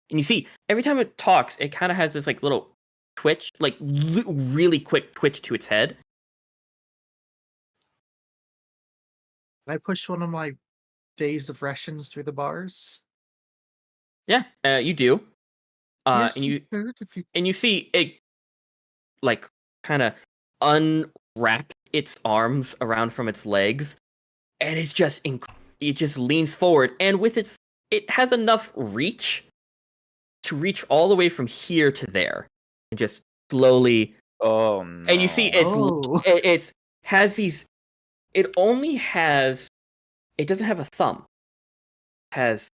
And you see, every time it talks, it kind of has this like little twitch, like really quick twitch to its head. Can I push one of my days of rations through the bars? Yeah, you do. Here's And you some food if you and you see it like kind of unwraps its arms around from its legs, and it's just it just leans forward, and with it has enough reach to reach all the way from here to there, and just slowly. Oh no. And you see Oh. it's has these. It only has. It doesn't have a thumb. It has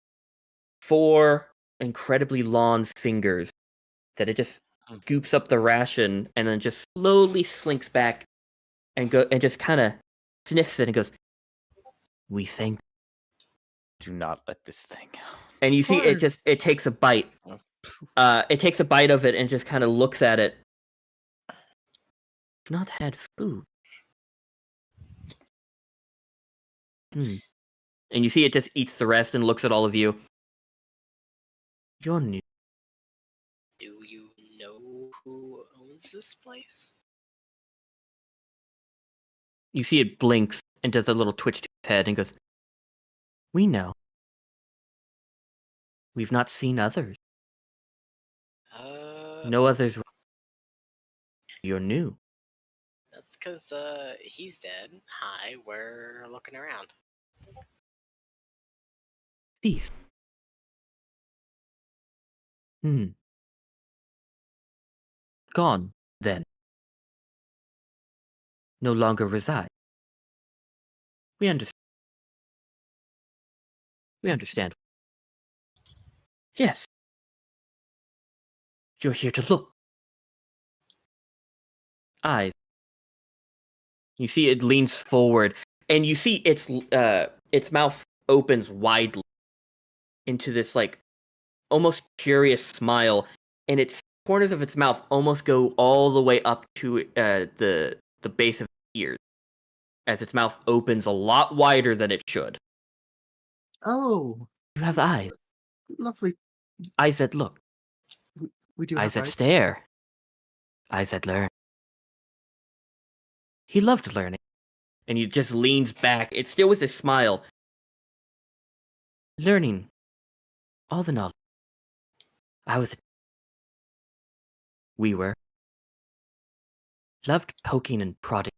4 incredibly long fingers that it just scoops up the ration and then just slowly slinks back and just kind of sniffs it and goes, "We thank." Do not let this thing out. And you see it takes a bite. It takes a bite of it and just kind of looks at it. I've not had food. And you see it just eats the rest and looks at all of you. You're new. Do you know who owns this place? You see it blinks and does a little twitch to its head and goes, "We know. We've not seen others. No others. You're new." That's because he's dead. Hi, we're looking around. These. Gone, then. No longer reside. We understand. We understand. Yes. You're here to look. Eyes. You see it leans forward, and you see its mouth opens widely into this like almost curious smile, and its corners of its mouth almost go all the way up to the base of its ears, as its mouth opens a lot wider than it should. Oh, You have eyes. lovely. Eyes that look. We do Eyes have that stare. Eyes that learn. He loved learning. And he just leans back. It's still with a smile. Learning. All the knowledge. We were. Loved poking and prodding.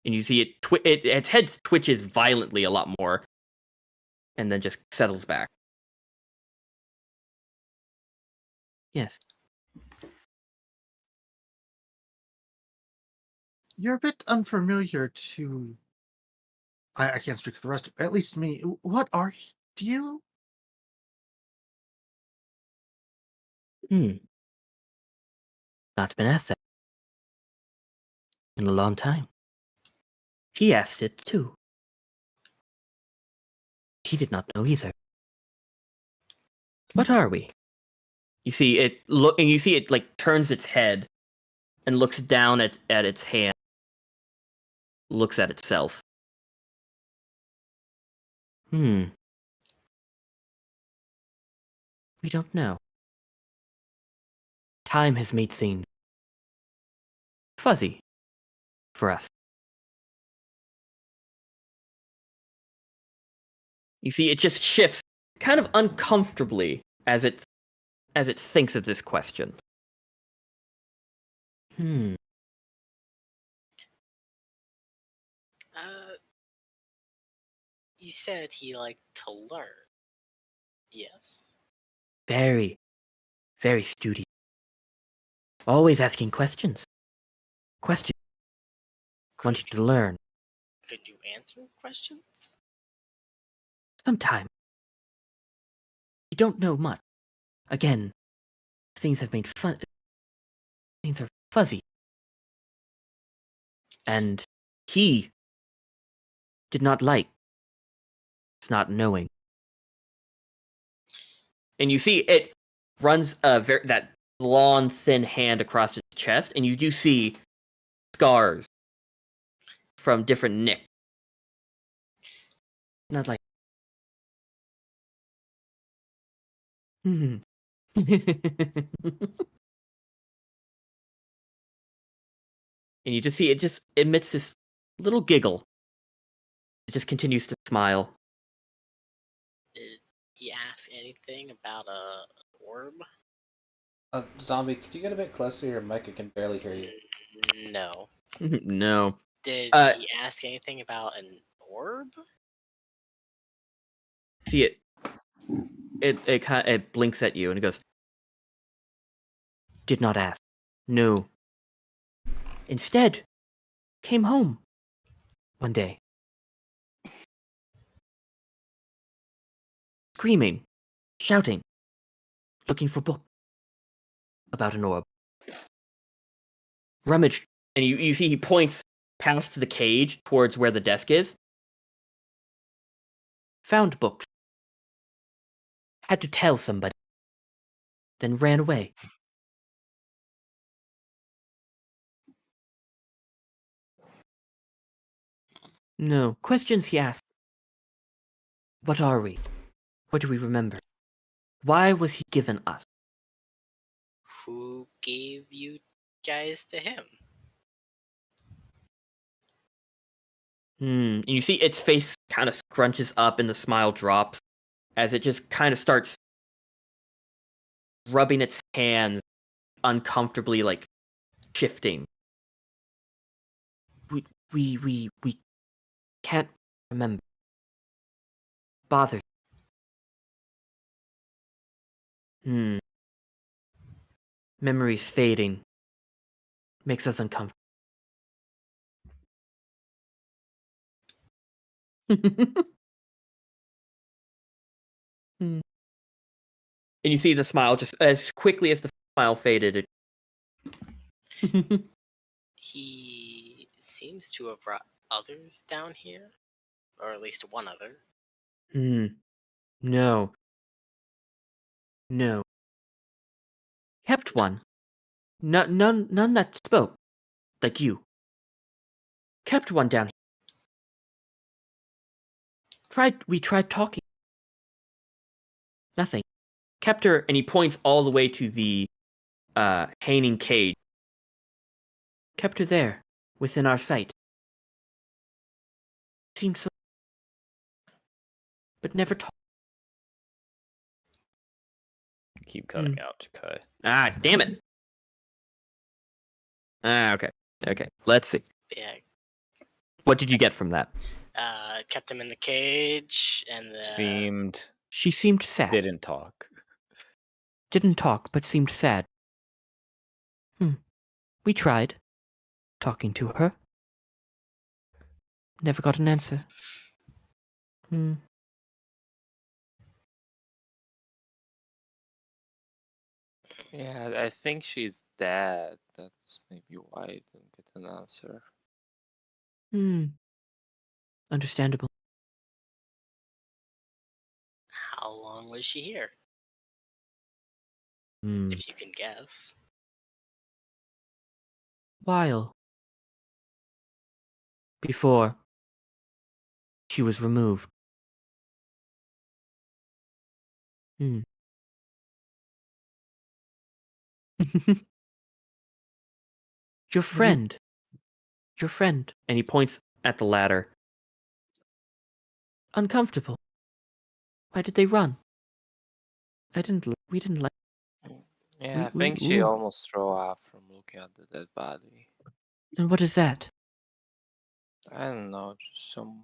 And you see its head twitches violently a lot more. And then just settles back. Yes. You're a bit unfamiliar to. I can't speak for the rest. At least me. What are you? Not been asked that in a long time. He asked it too. He did not know either. What are we? You see it and you see it like turns its head and looks down at its hand. Looks at itself. We don't know. Time has made things fuzzy for us. You see, it just shifts kind of uncomfortably as it thinks of this question. You said he liked to learn. Yes. Very, very studious. Always asking questions. Want you to learn. Could you answer questions? Sometime. You don't know much. Again, things have made fun. Things are fuzzy. And he did not like not knowing. And you see it runs that long, thin hand across its chest, and you do see scars from different nicks. Not like. And you just see it just emits this little giggle. It just continues to smile. Did he ask anything about a orb? Zombie, could you get a bit closer to your mic? I can barely hear you. No. No. Did he ask anything about an orb? See it. It blinks at you and it goes. Did not ask. No. Instead, came home one day. Screaming, shouting, looking for books about an orb. Rummaged, and you see he points past the cage towards where the desk is. Found books. Had to tell somebody. Then ran away. No. Questions he asked. What are we? What do we remember? Why was he given us? Who gave you guys to him? And you see its face kind of scrunches up and the smile drops as it just kind of starts rubbing its hands uncomfortably, like shifting. We can't remember. Bothers. Memories fading. Makes us uncomfortable. And you see the smile just as quickly as the smile faded. He seems to have brought others down here, or at least one other. No. Kept one. None that spoke, like you. Kept one down here. We tried talking. Nothing. Kept her, and he points all the way to the hanging cage. Kept her there, within our sight. Seemed so, but never talked. Keep cutting out, Kai. Ah, damn it. Okay. Let's see. Yeah. What did you get from that? Kept him in the cage, and She seemed sad. Didn't talk. Didn't talk, but seemed sad. We tried talking to her. Never got an answer. Yeah, I think she's dead. That's maybe why I didn't get an answer. Understandable. how long was she here? If you can guess. While. Before she was removed. Your friend. And he points at the ladder. Uncomfortable. Why did they run? We didn't like. Yeah, I think she almost threw up from looking at the dead body. And what is that? I don't know, just some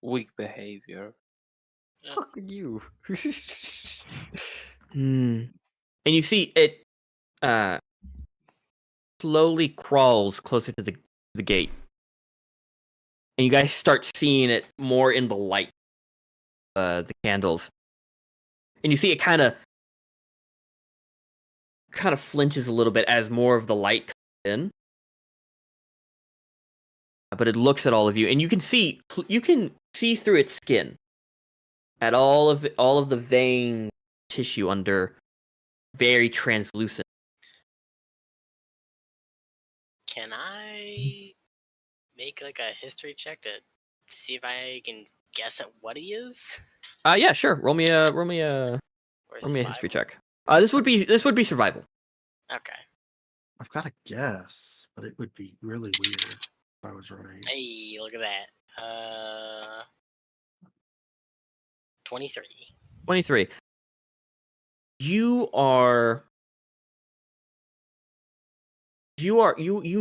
weak behavior. Fuck you. And you see it slowly crawls closer to the gate. And you guys start seeing it more in the light. The candles. And you see it kind of flinches a little bit as more of the light comes in. But it looks at all of you, and you can see through its skin at all of the vein tissue under, very translucent. Can I make like a history check to see if I can guess at what he is? Yeah, sure. Roll me a history check. This would be survival. Okay. I've got a guess, but it would be really weird if I was right. Hey, look at that. 23. 23. You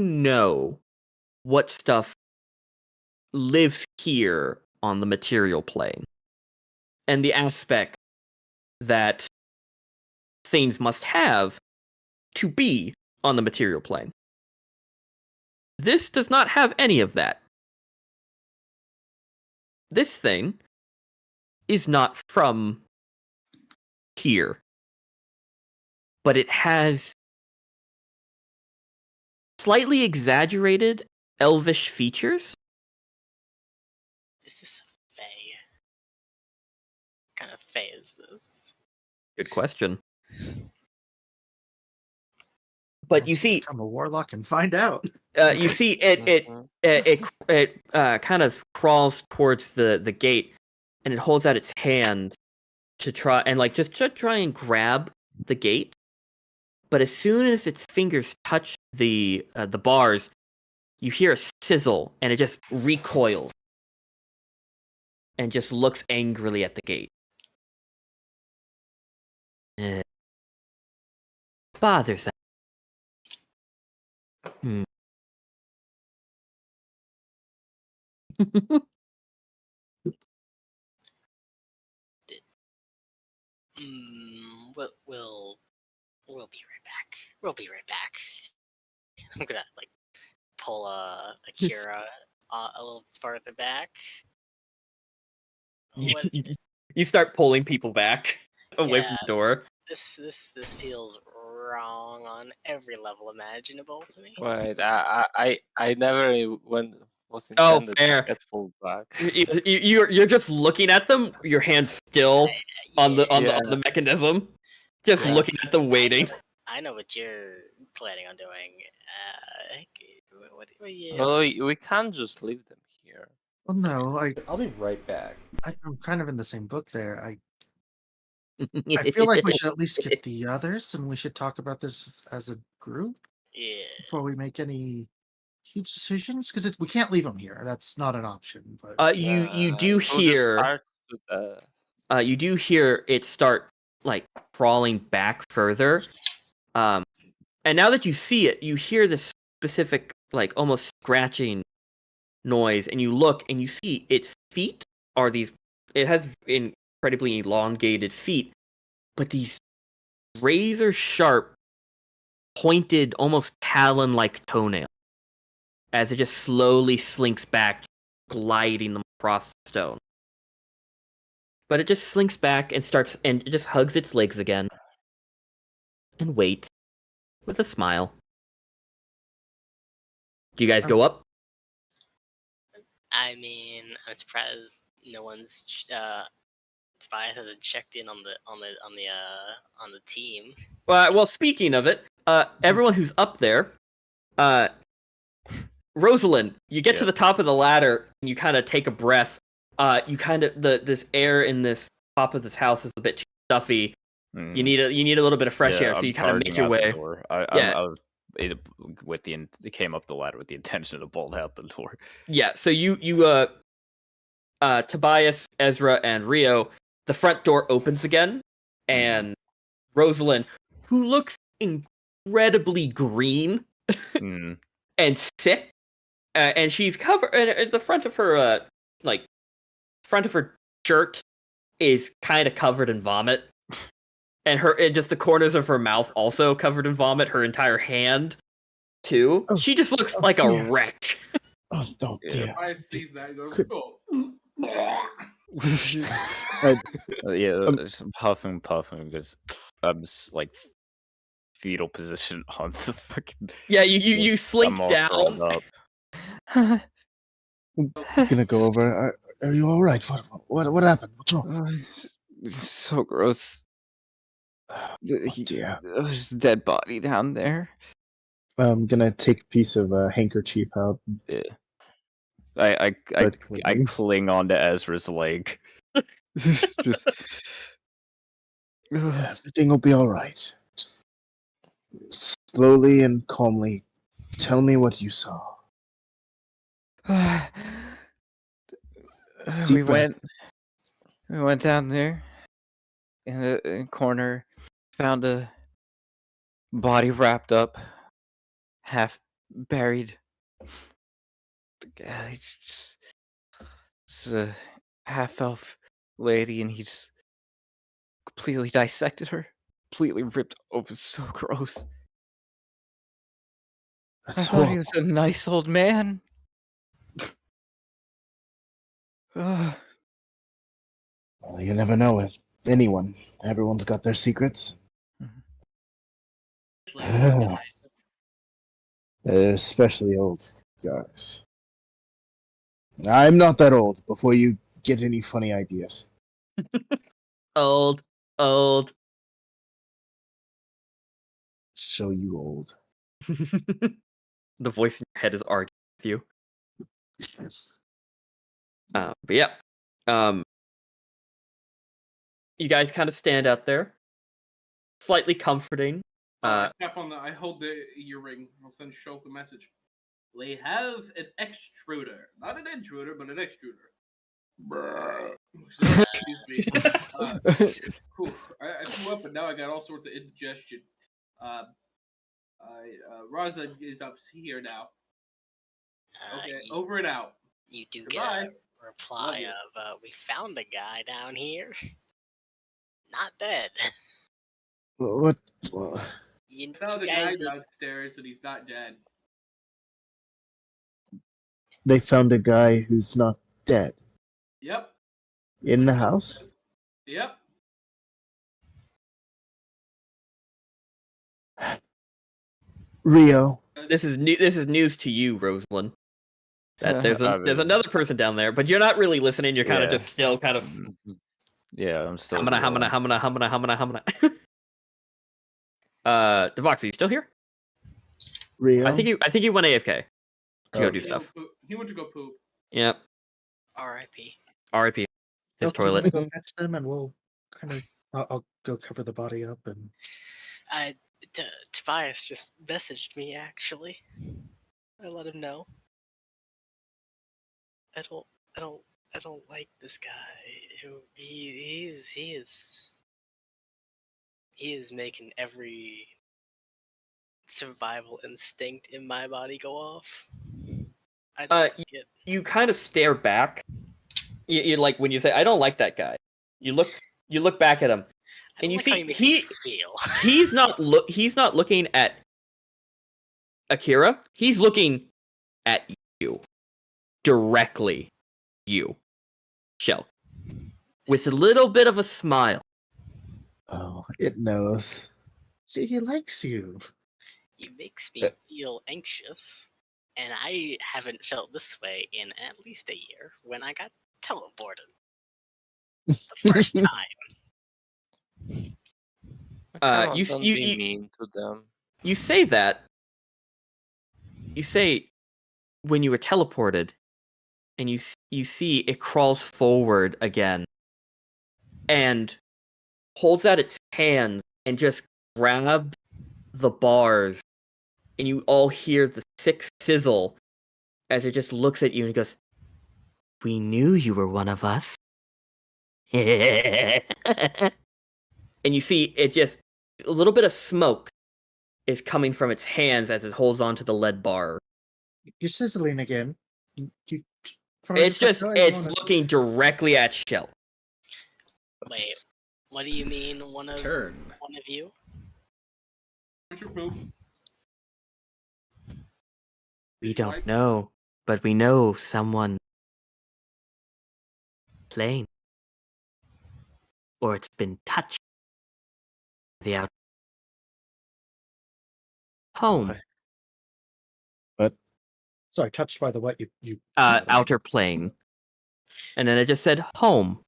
know what stuff lives here on the material plane, and the aspect that things must have to be on the material plane. This does not have any of that. This thing is not from here, but it has slightly exaggerated elvish features. This is Fae. What kind of Fae is this? Good question. But you see, become a warlock and find out. You see it kind of crawls towards the gate, and it holds out its hand to try and just to try and grab the gate. But as soon as its fingers touch the bars, you hear a sizzle, and it just recoils and just looks angrily at the gate. Bothers. We'll be right back. We'll be right back. I'm gonna like pull Akira a little farther back. What? You start pulling people back away from the door. This feels wrong on every level imaginable to me. Wait, I never was intended fair. to get pulled back. You're just looking at them. Your hands still on the mechanism, just looking at them, waiting. I know what you're planning on doing. What Well, we can't just leave them here. Well, no, I'll be right back. I'm kind of in the same book there. I feel like we should at least get the others, and we should talk about this as a group before we make any huge decisions. Because we can't leave them here. That's not an option. But you do hear you do hear it start like crawling back further. And now that you see it, you hear this specific like almost scratching noise, and you look and you see its feet are these. It has incredibly elongated feet, but these razor sharp, pointed, almost talon-like toenails, as it just slowly slinks back, gliding them across the stone. But it just slinks back and it just hugs its legs again, and waits with a smile. Do you guys go up? I mean, I'm surprised no one's Tobias hasn't checked in on the team. Well, speaking of it, everyone who's up there, Rosalind, you get to the top of the ladder and you kind of take a breath. You kind of this air in this top of this house is a bit too stuffy. You need a little bit of fresh air, so you kind of make your way. I was it came up the ladder with the intention to bolt out the door. Yeah, so you Tobias, Ezra, and Rio, the front door opens again, and Rosalind, who looks incredibly green and sick, and she's covered. And the front of her front of her shirt is kind of covered in vomit, and just the corners of her mouth also covered in vomit. Her entire hand too. She just looks like a wreck. Oh dear. I sees that and goes, oh. Puffing because I'm just, like fetal position on the fucking. Yeah, you slink down. I'm gonna go over. Are you all right? What happened? What's wrong? So gross. Dear. There's a dead body down there. I'm gonna take a piece of a handkerchief out. Yeah. I cling onto Ezra's leg. just Everything will be all right. Just slowly and calmly, tell me what you saw. We went down there in the corner, found a body wrapped up, half buried. It's a half-elf lady, and he just completely dissected her, completely ripped open. So gross. That's I thought he was a nice old man. Well, you never know with anyone. Everyone's got their secrets. Especially old guys. I'm not that old, before you get any funny ideas. Old. Show you old. The voice in your head is arguing with you. But yeah. You guys kind of stand out there. Slightly comforting. I hold the earring. I'll send Shulk a message. We have an extruder. Not an intruder, but an extruder. So, excuse me. I threw up, and now I got all sorts of indigestion. Raza is up here now. Okay, over and out. You do Goodbye. get a reply of, we found a guy down here. Not dead. What? I found a guy downstairs, and he's not dead. They found a guy who's not dead. Yep. In the house? Yep. Rio. This is news to you, Rosalind. That there's another person down there, but you're not really listening. You're kind of just still kind of. Yeah, I'm still. Hamana. Devox, are you still here? Rio. I think you went AFK to go do stuff. He went to go poop. Yep. R.I.P. R.I.P. His Do you wanna toilet. Go fetch them, and we'll kind of. I'll go cover the body up and. Tobias just messaged me. Actually, I let him know. I don't like this guy. He is making every survival instinct in my body go off. I don't like it. You kind of stare back. You like when you say, "I don't like that guy." You look back at him, and you see he's not looking at Akira. He's looking at you directly. You, Shell, with a little bit of a smile. Oh, it knows. See, he likes you. It makes me feel anxious, and I haven't felt this way in at least a year when I got teleported. The first time. Don't be mean to them. You say that. You say when you were teleported, and you see it crawls forward again, and holds out its hands and just grabs the bars, and you all hear the sick sizzle as it just looks at you and goes, "We knew you were one of us." And you see it just a little bit of smoke is coming from its hands as it holds onto the lead bar. You're sizzling again. It's looking directly at Shell. Wait, what do you mean one of you? We don't know, but we know someone playing. Or it's been touched. The out home. What? Sorry, touched by the what? You outer plane. And then it just said home.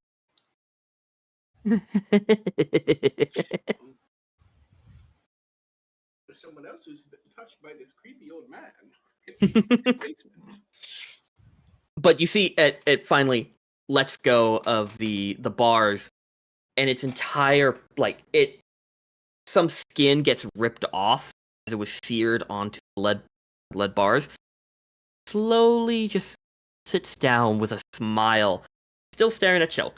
There's someone else who's been touched by this creepy old man. But you see it finally lets go of the bars, and its entire some skin gets ripped off as it was seared onto the lead bars. Slowly just sits down with a smile, still staring at Shell.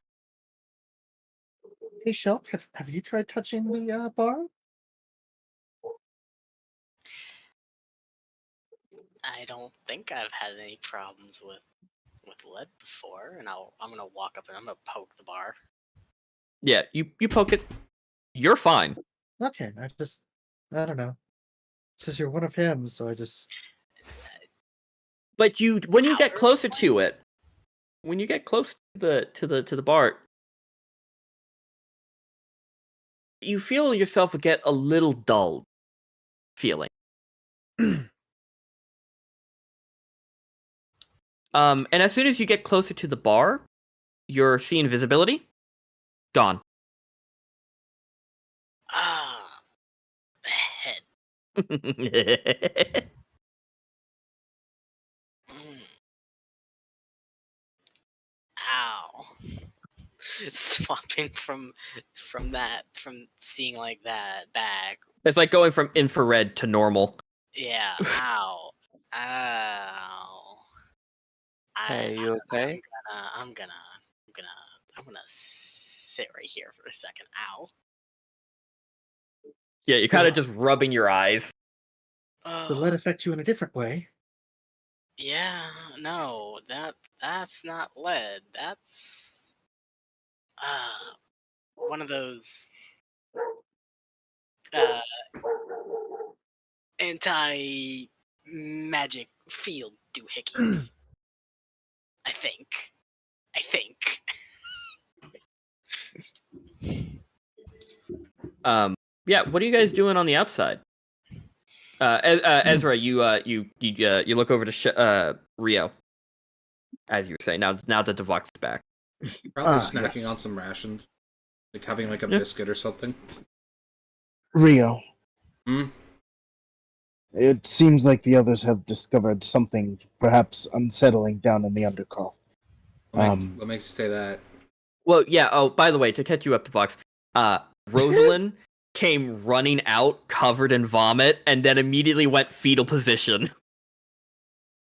Hey, Shell, have you tried touching the bar? I don't think I've had any problems with lead before, and I'm gonna walk up and I'm gonna poke the bar. Yeah, you poke it. You're fine. Okay, I don't know. It says you're one of him, so I just. But when you get closer to it, when you get close to the bar, you feel yourself get a little dull feeling. And as soon as you get closer to the bar, you're seeing visibility. Gone. Ah, the head. Ow. Swapping from seeing like that back. It's like going from infrared to normal. Yeah, ow. Ow. Hey, you okay? I'm gonna sit right here for a second. Ow. Yeah, you're kind of just rubbing your eyes. The lead affects you in a different way. Yeah, no, that's not lead. That's one of those uh anti magic field doohickeys. I think. Yeah, what are you guys doing on the outside? Ezra, you look over to Rio, as you were saying. Now that Devox is back. Probably snacking yes. on some rations, like having like a Yeah. biscuit or something. Rio, Hmm. it seems like the others have discovered something perhaps unsettling down in the undercroft. What makes you say that? Well, yeah. Oh, by the way, to catch you up, Devox, Rosalind came running out covered in vomit and then immediately went fetal position.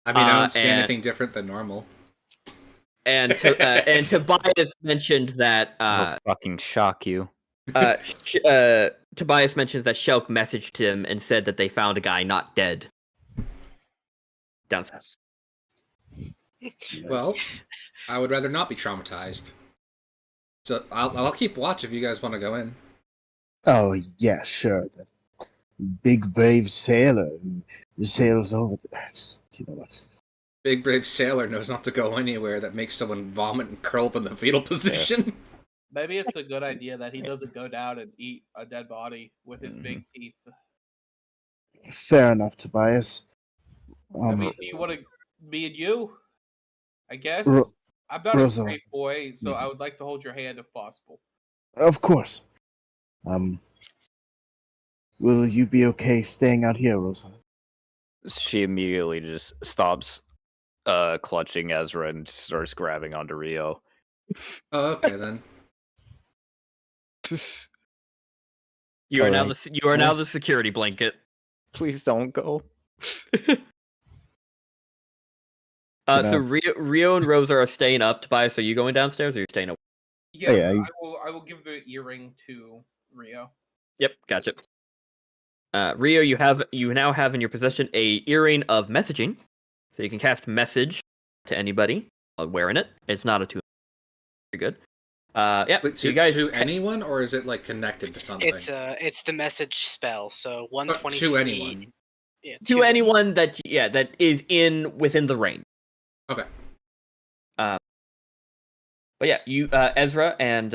I mean, I don't see anything different than normal. And Tobias mentioned that I'll fucking shock you. Tobias mentions that Shelk messaged him and said that they found a guy not dead downstairs. Well, I would rather not be traumatized. So I'll keep watch if you guys want to go in. Oh, yeah, sure. The big, brave sailor who sails over there. You know what? Big brave sailor knows not to go anywhere that makes someone vomit and curl up in the fetal position. Maybe it's a good idea that he doesn't go down and eat a dead body with his big teeth. Fair enough, Tobias. I mean, do you want to me and you? I guess. Ro- I'm not Rosa. a great boy, so I would like to hold your hand if possible. Of course. Will you be okay staying out here, Rosa? She immediately just stops clutching Ezra and starts grabbing onto Rio. Oh, okay then. You are now Alright. the security blanket. Please don't go. So Rio and Rosa are staying up. Tobias, are you going downstairs or are you staying up? Yeah, Oh, yeah, I will give the earring to Rio. Yep, gotcha. Rio, you now have in your possession a earring of messaging, so you can cast message to anybody wearing it. It's not a two. Very good. Yeah. Wait, So you guys to anyone, or is it like connected to something? It's the message spell, so 120 to feet. anyone. Yeah, to anyone that is within the range. Okay. But yeah, you Ezra and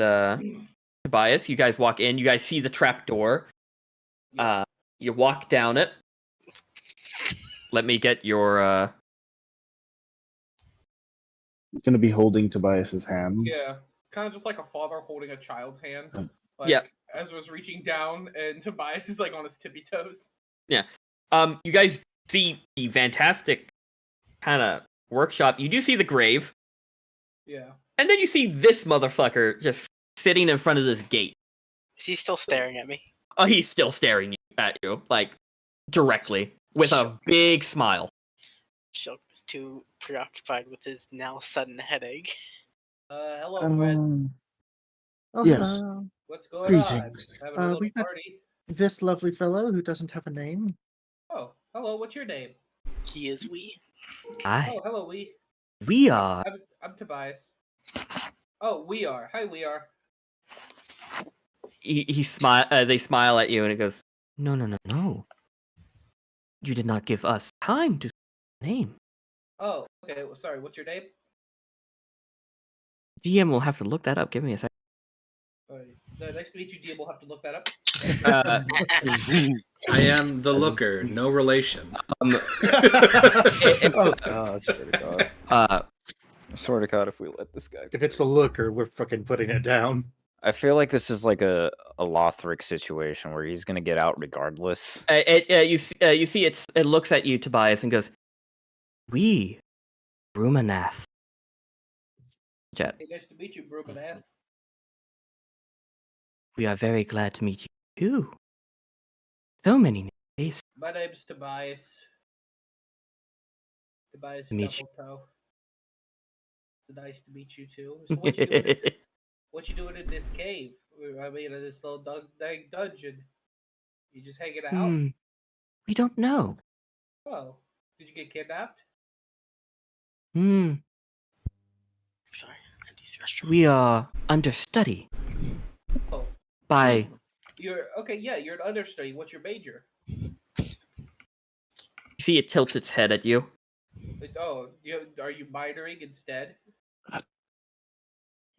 Tobias, you guys walk in. You guys see the trap door. You walk down it. Let me get your. I'm gonna be holding Tobias's hand. Yeah, kind of just like a father holding a child's hand. Like, Yeah. Ezra's reaching down, and Tobias is like on his tippy toes. Yeah. You guys see the fantastic kind of workshop. You do see the grave. Yeah. And then you see this motherfucker just sitting in front of this gate. Is he still staring at me? Oh, he's still staring at you, like, directly, with a big smile. Shulk was too preoccupied with his now sudden headache. Hello, Fred. Oh, Yes. hello. What's going Greetings. on? Having a little We met party. this lovely fellow who doesn't have a name. Oh, hello. What's your name? He is we. Hi. Oh, hello, we. We are. I'm Tobias. Oh, we are. Hi, we are. He smile. They smile at you, and it goes, No. You did not give us time to name. Oh, okay. Well, sorry. What's your name? GM will have to look that up. Give me a second. Nice to meet you, DM. We'll have to look that up. I am the looker, no relation. Oh god, swear to god. I swear to God, if we let this guy. If it's the looker, we're fucking putting it down. I feel like this is like a Lothric situation where he's gonna get out regardless. You see, it looks at you, Tobias, and goes, "We, Brumanath." Chat. Hey, nice to meet you, Brumanath. We are very glad to meet you too. So many new faces. My name's Tobias. Tobias Meet Double Toe. It's nice to meet you too. So what you doing in this? What you doing in this cave? I mean, in this little dang dungeon. You just hanging out? We don't know. Oh, did you get kidnapped? Hmm. Sorry, I need to restroom. We are under study Oh, by. you're okay. Yeah, you're an understudy. What's your major? You see, it tilts its head at you. Oh, are you minoring instead?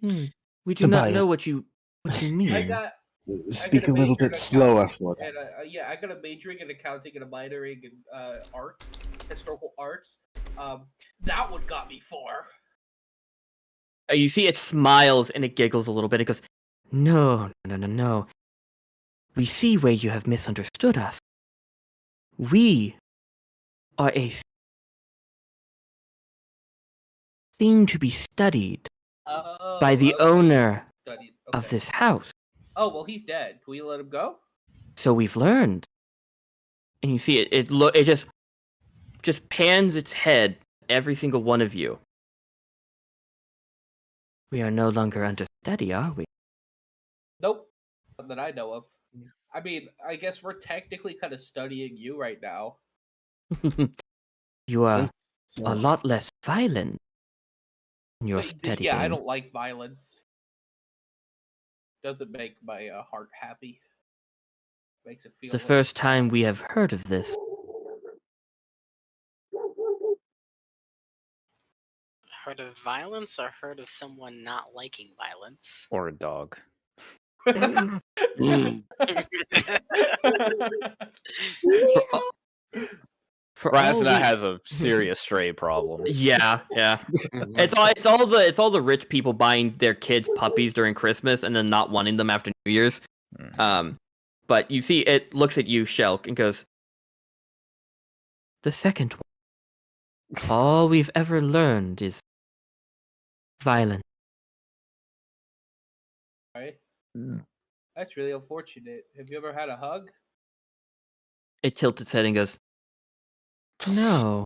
We do not know Tobias. what you mean. I got Speak a a little major in bit slower accounting, for them. and yeah, I got a majoring in accounting and a minoring in arts, historical arts. That one got me 4. You see, it smiles and it giggles a little bit. It goes, "No, no, no, no. We see where you have misunderstood us. We are a thing to be studied by the okay. owner Studied. of Okay. this house. Oh well, he's dead. Can we let him go? So we've learned." And you see it. It just pans its head. Every single one of you. We are no longer under study, are we? Nope. Not that I know of. I mean, I guess we're technically kind of studying you right now. You are a So, lot less violent in your But, studying. yeah, I don't like violence. Doesn't make my heart happy. Makes it feel. It's the first time we have heard of this. Heard of violence or heard of someone not liking violence? Or a dog. For all Rasna we- has a serious stray problem. Yeah. It's all the rich people buying their kids puppies during Christmas and then not wanting them after New Year's. But you see, it looks at you, Shelk, and goes, "The second one. All we've ever learned is violence." Right? That's really unfortunate. Have you ever had a hug? It tilts its head and goes, "No,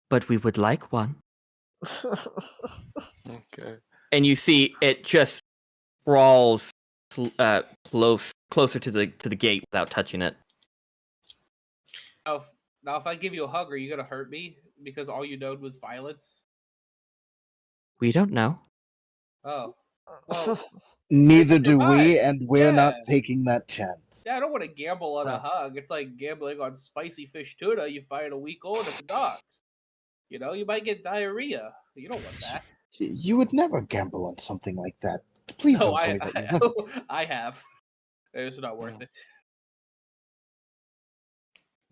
but we would like one." Okay. And you see, it just crawls closer to the gate without touching it. Now, if I give you a hug, are you gonna hurt me because all you knowed was violence? We don't know. Oh, well, neither do we, survive. and we're not Yeah. taking that chance. Yeah, I don't want to gamble on a hug. It's like gambling on spicy fish tuna you find a week old at the docks. You know, you might get diarrhea. You don't want that. You would never gamble on something like that. Please No, don't tell me that you have. I have. It's not worth it.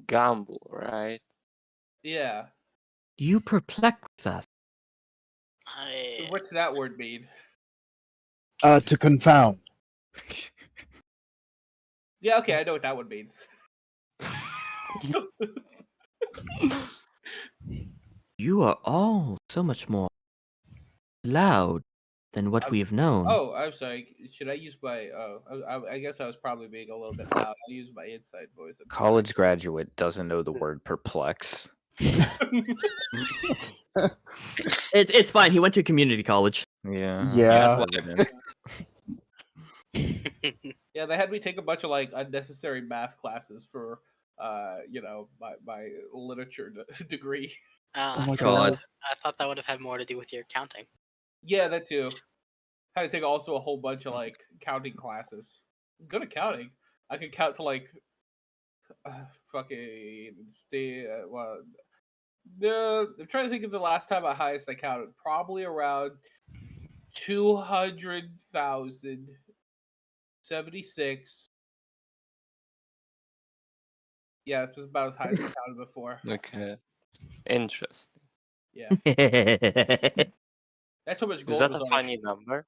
Gamble, right? Yeah. You perplex us. What's that word mean? To confound. Yeah, okay, I know what that one means. You are all so much more loud than what we have known. Oh, I'm sorry. Should I use my? I guess I was probably being a little bit loud. I'll use my inside voice. I'm sorry. College graduate doesn't know the word perplex. It's fine. He went to community college. Yeah. Yeah. That's Yeah, they had me take a bunch of like unnecessary math classes for, my literature degree. Oh my God. I thought that would have had more to do with your counting. Yeah, that too. Had to take also a whole bunch of like counting classes. I'm good at counting. I can count to like fucking stay. Well, I'm trying to think of the last time I highest I counted. Probably around 200,076. Yeah, it's just about as high as I counted before. Okay. Interesting. Yeah, That's that's how much Is gold that was a on. funny number?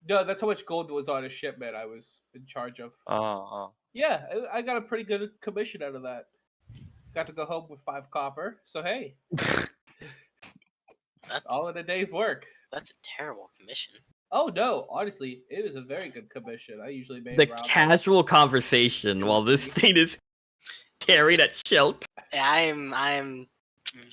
No, that's how much gold was on a shipment I was in charge of. Oh. Yeah, I got a pretty good commission out of that. Got to go home with 5 copper. So hey, all in a day's work. That's a terrible commission. Oh no, honestly, it was a very good commission. I usually made the around casual conversation while this thing is carried at Shelk. I'm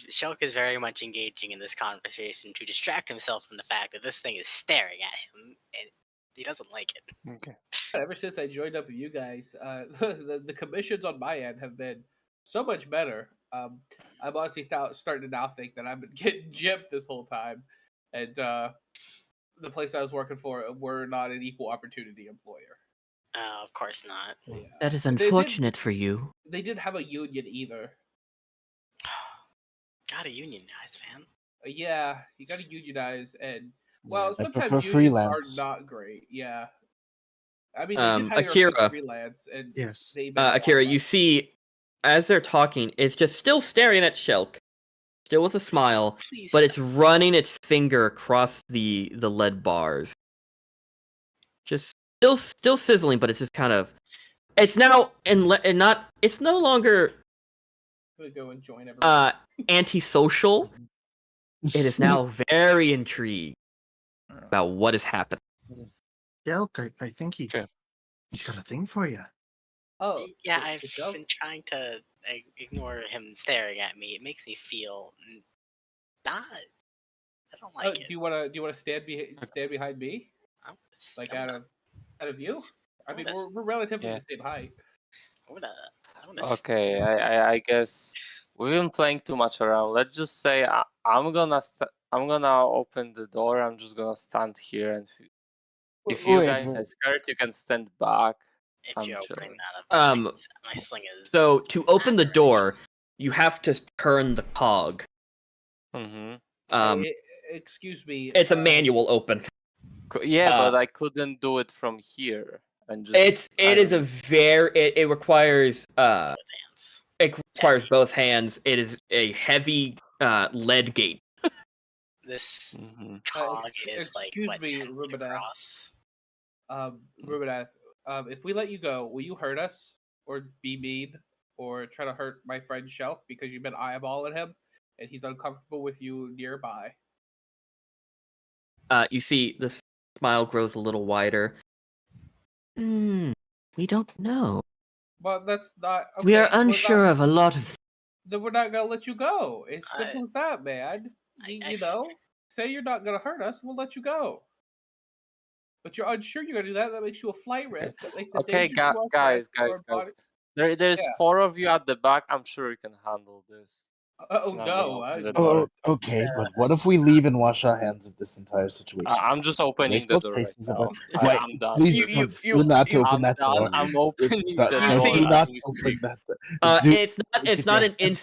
Shulk is very much engaging in this conversation to distract himself from the fact that this thing is staring at him, and he doesn't like it. Okay. Ever since I joined up with you guys, the commissions on my end have been so much better. I'm honestly starting to now think that I've been getting gypped this whole time, and the place I was working for were not an equal opportunity employer. Of course not. Yeah. That is And unfortunate for you. They didn't have a union either. Gotta unionize, man. Yeah, you got to unionize, and Yeah, I sometimes prefer unions are freelance. not great. Yeah, I mean they did hire us Akira, as freelance, and Yes. they made a lot Akira, of you money. see, as they're talking, it's just still staring at Shulk, still with a smile, Please. but it's running its finger across the lead bars. Just still sizzling, but it's just kind of. It's now and not. It's no longer I'm gonna go and join everyone. antisocial. It is now very intrigued about what is happening. Jelk, I think he's Okay. got a thing for you. Oh, See, yeah, I've good job. been trying to ignore him staring at me. It makes me feel not. I don't like Do it. you wanna stand behind me, I'm like gonna, out of you? I I'm mean, gonna, we're relatively Yeah. the same height. I'm gonna Okay. I guess we've been playing too much around. Let's just say I'm gonna open the door. I'm just gonna stand here, and if you Wait, guys are scared, you can stand back. If I'm you're opening chilling. that up, my sling is. So to open the accurate. door, you have to turn the cog. Mm-hmm. Excuse me. It's a manual open. Yeah, but I couldn't do it from here. And just It requires With hands. it requires both hands. It is a heavy lead gate. This Mhm. cog is like Excuse what, me, 10 feet Rubenath. across. Rubenath, if we let you go, will you hurt us or be mean or try to hurt my friend Shelk because you've been eyeballing him and he's uncomfortable with you nearby? You see, the smile grows a little wider. We don't know. But that's not. Okay, We are unsure of a lot of. Then we're not gonna let you go. It's simple as that, man. You know, say you're not gonna hurt us, we'll let you go. But you're unsure you're gonna do that. That makes you a flight risk. That makes a Okay, danger to our guys. friends, to our body. There's Yeah. 4 of you at the back. I'm sure you can handle this. Oh And I'm gonna no! open the Oh, door. okay, but what if we leave and wash our hands of this entire situation? I'm just opening Waste the those door right places of now. it. Wait, I'm done. please with it. do not open I'm that done. door. I'm opening the door. Do not as we open speak. that door.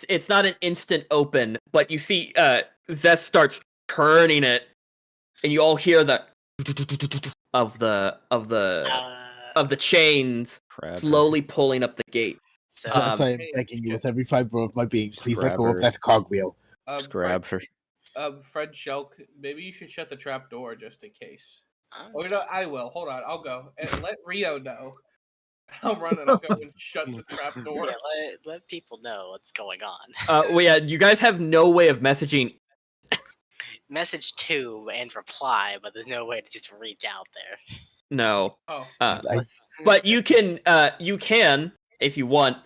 It's not an instant open, but you see, Zest starts turning it, and you all hear the of the chains slowly pulling up the gate. Zest, I am begging you with every fiber of my being, please let go of that cogwheel. Grab her. Fred Shelk, maybe you should shut the trap door just in case. I'm Oh, you know, I will. Hold on, I'll go and let Rio know. I'll run and I'll go and shut the trap door. Yeah, let people know what's going on. Well, yeah, you guys have no way of messaging. Message to and reply, but there's no way to just reach out there. No. Oh. But you can, if you want,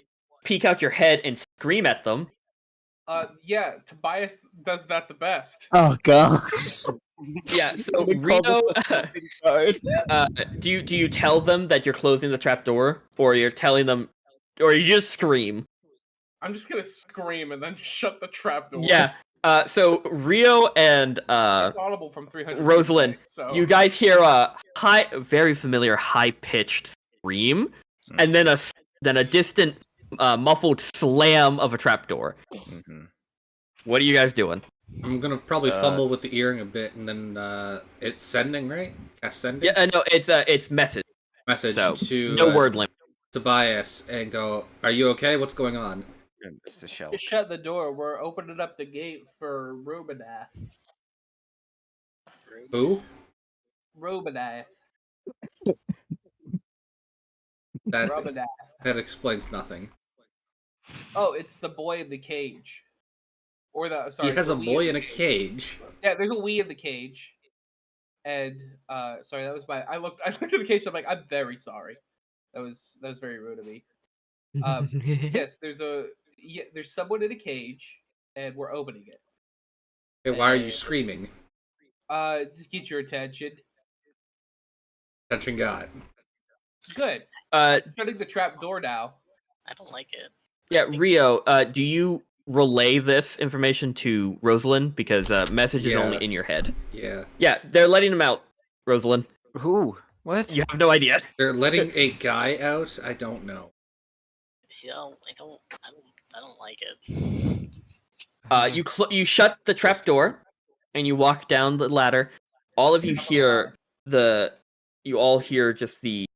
peek out your head and scream at them. Yeah, Tobias does that the best. Oh god. Yeah, so Rio, do you tell them that you're closing the trap door, or you're telling them, or you just scream? I'm just gonna scream and then shut the trap door. Yeah. So Rio and audible from 300 feet Rosalind, away, so. you guys hear a very familiar, high-pitched scream, and then a distant, muffled slam of a trapdoor. What are you guys doing? I'm gonna probably fumble with the earring a bit, and then it's sending, right? Sending. Yeah, no, it's message. Message So, to no word limit. Tobias, and go. Are you okay? What's going on? Just shut the door. We're opening up the gate for Rubenath. Who? Rubenath. That explains nothing. Oh, it's the boy in the cage. Or He has a boy in a cage. Yeah, there's a Wii in the cage. And sorry, that was I looked at the cage, and I'm like, I'm very sorry. That was very rude of me. Yes, there's someone in a cage, and we're opening it. Hey, why are you And- screaming? To get your attention. Attention God. Good. Uh, Shutting the trap door now. I don't like it. yeah, Rio, do you relay this information to Rosalind? Because message is only Yeah. in your head. Yeah. Yeah, they're letting him out, Rosalind. Who? What? You have no idea. They're letting a guy out? I don't know. I don't like it. You shut the trap door, and you walk down the ladder. All of you hear you all hear just the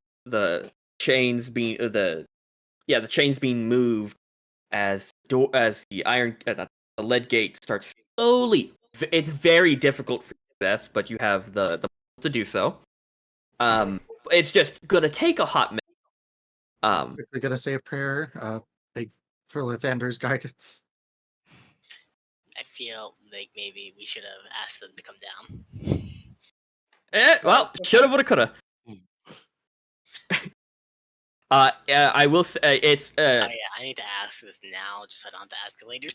chains being the chains being moved as the lead gate starts slowly. It's very difficult for you, Beth, but you have the to do so. It's just gonna take a hot minute. Quickly gonna say a prayer. Thank for Lathander's guidance. I feel like maybe we should have asked them to come down. Well, shoulda, woulda, coulda. I will say it's. Oh yeah, I need to ask this now, just so I don't have to ask it later.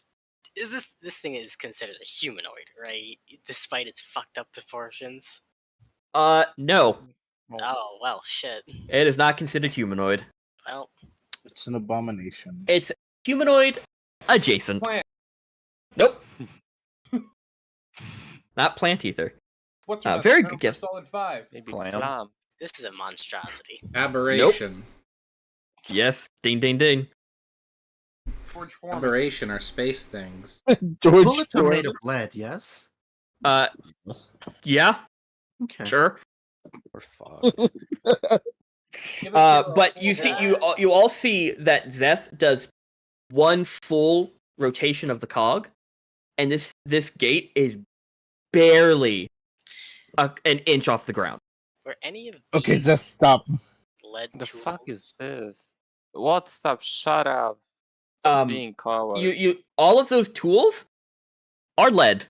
Is this thing is considered a humanoid, right? Despite its fucked up proportions. No, Oh well, shit. it is not considered humanoid. Well, It's an abomination. It's humanoid adjacent. Plant. Nope. Not plant ether. What's your very Metal good Gear guess. Solid 5? Maybe Clam. clam. this is a monstrosity. Aberration. Yes. Ding, ding, ding. George Foreman. Aberration are space things. George Bullets are made Foreman. of lead, yes? Yeah, Okay. sure. We're fucked. Give us your But you full see, back. you all see that Zeth does one full rotation of the cog, and this gate is barely an inch off the ground. Were any of Okay, these Zest, stop. lead The tools? fuck is this? What? Stop! Shut up! Stop being cowards. You all of those tools are lead.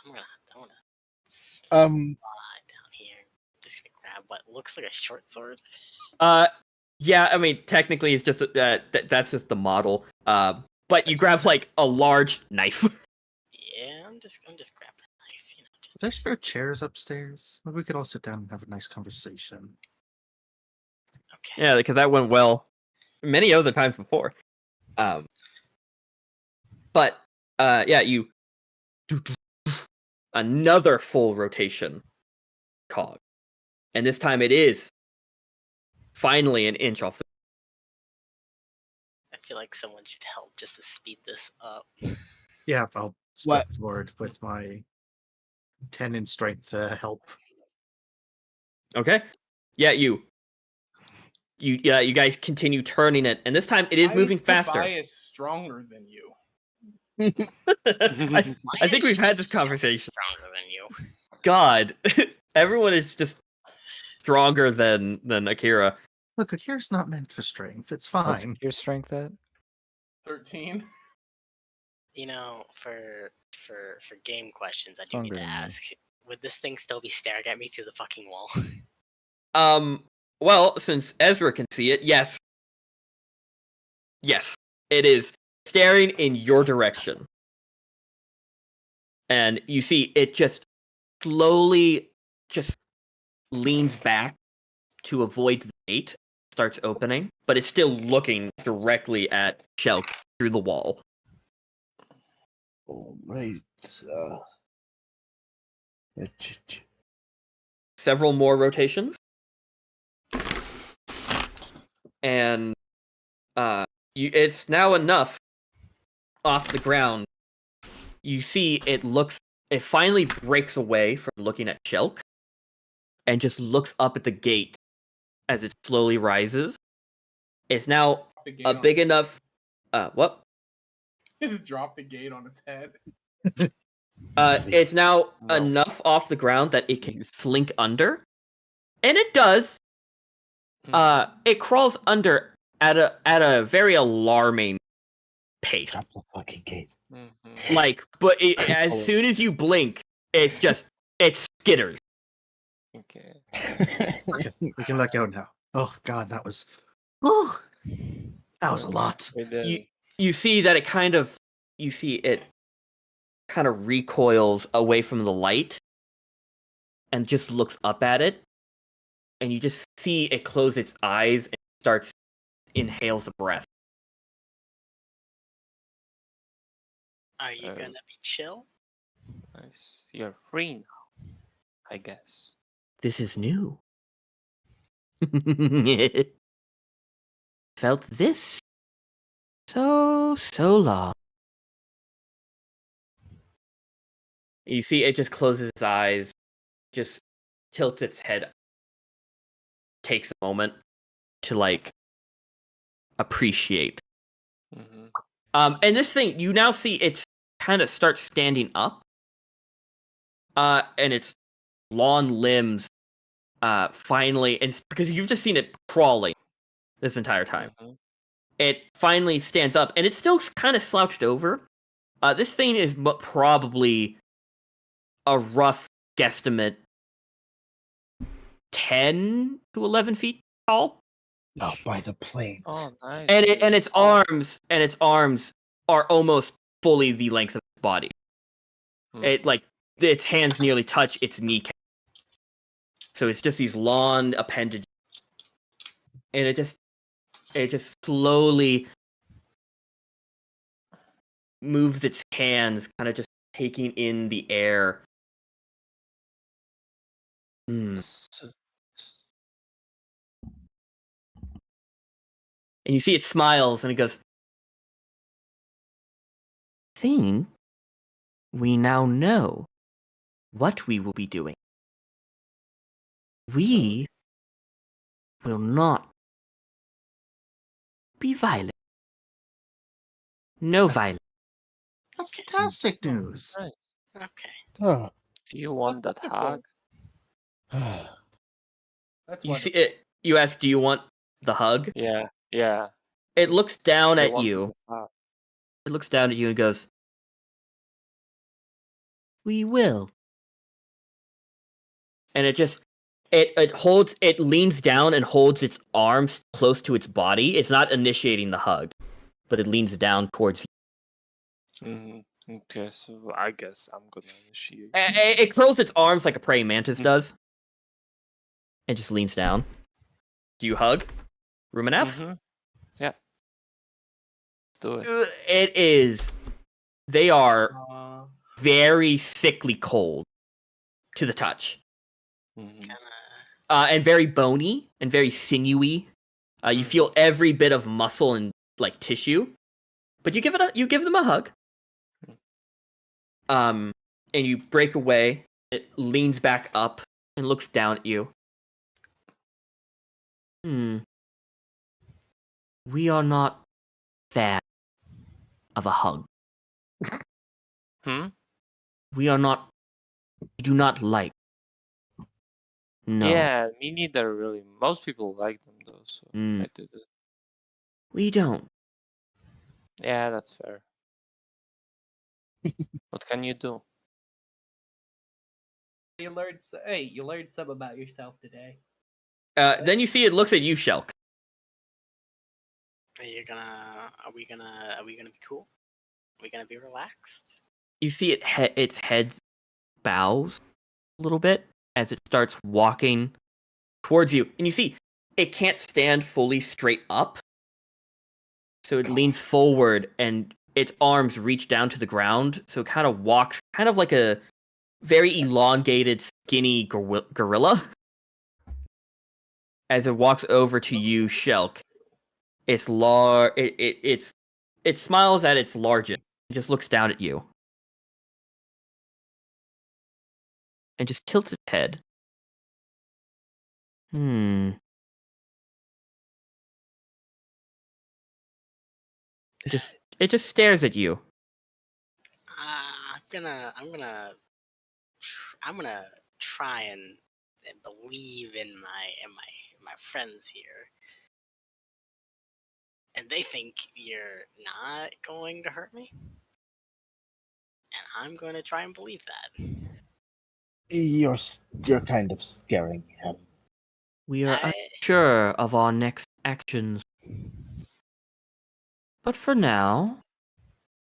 I'm gonna Um, slide down here. Just gonna grab what looks like a short sword. Yeah, I mean technically it's just that's just the model. But you grab like a large knife. Yeah, I'm just grabbing a knife. You know, just Are there spare chairs upstairs? Maybe we could all sit down and have a nice conversation. okay. Yeah, because that went well many other times before. But yeah, you another full rotation cog, and this time it is finally an inch off the. I feel like someone should help just to speed this up. Yeah, I'll What? step forward with my 10 in strength to help. Okay, yeah, you guys continue turning it, and this time it is Why moving faster. Tobias stronger than you? I think we've had this conversation. Stronger than you. God, everyone is just stronger than Akira. Look, Akira's not meant for strength. It's What's fine. your strength at? 13. You know, for game questions, I do need Stronger to than me. ask: would this thing still be staring at me through the fucking wall? Well, since Ezra can see it, yes. Yes, it is staring in your direction. And you see it just slowly just leans back to avoid the gate, starts opening, but it's still looking directly at Shelk through the wall. all right. Several more rotations. And it's now enough off the ground. You see it finally breaks away from looking at Shelk and just looks up at the gate as it slowly rises. It's now The gate a on big its- enough what? Just drop the gate on its head. It's now No. enough off the ground that it can slink under. And it does. It crawls under at a very alarming pace. Drop the fucking gate. Mhm. Like, but as soon as you blink, it skitters. Okay. We can let go now. Oh God, that was. Oh, that was a lot. We did. you see that it kind of recoils away from the light and just looks up at it, and you just see it close its eyes and inhales a breath. Are you gonna be chill? Nice. You're free now, I guess. This is new. Felt this so long. You see it just closes its eyes, just tilts its head, takes a moment to like appreciate. Mm-hmm. And this thing, you now see it kind of starts standing up. And its long limbs finally, and it's because you've just seen it crawling this entire time. Mm-hmm. It finally stands up, and it's still kind of slouched over. This thing is probably a rough guesstimate 10 to 11 feet tall. Out by the plains. Oh, nice. And its arms are almost fully the length of its body. It like its hands nearly touch its kneecap. So it's just these long appendages. And it just slowly moves its hands, kind of just taking in the air. So- And you see it smiles and it goes, "Thing, we now know what we will be doing. We will not be violent. No violence." That's fantastic news. Nice. Okay. Oh. Do you want that Wonderful. hug? That's You see wonderful. it. You ask, "Do you want the hug?" Yeah. It looks down I at want you. the hug. It looks down at you and goes, "We will." And it leans down and holds its arms close to its body. It's not initiating the hug, but it leans down towards you. Mm-hmm. Okay, so I guess I'm gonna initiate. It curls its arms like a praying mantis does, and just leans down. Do you hug? Room and F? Mm-hmm. Yeah. Do it. It is. They are Uh, very sickly cold to the touch. Mm-hmm. Kinda. And very bony and very sinewy. You feel every bit of muscle and like tissue, but you give them a hug. And you break away. It leans back up and looks down at you. We are not fan of a hug. We are not. We do not like. No. Yeah, me neither. Really, most people like them though, so I did it. We don't. Yeah, that's fair. What can you do? you learned. Hey, you learned some about yourself today. Then you see it looks at you, Shelk. Are we gonna be cool? Are we gonna be relaxed? You see its head bows a little bit as it starts walking towards you, and you see it can't stand fully straight up, so it leans forward and its arms reach down to the ground, so it kind of walks kind of like a very elongated, skinny gorilla. As it walks over to you, Shelk, it smiles at its largest. It just looks down at you. And just tilts its head. It just stares at you. I'm gonna try and believe in my friends here, and they think you're not going to hurt me, and I'm going to try and believe that. You're kind of scaring him. We are unsure of our next actions. But for now,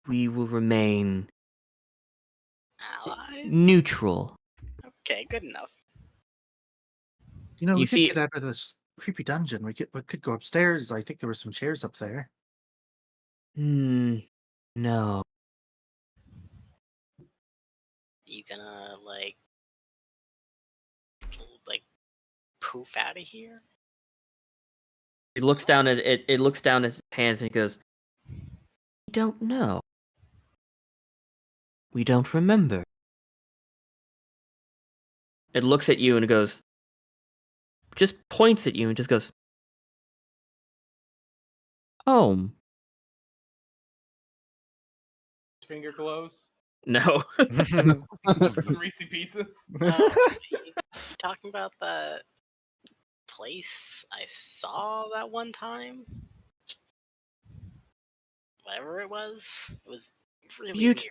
we will remain Allies? neutral. Okay, good enough. You know, You we see- could get out of this creepy dungeon. We could go upstairs. I think there were some chairs up there. No. You gonna like poof out of here? It looks down at it. It looks down at his hands and he goes, "We don't know. We don't remember." It looks at you and it goes, just points at you and just goes, "Home." Finger glows. No. Some Reese Pieces. You talking about that place I saw that one time? Whatever it was really weird.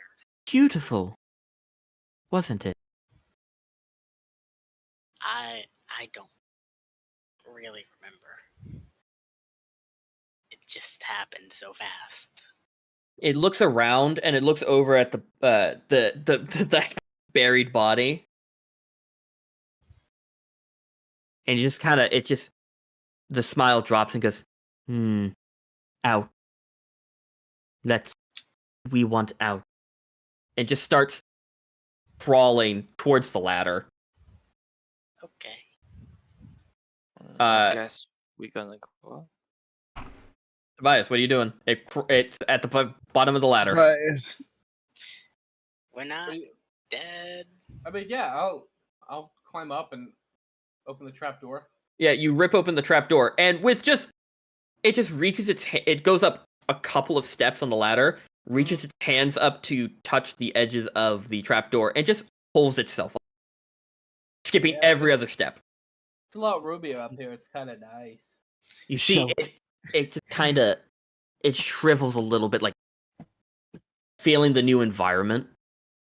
Beautiful, wasn't it? I don't really remember. It just happened so fast. It looks around and it looks over at the buried body, and you just kind of the smile drops and goes, out. We want out, and just starts crawling towards the ladder. Okay. I guess we're gonna go up. Tobias, what are you doing? It's at the bottom of the ladder. Guys, We're not dead. I mean, yeah, I'll climb up and open the trap door. Yeah, you rip open the trapdoor, and with it just reaches it goes up a couple of steps on the ladder, reaches its hands up to touch the edges of the trapdoor, and just pulls itself up, skipping every other step. It's a lot roomier up here. It's kind of nice. You see, it just kind of it shrivels a little bit, like feeling the new environment.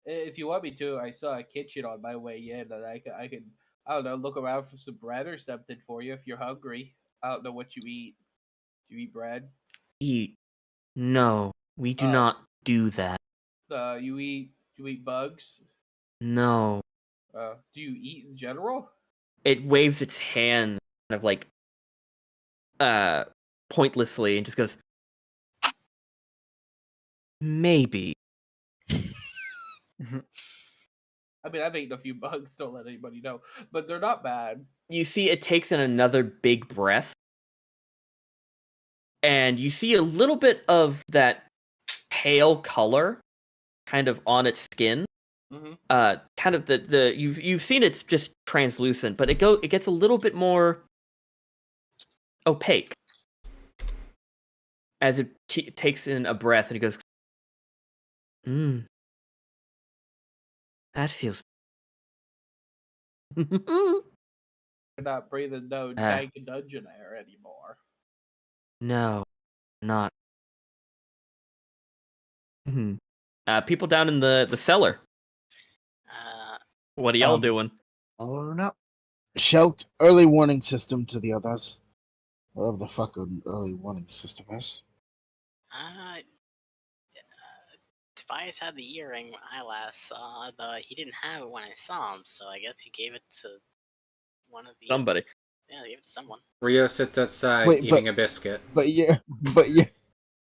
If you want me to, I saw a kitchen on my way in, and I could I don't know, look around for some bread or something for you if you're hungry. I don't know what you eat. Do you eat bread? No, we do not do that. You eat bugs? No. Do you eat in general? It waves its hand kind of like pointlessly and just goes, maybe. I mean, I've eaten a few bugs, don't let anybody know, but they're not bad. You see it takes in another big breath, and you see a little bit of that pale color kind of on its skin. Kind of the you've seen it's just translucent, but it gets a little bit more opaque as it takes in a breath, and it goes, that feels. You're not breathing no dank dungeon air anymore. No, not. People down in the cellar. What are y'all doing? Following up. Shout early warning system to the others. Whatever the fuck an early warning system is. Tobias had the earring when I last saw, but he didn't have it when I saw him, so I guess he gave it to one of the... Somebody. Yeah, he gave it to someone. Rio sits outside eating a biscuit. But your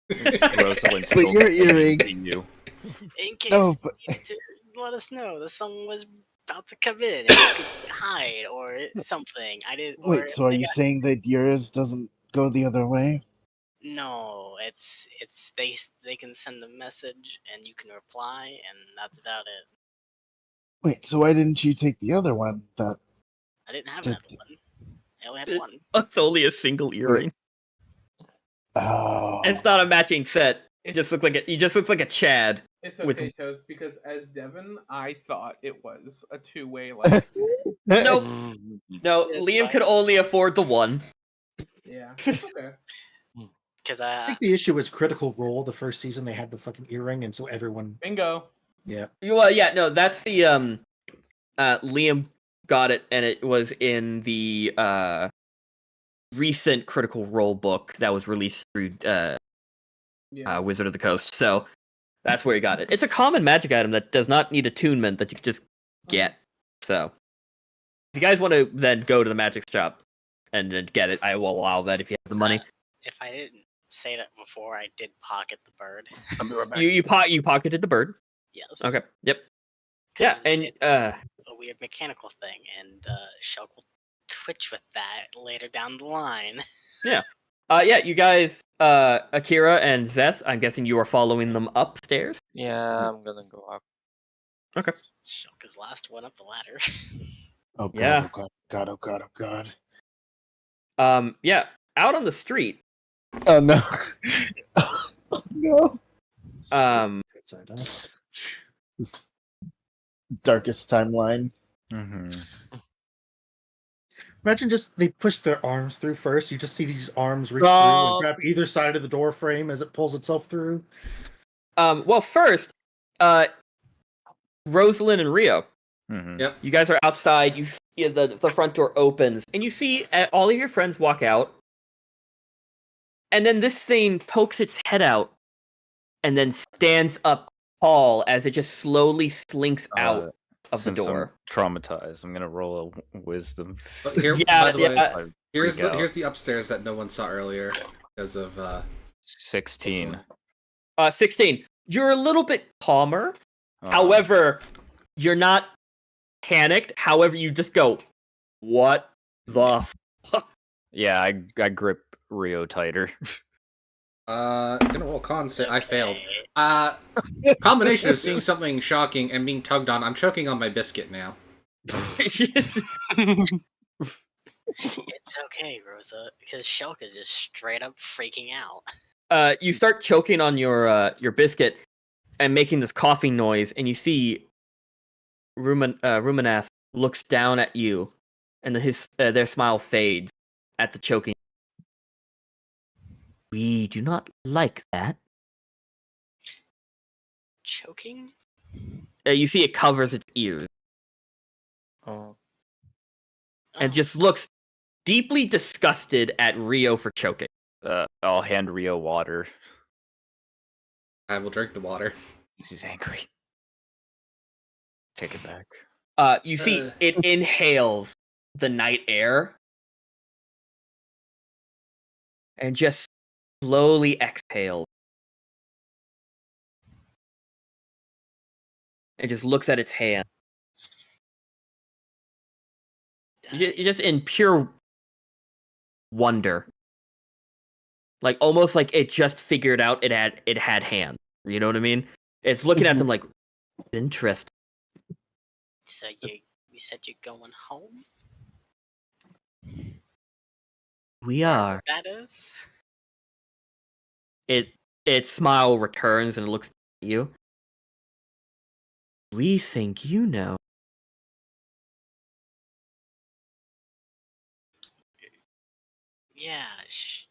earring. In case No, you need to let us know that someone was about to come in and you could hide or something. I didn't. Wait, so are you saying that yours doesn't go the other way? No, it's they can send a message and you can reply, and that's about it. Wait, so why didn't you take the other one? I didn't have another one. I only had one. It's only a single earring. Oh. And it's not a matching set. It just looks like a Chad. It's okay, with... Toast, because as Devin, I thought it was a two-way. Nope. No, Yeah, Liam fine. could only afford the one. Yeah. Okay. Because I think the issue was Critical Role. The first season they had the fucking earring, and so everyone. Bingo. Yeah. Well, yeah, no, that's the Liam got it, and it was in the recent Critical Role book that was released through Wizard of the Coast. So that's where he got it. It's a common magic item that does not need attunement that you can just get. So if you guys want to then go to the magic shop and then get it, I will allow that if you have the money. If I didn't say that before, I did pocket the bird. I'll be right back. You pocketed the bird. Yes. Okay. Yep. Yeah, 'Cause and it's a weird mechanical thing, and Shulk will twitch with that later down the line. yeah, you guys, Akira and Zess, I'm guessing you are following them upstairs. Yeah, I'm gonna go up. Okay. Shulk is last one up the ladder. Oh god, Yeah. oh god, oh god, oh god. Yeah, out on the street. Oh no. Oh no. Upside down. This darkest timeline. Imagine just they push their arms through first. You just see these arms reach through Oh. and grab either side of the door frame as it pulls itself through. Well, first, Rosalind and Rio. Yep. You guys are outside. The front door opens, and you see all of your friends walk out. And then this thing pokes its head out, and then stands up tall as it just slowly slinks out of the Since I'm door. traumatized, I'm gonna roll a wisdom. But here, Yeah, by the way, yeah. here's Freak out. here's the upstairs that no one saw earlier because of 16. 16. You're a little bit calmer. Oh. However, you're not panicked. However, you just go, "What the fuck?" Yeah, I grip Rio tighter. gonna roll con. Say I failed. Combination of seeing something shocking and being tugged on. I'm choking on my biscuit now. It's okay, Rosa, because Shulk is just straight up freaking out. You start choking on your biscuit and making this coughing noise, and you see Rumanath looks down at you, and their smile fades at the choking. We do not like that. Choking? You see it covers its ears Oh. and just looks deeply disgusted at Rio for choking. I'll hand Rio water. I will drink the water. He's angry. Take it back. You see it inhales the night air and just slowly exhales. It just looks at its hand. You're just in pure wonder. Like almost like it just figured out it had hands. You know what I mean? It's looking at them like, interesting. So you said you're going home? We are. That is? Its smile returns and it looks at you. We think you know. Yeah,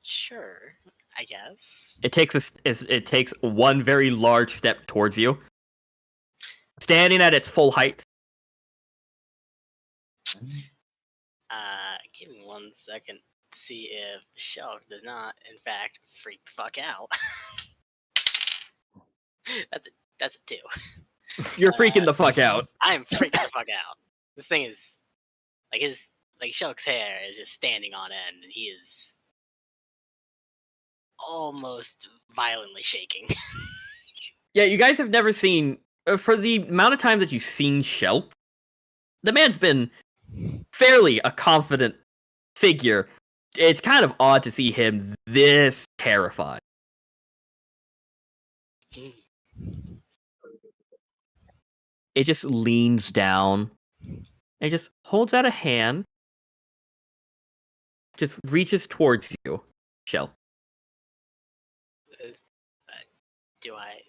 sure, I guess. It takes one very large step towards you. Standing at its full height. Give me 1 second to see if Shulk does not, in fact, freak the fuck out. That's a 2. You're freaking the fuck out. I'm freaking the fuck out. This thing is like Shulk's hair is just standing on end, and he is almost violently shaking. Yeah, you guys have never seen, for the amount of time that you've seen Shelp, the man's been fairly a confident figure. It's kind of odd to see him this terrified. It just leans down. It just holds out a hand. Just reaches towards you, Shell. Do I,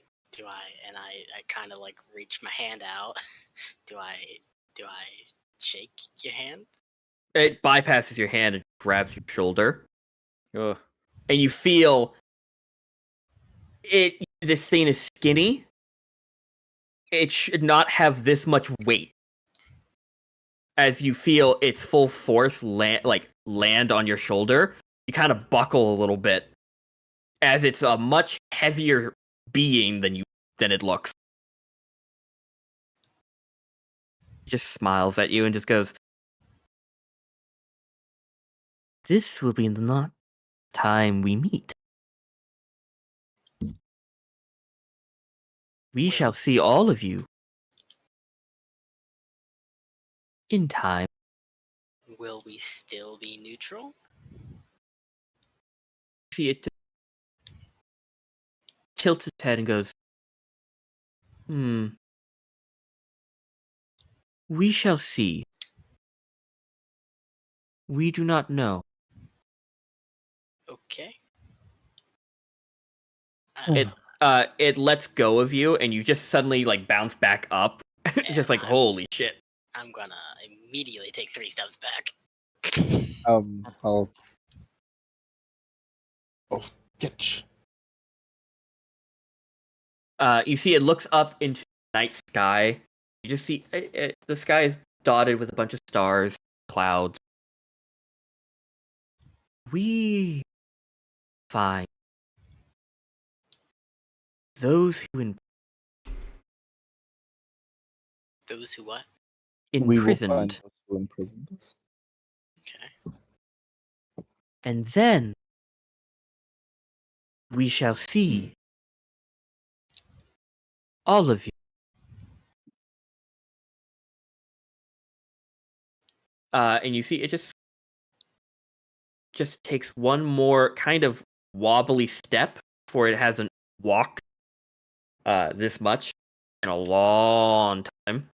and I kind of like reach my hand out. Do I shake your hand? It bypasses your hand and grabs your shoulder. Ugh. And you feel this thing is skinny. It should not have this much weight. As you feel its full force land on your shoulder, you kind of buckle a little bit. as it's a much heavier being than it looks. Just smiles at you and just goes, "This will be the not time we meet. We shall see all of you in time." Will we still be neutral? See it tilts its head and goes, "We shall see. We do not know." Okay. It lets go of you, and you just suddenly like bounce back up, just like holy shit. I'm gonna immediately take 3 steps back. I'll. Oh, get. You see, it looks up into the night sky. You just see the sky is dotted with a bunch of stars, clouds. We find those who Those who what? We will find imprisoned, those who imprisoned us. Okay. and then we shall see all of you. And you see it just takes one more kind of wobbly step before it hasn't walked this much in a long time.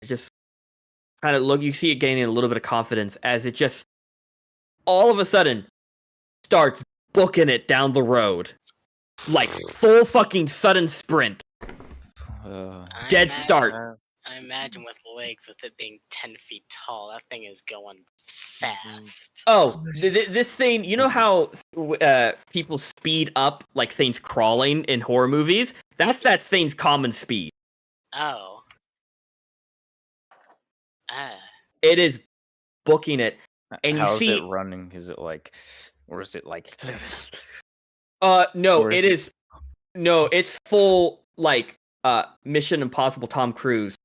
It just kind of you see it gaining a little bit of confidence as it just all of a sudden starts booking it down the road. Like full fucking sudden sprint. Dead start. I imagine with legs, with it being 10 feet tall, that thing is going fast. Oh, this thing, you know how people speed up like things crawling in horror movies? That's that thing's common speed. Oh. It is booking it. And you How's see it running? Is it like, or is it like? No, Or it is. No, it's full like Mission Impossible Tom Cruise.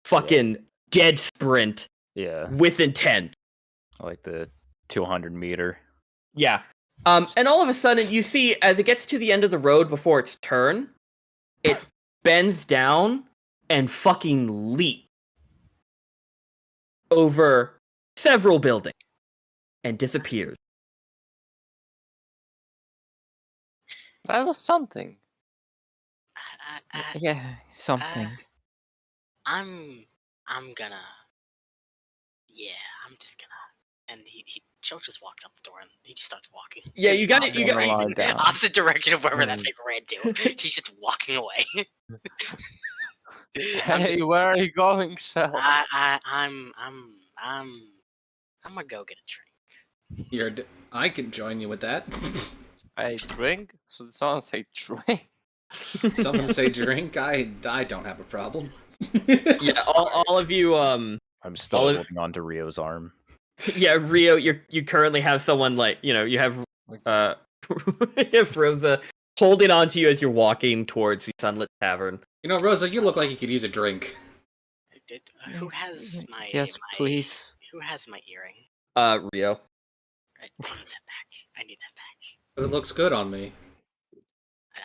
Fucking dead sprint. Yeah. With intent. Like the 200-meter. Yeah. And all of a sudden you see as it gets to the end of the road before its turn, it bends down and fucking leaps over several buildings and disappears. That was something. Yeah, something. I'm gonna. Yeah, I'm just gonna. And Joe just walks up the door and he just starts walking. Yeah, you got it. You got it. Opposite direction of wherever that thing ran to. He's just walking away. Hey, where are you going, Shell? I'm gonna go get a drink. I can join you with that. A drink? So someone say drink. Someone say drink. I don't have a problem. Yeah, all of you. I'm still holding on to Rio's arm. Yeah, Rio, you currently have someone like you have you have Rosa holding on to you as you're walking towards the Sunlit Tavern. Rosa, you look like you could use a drink. Who has my? Yes, please. Who has my earring? Rio. I need that back. I need that back. But it looks good on me.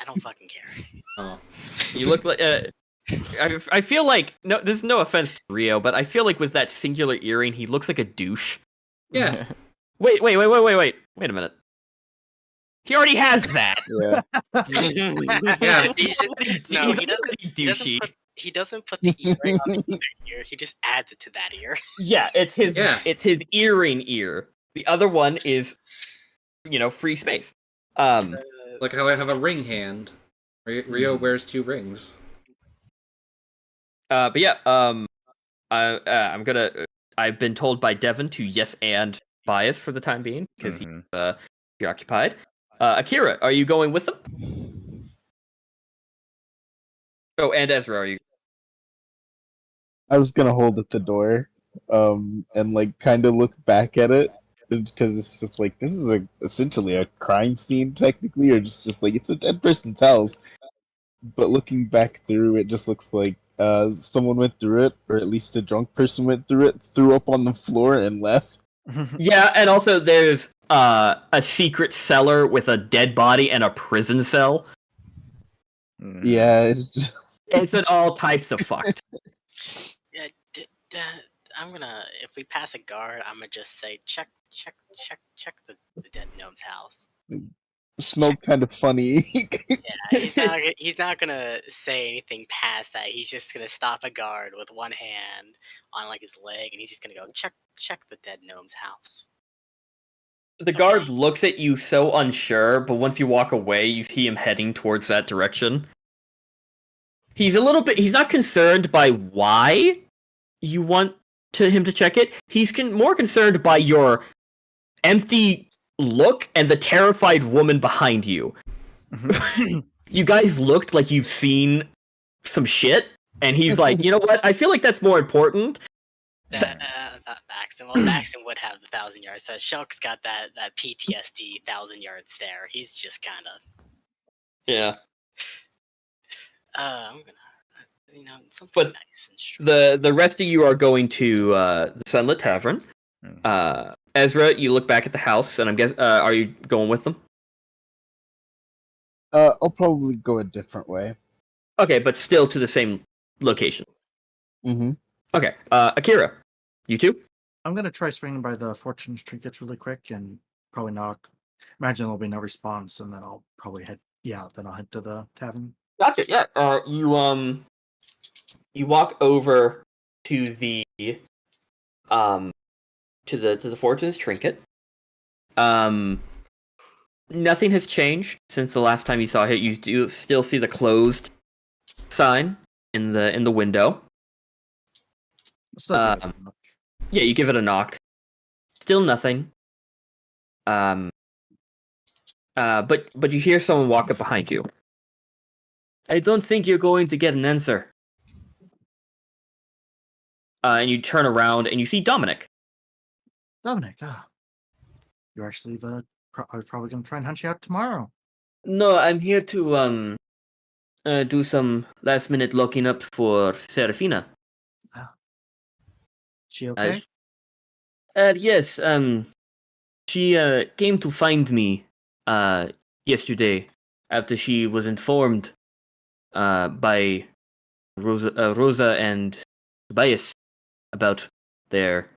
I don't fucking care. Oh. You look like. I feel like there's no offense to Rio, but I feel like with that singular earring, he looks like a douche. Yeah. Wait a minute. He already has that. Yeah. He doesn't put the earring on the ear. He just adds it to that ear. Yeah, it's his. Yeah. It's his earring ear. The other one is, free space. Like how I have a ring hand. Rio wears 2 rings. But yeah, I've been told by Devin to yes and bias for the time being because he's preoccupied. Akira, are you going with them? Oh, and Ezra, are you? I was gonna hold at the door, and like kind of look back at it because it's just like this is essentially a crime scene technically, or just like it's a dead person's house. But looking back through, it just looks like someone went through it, or at least a drunk person went through it, threw up on the floor, and left. Yeah, and also there's a secret cellar with a dead body and a prison cell. Yeah, it's just It's an all types of fucked. Yeah, I'm gonna. If we pass a guard, I'm gonna just say check the dead gnome's house. smelled kind of funny. Yeah, he's not gonna say anything past that. He's just gonna stop a guard with one hand on like his leg, and he's just gonna go check the dead gnome's house. The guard looks at you so unsure, but once you walk away, you see him heading towards that direction. He's not concerned by why you want him to check it. He's more concerned by your empty look and the terrified woman behind you. You guys looked like you've seen some shit, and he's like, you know what? I feel like that's more important. Baxton. Well, Baxton would have the 1,000-yard. So Shulk's got that PTSD 1,000-yard stare. He's just kind of. Yeah. I'm gonna, something But nice and strong. the rest of you are going to the Sunlit Tavern. Ezra, you look back at the house, and I'm guessing, are you going with them? I'll probably go a different way. Okay, but still to the same location. Mm-hmm. Okay, Akira, you too? I'm gonna try swinging by the fortune's trinkets really quick and probably knock. Imagine there'll be no response, and then I'll probably head. Yeah, then I'll head to the tavern. Gotcha. Yeah. You walk over to the to the fortune's trinket. Nothing has changed since the last time you saw it. You do still see the closed sign in the window. Yeah, you give it a knock. Still nothing. But you hear someone walk up behind you. I don't think you're going to get an answer. And you turn around and you see Dominic. Dominic, you're actually I was probably gonna try and hunt you out tomorrow. No, I'm here to do some last minute looking up for Serafina. She okay? Yes. She came to find me yesterday after she was informed by Rosa and Tobias about their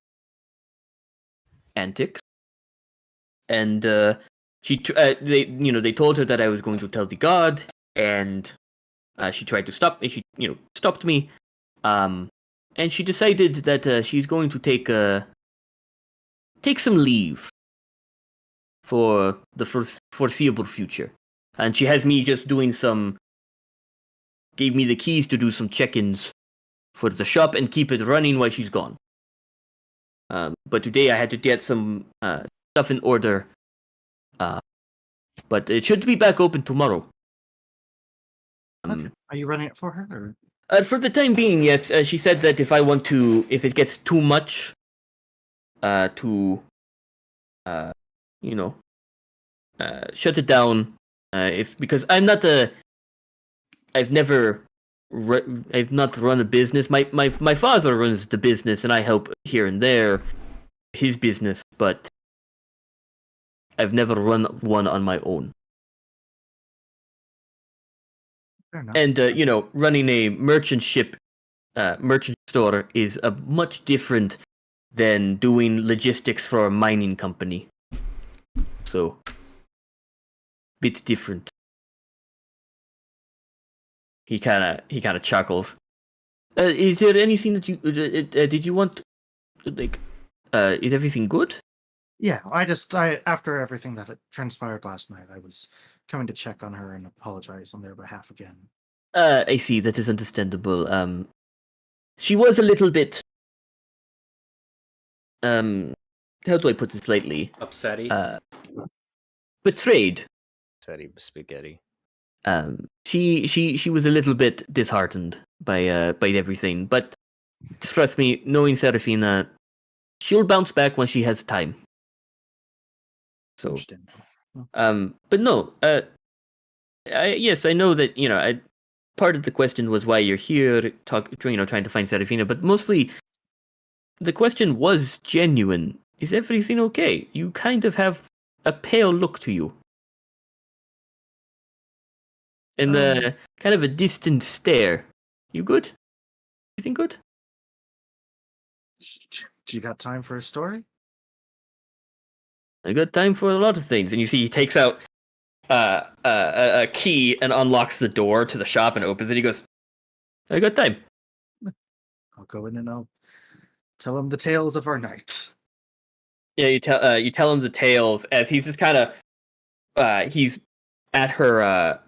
antics, and they told her that I was going to tell the guard, and she tried to stop me. She stopped me, and she decided that she's going to take some leave for the foreseeable future, and she has me just doing gave me the keys to do some check-ins for the shop and keep it running while she's gone. But today I had to get some stuff in order. But it should be back open tomorrow. Okay. Are you running it for her? Or? For the time being, yes. She said that if it gets too much, shut it down. Because I'm not I've not run a business. My father runs the business, and I help here and there, his business. But I've never run one on my own. Fair enough. And running a merchant store is a much different than doing logistics for a mining company. So, bit different. He kind of chuckles. Is there anything that you did you want? Is everything good? Yeah, I after everything that had transpired last night, I was coming to check on her and apologize on their behalf again. I see. That is understandable. She was a little bit. How do I put this lightly? Upsetty. Betrayed. Spaghetti. She was a little bit disheartened by everything, but trust me, knowing Serafina, she'll bounce back when she has time. So, Understandable. Well, but no, yes, I know that part of the question was why you're here, trying to find Serafina, but mostly the question was genuine. Is everything okay? You kind of have a pale look to you. And kind of a distant stare. You good? Everything good? do you got time for a story? I got time for a lot of things. And you see he takes out a key and unlocks the door to the shop and opens it. He goes, I got time. I'll go in and I'll tell him the tales of our night. Yeah, you tell him the tales as he's just kind of he's at her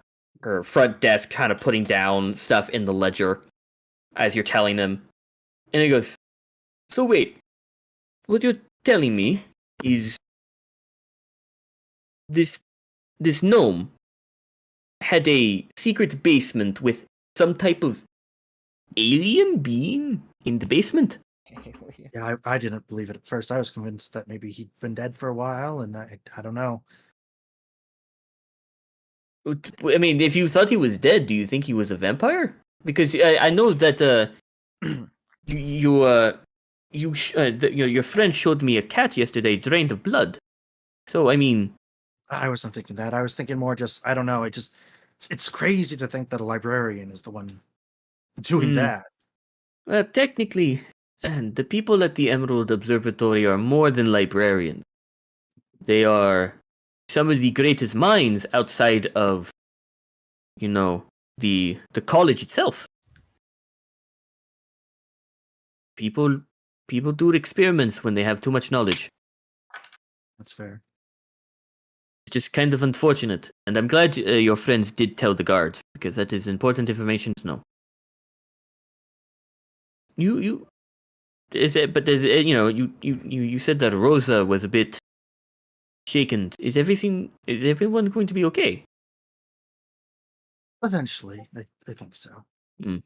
front desk, kind of putting down stuff in the ledger as you're telling him, and he goes, "So wait, what you're telling me is this gnome had a secret basement with some type of alien being in the basement?" Yeah, I didn't believe it at first. I was convinced that maybe he'd been dead for a while, and I don't know. I mean, if you thought he was dead, do you think he was a vampire? Because I know that your friend showed me a cat yesterday drained of blood. So I mean, I wasn't thinking that. I was thinking more just, I don't know. It's crazy to think that a librarian is the one doing that. Technically, and the people at the Emerald Observatory are more than librarians. They are some of the greatest minds outside of, the college itself. People do experiments when they have too much knowledge. That's fair. It's just kind of unfortunate, and I'm glad your friends did tell the guards, because that is important information to know. You is it? But there's you said that Rosa was a bit shaken. Is everyone going to be okay? Eventually, I think so. Do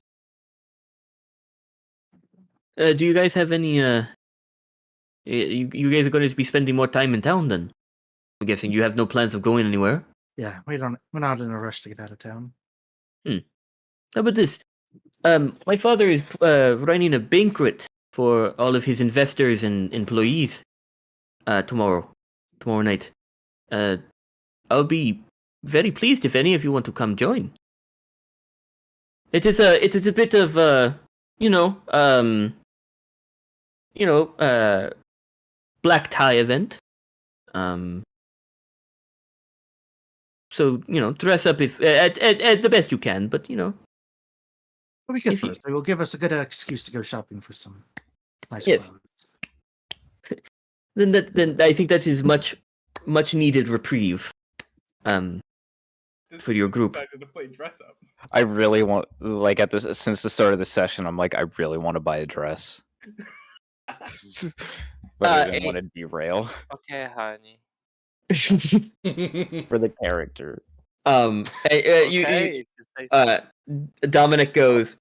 you guys have any you guys are going to be spending more time in town then? I'm guessing you have no plans of going anywhere. Yeah, we're not in a rush to get out of town. How about this? My father is running a banquet for all of his investors and employees tomorrow night. I'll be very pleased if any of you want to come join. It is a bit of black tie event. So dress up if at the best you can, but It'll be good for us. It will give us a good excuse to go shopping for some nice clothes. Then I think that is much needed reprieve. For your group. Decided to play dress up. I really want, since the start of the session, I'm like, I really want to buy a dress. But I didn't want to derail. Okay, honey. For the character. Dominic goes,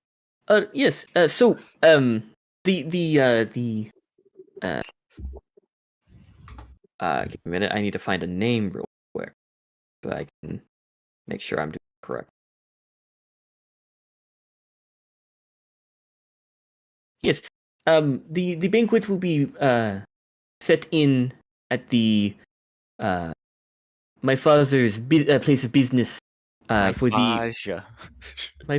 yes, so give me a minute, I need to find a name real quick, but I can make sure I'm doing it correct. Yes, the banquet will be set in at the my father's place of business for the my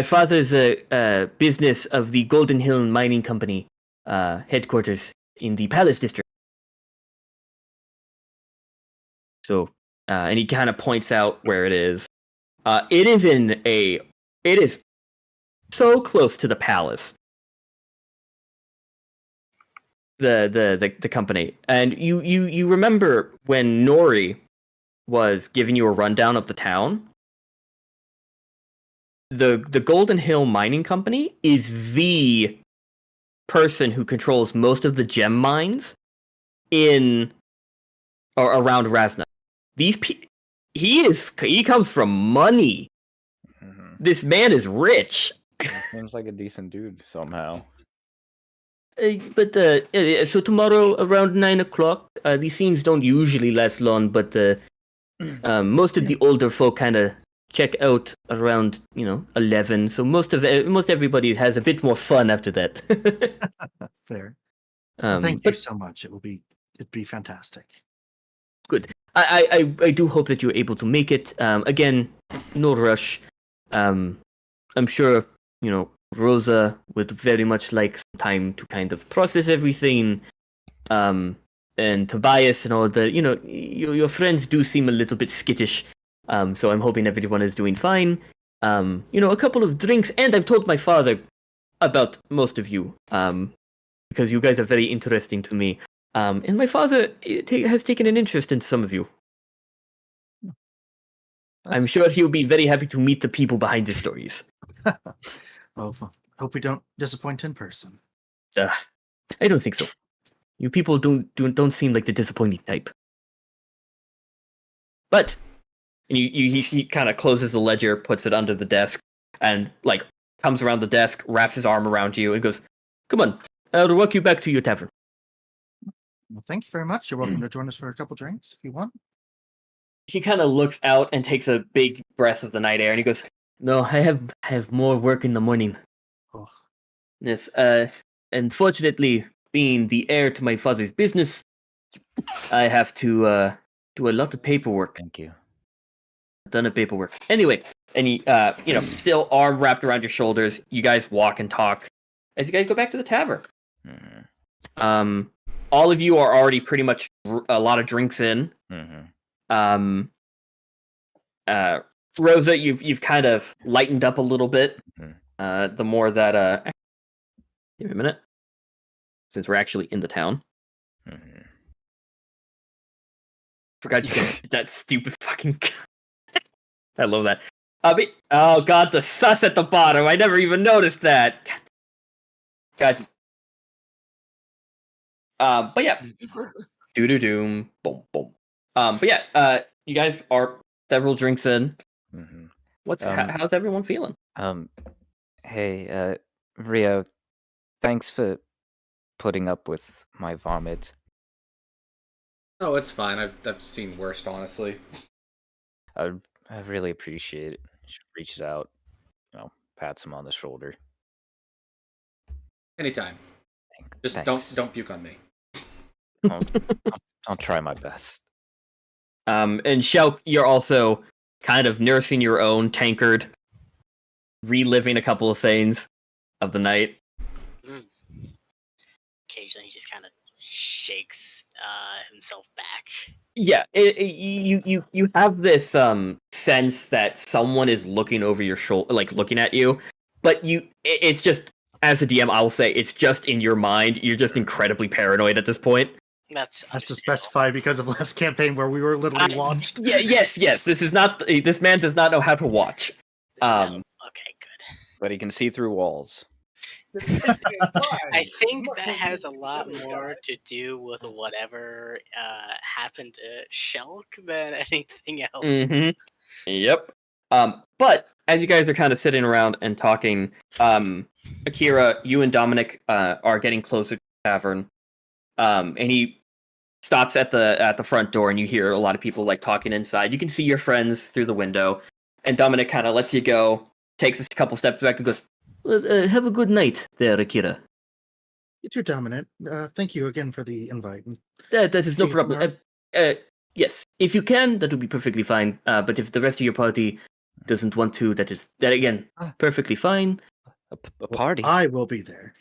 father's business of the Golden Hill Mining Company headquarters in the Palace District. So, and he kind of points out where it is. It is so close to the palace. The company, and you remember when Nori was giving you a rundown of the town? The Golden Hill Mining Company is the person who controls most of the gem mines in or around Razna. He comes from money. Mm-hmm. This man is rich. He seems like a decent dude somehow. So tomorrow around 9 o'clock. These scenes don't usually last long, but most of the older folk kind of check out around 11. So most everybody has a bit more fun after that. Fair. Well, thank you so much. It'd be fantastic. Good. I do hope that you're able to make it. Again, no rush. I'm sure Rosa would very much like some time to kind of process everything. And Tobias and all the your friends do seem a little bit skittish. So I'm hoping everyone is doing fine. A couple of drinks, and I've told my father about most of you. Because you guys are very interesting to me. And my father has taken an interest in some of you. I'm sure he'll be very happy to meet the people behind the stories. Well, hope we don't disappoint in person. I don't think so. You people don't seem like the disappointing type. But he kind of closes the ledger, puts it under the desk, and comes around the desk, wraps his arm around you, and goes, "Come on, I'll walk you back to your tavern." Well, thank you very much. You're welcome to join us for a couple drinks if you want. He kind of looks out and takes a big breath of the night air, and he goes, "No, I have more work in the morning." Oh. Yes, unfortunately, being the heir to my father's business, I have to do a lot of paperwork. Thank you. A ton of paperwork. Anyway, and he, still arm wrapped around your shoulders, you guys walk and talk as you guys go back to the tavern. Mm-hmm. All of you are already pretty much a lot of drinks in. Mm-hmm. Rosa, you've kind of lightened up a little bit. Mm-hmm. The more that give me a minute, since we're actually in the town. Mm-hmm. Forgot you guys did that stupid fucking. I love that. Oh god, the sus at the bottom. I never even noticed that. God. But yeah. Doo-doo-doom. Boom, boom. But yeah, you guys are several drinks in. Mm-hmm. How's everyone feeling? Hey, Rio, thanks for putting up with my vomit. Oh, it's fine. I've seen worse, honestly. I really appreciate it. Just reach out, pats him on the shoulder. Anytime. Just Thanks. don't puke on me. I'll try my best. And Shelk, you're also kind of nursing your own tankard, reliving a couple of things of the night. Occasionally, he just kind of shakes himself back. Yeah, you have this sense that someone is looking over your shoulder, looking at you, but it's just, as a DM, I will say it's just in your mind. You're just incredibly paranoid at this point. That's to specify because of last campaign where we were literally watched. Yes. This man does not know how to watch. Okay, good. But he can see through walls. I think that has a lot more to do with whatever happened to Shelk than anything else. Mm-hmm. Yep. But as you guys are kind of sitting around and talking, Akira, you and Dominic are getting closer to the tavern. And he stops at the front door, and you hear a lot of people talking inside. You can see your friends through the window, and Dominic kind of lets you go, takes a couple steps back, and goes, "Well, have a good night there, Akira." You too, Dominic. Thank you again for the invite. That is no problem. Yes, if you can, that would be perfectly fine. But if the rest of your party doesn't want to, that again perfectly fine. A party. Well, I will be there.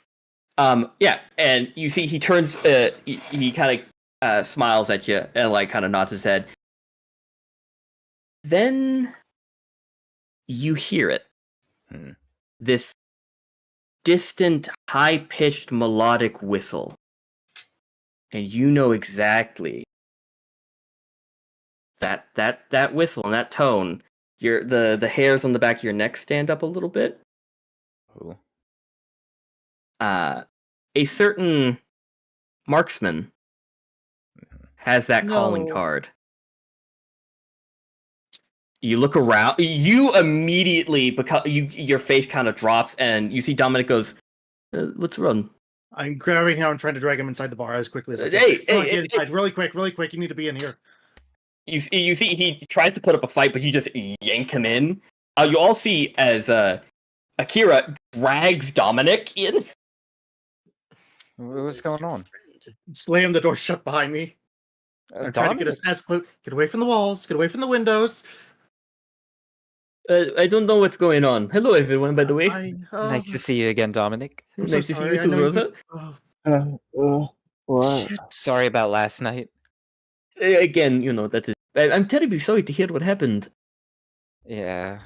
Yeah, and you see he turns. He kind of smiles at you and kind of nods his head. Then you hear it. This distant, high-pitched melodic whistle, and you know exactly that whistle and that tone. The hairs on the back of your neck stand up a little bit. Ooh. A certain marksman has that calling card. You look around. You immediately, because your face kind of drops, and you see Dominic goes, "What's wrong?" I'm grabbing him and trying to drag him inside the bar as quickly as I can. Hey, Come on, hey, get hey, inside, really quick, really quick. You need to be in here. You see, he tries to put up a fight, but you just yank him in. You all see as Akira drags Dominic in. What's going on? Slam the door shut behind me. I'm trying to get us as close. Get away from the walls. Get away from the windows. I don't know what's going on. Hello, everyone. By the way, Nice to see you again, Dominic. I'm so nice to see sorry. you I too, know Rosa. What? Shit. Sorry about last night. Again, that is. I'm terribly sorry to hear what happened. Yeah.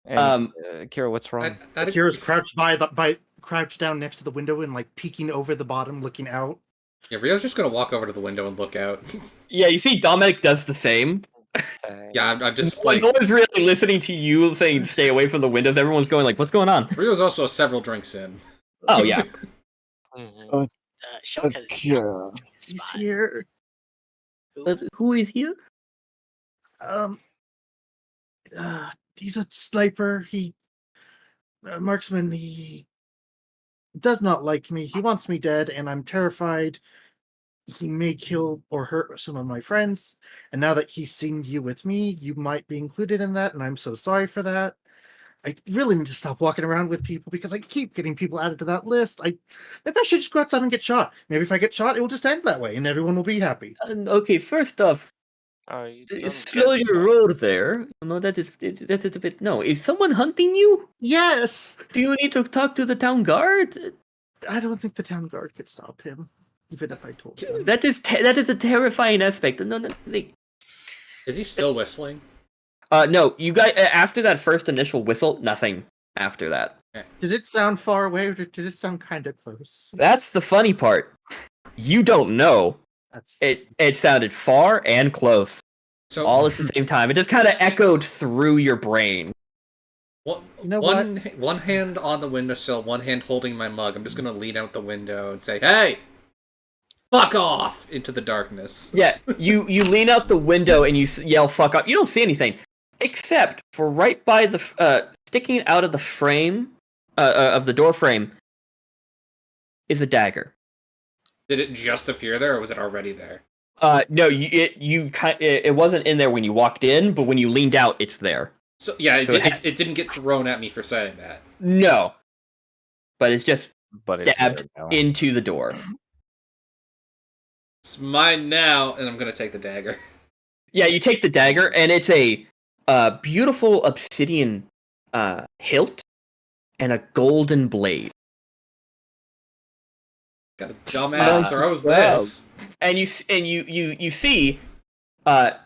And, Kira, what's wrong? Akira's crouched crouched down next to the window and like peeking over the bottom, looking out. Yeah, Rio's just gonna walk over to the window and look out. Yeah, you see, Dominic does the same. Yeah, I'm just Like, no one's really listening to you saying stay away from the windows. Everyone's going like, "What's going on?" Rio's also several drinks in. Oh yeah. Shulk has Akira. He's here. Who is here? He's a sniper. Marksman. He does not like me. He wants me dead, and I'm terrified he may kill or hurt some of my friends. And now that he's seen you with me, you might be included in that, and I'm so sorry for that. I really need to stop walking around with people because I keep getting people added to that list. Maybe I should just go outside and get shot. Maybe if I get shot, it will just end that way, and everyone will be happy. Okay, first off, slow your roll there. No, that is a bit. No, is someone hunting you? Yes. Do you need to talk to the town guard? I don't think the town guard could stop him, even if I told him. That is a terrifying aspect. No. Is he still whistling? No. You guys, after that first initial whistle, nothing after that. Did it sound far away, or did it sound kind of close? That's the funny part. You don't know. It sounded far and close, so all at the same time. It just kind of echoed through your brain. One hand on the windowsill, one hand holding my mug. I'm just gonna lean out the window and say, "Hey, fuck off!" into the darkness. Yeah, you lean out the window and you yell, "Fuck off!" You don't see anything, except for right by the sticking out of the frame of the door frame is a dagger. Did it just appear there, or was it already there? No, it wasn't in there when you walked in, but when you leaned out, it's there. So yeah, it didn't get thrown at me for saying that. No, but it's just stabbed into the door. It's mine now, and I'm gonna take the dagger. Yeah, you take the dagger, and it's a beautiful obsidian hilt and a golden blade. Got a dumbass throws this, and you see, it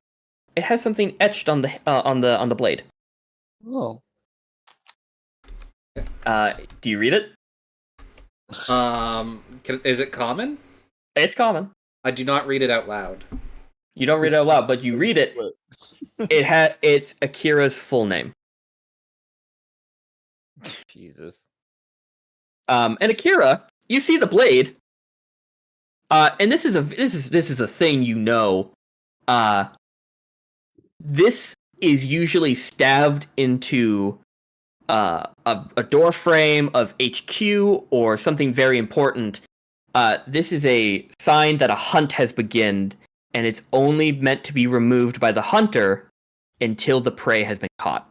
has something etched on the blade. Oh. Do you read it? Is it common? It's common. I do not read it out loud. You don't read it out loud, but you read it. It's Akira's full name. Jesus. And Akira, you see the blade. And this is a thing you know. This is usually stabbed into a door frame of HQ or something very important. This is a sign that a hunt has begun, and it's only meant to be removed by the hunter until the prey has been caught.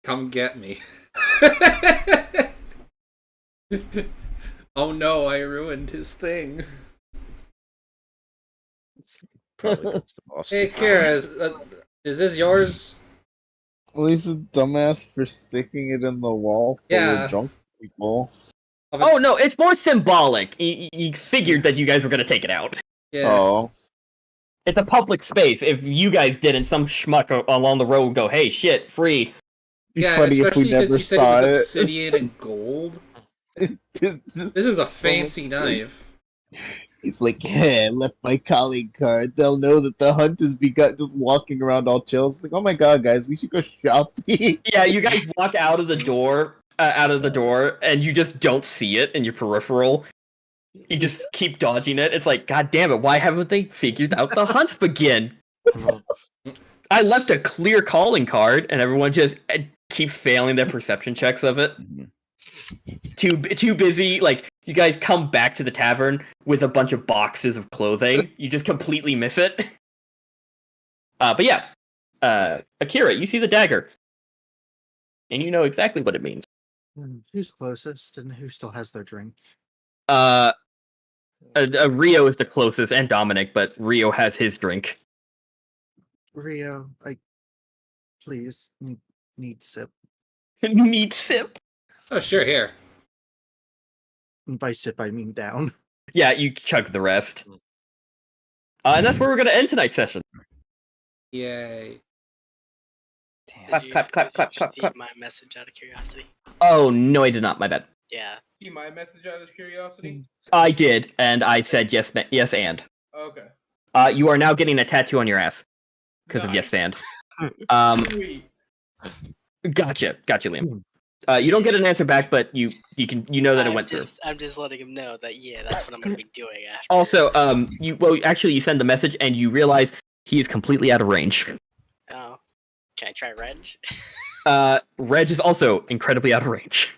Come get me. Oh no, I ruined his thing. Hey, Kira, is this yours? At least a dumbass for sticking it in the wall full of junk people. Oh no, it's more symbolic. He figured that you guys were gonna take it out. Yeah. Oh. It's a public space. If you guys didn't, some schmuck along the road would go, "Hey, shit, free." Yeah, especially since you said it was obsidian and gold. This is a fancy knife. He's like, "Yeah, I left my calling card. They'll know that the hunt has begun." Just walking around all chill. It's like, oh my god, guys, we should go shopping. Yeah, you guys walk out of the door, and you just don't see it in your peripheral. You just keep dodging it. It's like, god damn it, why haven't they figured out the hunts begin? I left a clear calling card, and everyone just keep failing their perception checks of it. Mhm. Too busy. Like, you guys come back to the tavern with a bunch of boxes of clothing. You just completely miss it. But yeah, Akira, you see the dagger, and you know exactly what it means. Who's closest and who still has their drink? Rio is the closest, and Dominic, but Rio has his drink. Rio, please need sip. Need sip. Oh, sure, here. And by sip, I mean down. Yeah, you chug the rest. And that's where we're gonna end tonight's session. Yay. Clap, clap, clap, clap, clap, see clap. my message out of curiosity? Oh no, I did not. My bad. Yeah. See my message out of curiosity? I did, and I said yes, yes, and. Okay. You are now getting a tattoo on your ass because of yes, and. Sweet. Gotcha, Liam. You don't get an answer back, but you know that it went through. I'm just letting him know that that's what I'm gonna be doing after. Also, you send the message and you realize he is completely out of range. Oh, can I try Reg? Reg is also incredibly out of range.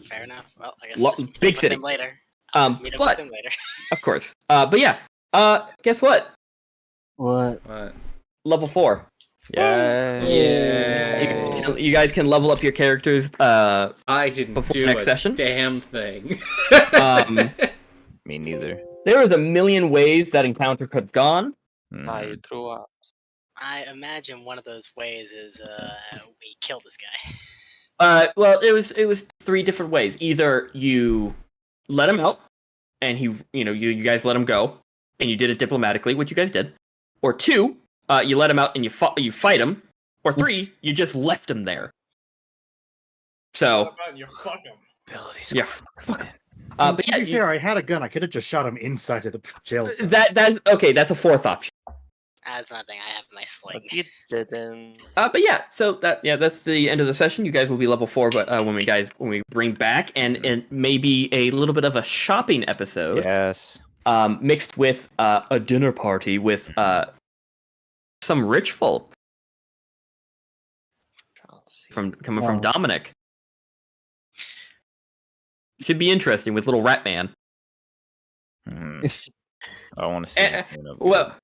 Fair enough. Well, I guess Lo- I'll just meet big up with city. him later. I'll just meet up but- with him later. Of course. But yeah. Guess what? What? What? Level 4. Yeah. Yeah. You guys can level up your characters. I didn't Before do next a session? damn thing. Me neither. There was a million ways that encounter could have gone. Ah, you threw up. I imagine one of those ways is we kill this guy. Well, it was 3 different ways. Either you let him out, and you guys let him go, and you did it diplomatically, which you guys did. Or 2, you let him out and you fight him. Or 3, you just left him there. So You fuck him. Abilities. yeah, but To yeah, be fair, I had a gun. I could have just shot him inside of the jail cell. that's okay. That's a 4th option. That's my thing. I have my sling. But you didn't. But yeah, so that's the end of the session. You guys will be level 4, but when we bring back and maybe a little bit of a shopping episode. Yes. Mixed with a dinner party with some rich folk coming from Dominic. Should be interesting with little Rat Man. I want to see. Well,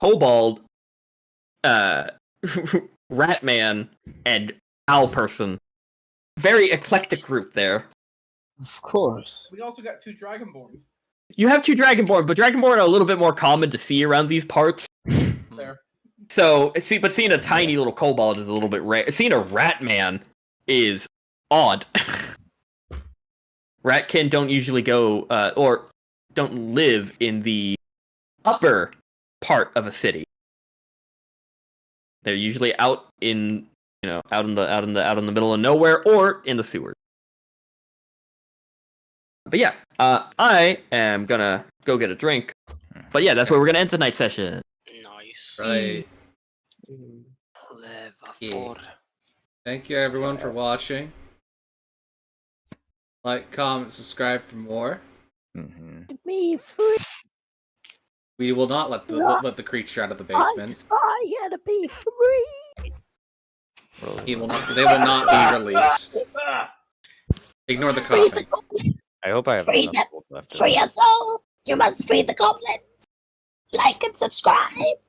Kobold, Rat Man, and Owl Person. Very eclectic group there. Of course. We also got 2 Dragonborns. You have 2 Dragonborn, but Dragonborn are a little bit more common to see around these parts. There. So, seeing a tiny little kobold is a little bit rare. Seeing a rat man is odd. Ratkin don't usually go, or don't live in the upper part of a city. They're usually out in the middle of nowhere or in the sewers. But yeah, I am gonna go get a drink. But yeah, that's where we're gonna end tonight's session. Nice. Right. Yeah. Thank you everyone for watching. Like, comment, subscribe for more. Me free. We will not let the creature out of the basement. I gotta be free. They will not be released. Ignore the coughing. I hope I have Free enough them. gold left. Free us all. You must free the goblins. Like and subscribe.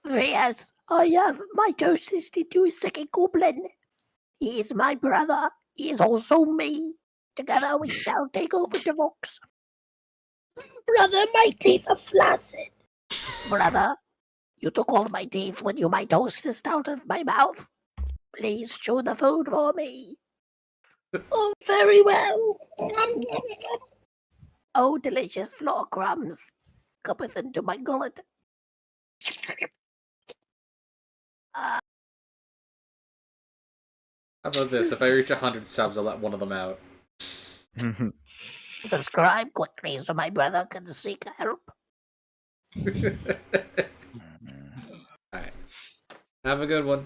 Yes, I have my closest into a second goblin. He is my brother. He is also me. Together we shall take over Devox. Brother, my teeth are flaccid. Brother, you took all my teeth when you my toastest out of my mouth. Please chew the food for me. Oh, very well. Oh, delicious floor crumbs. Cuppeth into my gullet. How about this? If I reach 100 subs, I'll let one of them out. Subscribe quickly so my brother can seek help. Alright. Have a good one.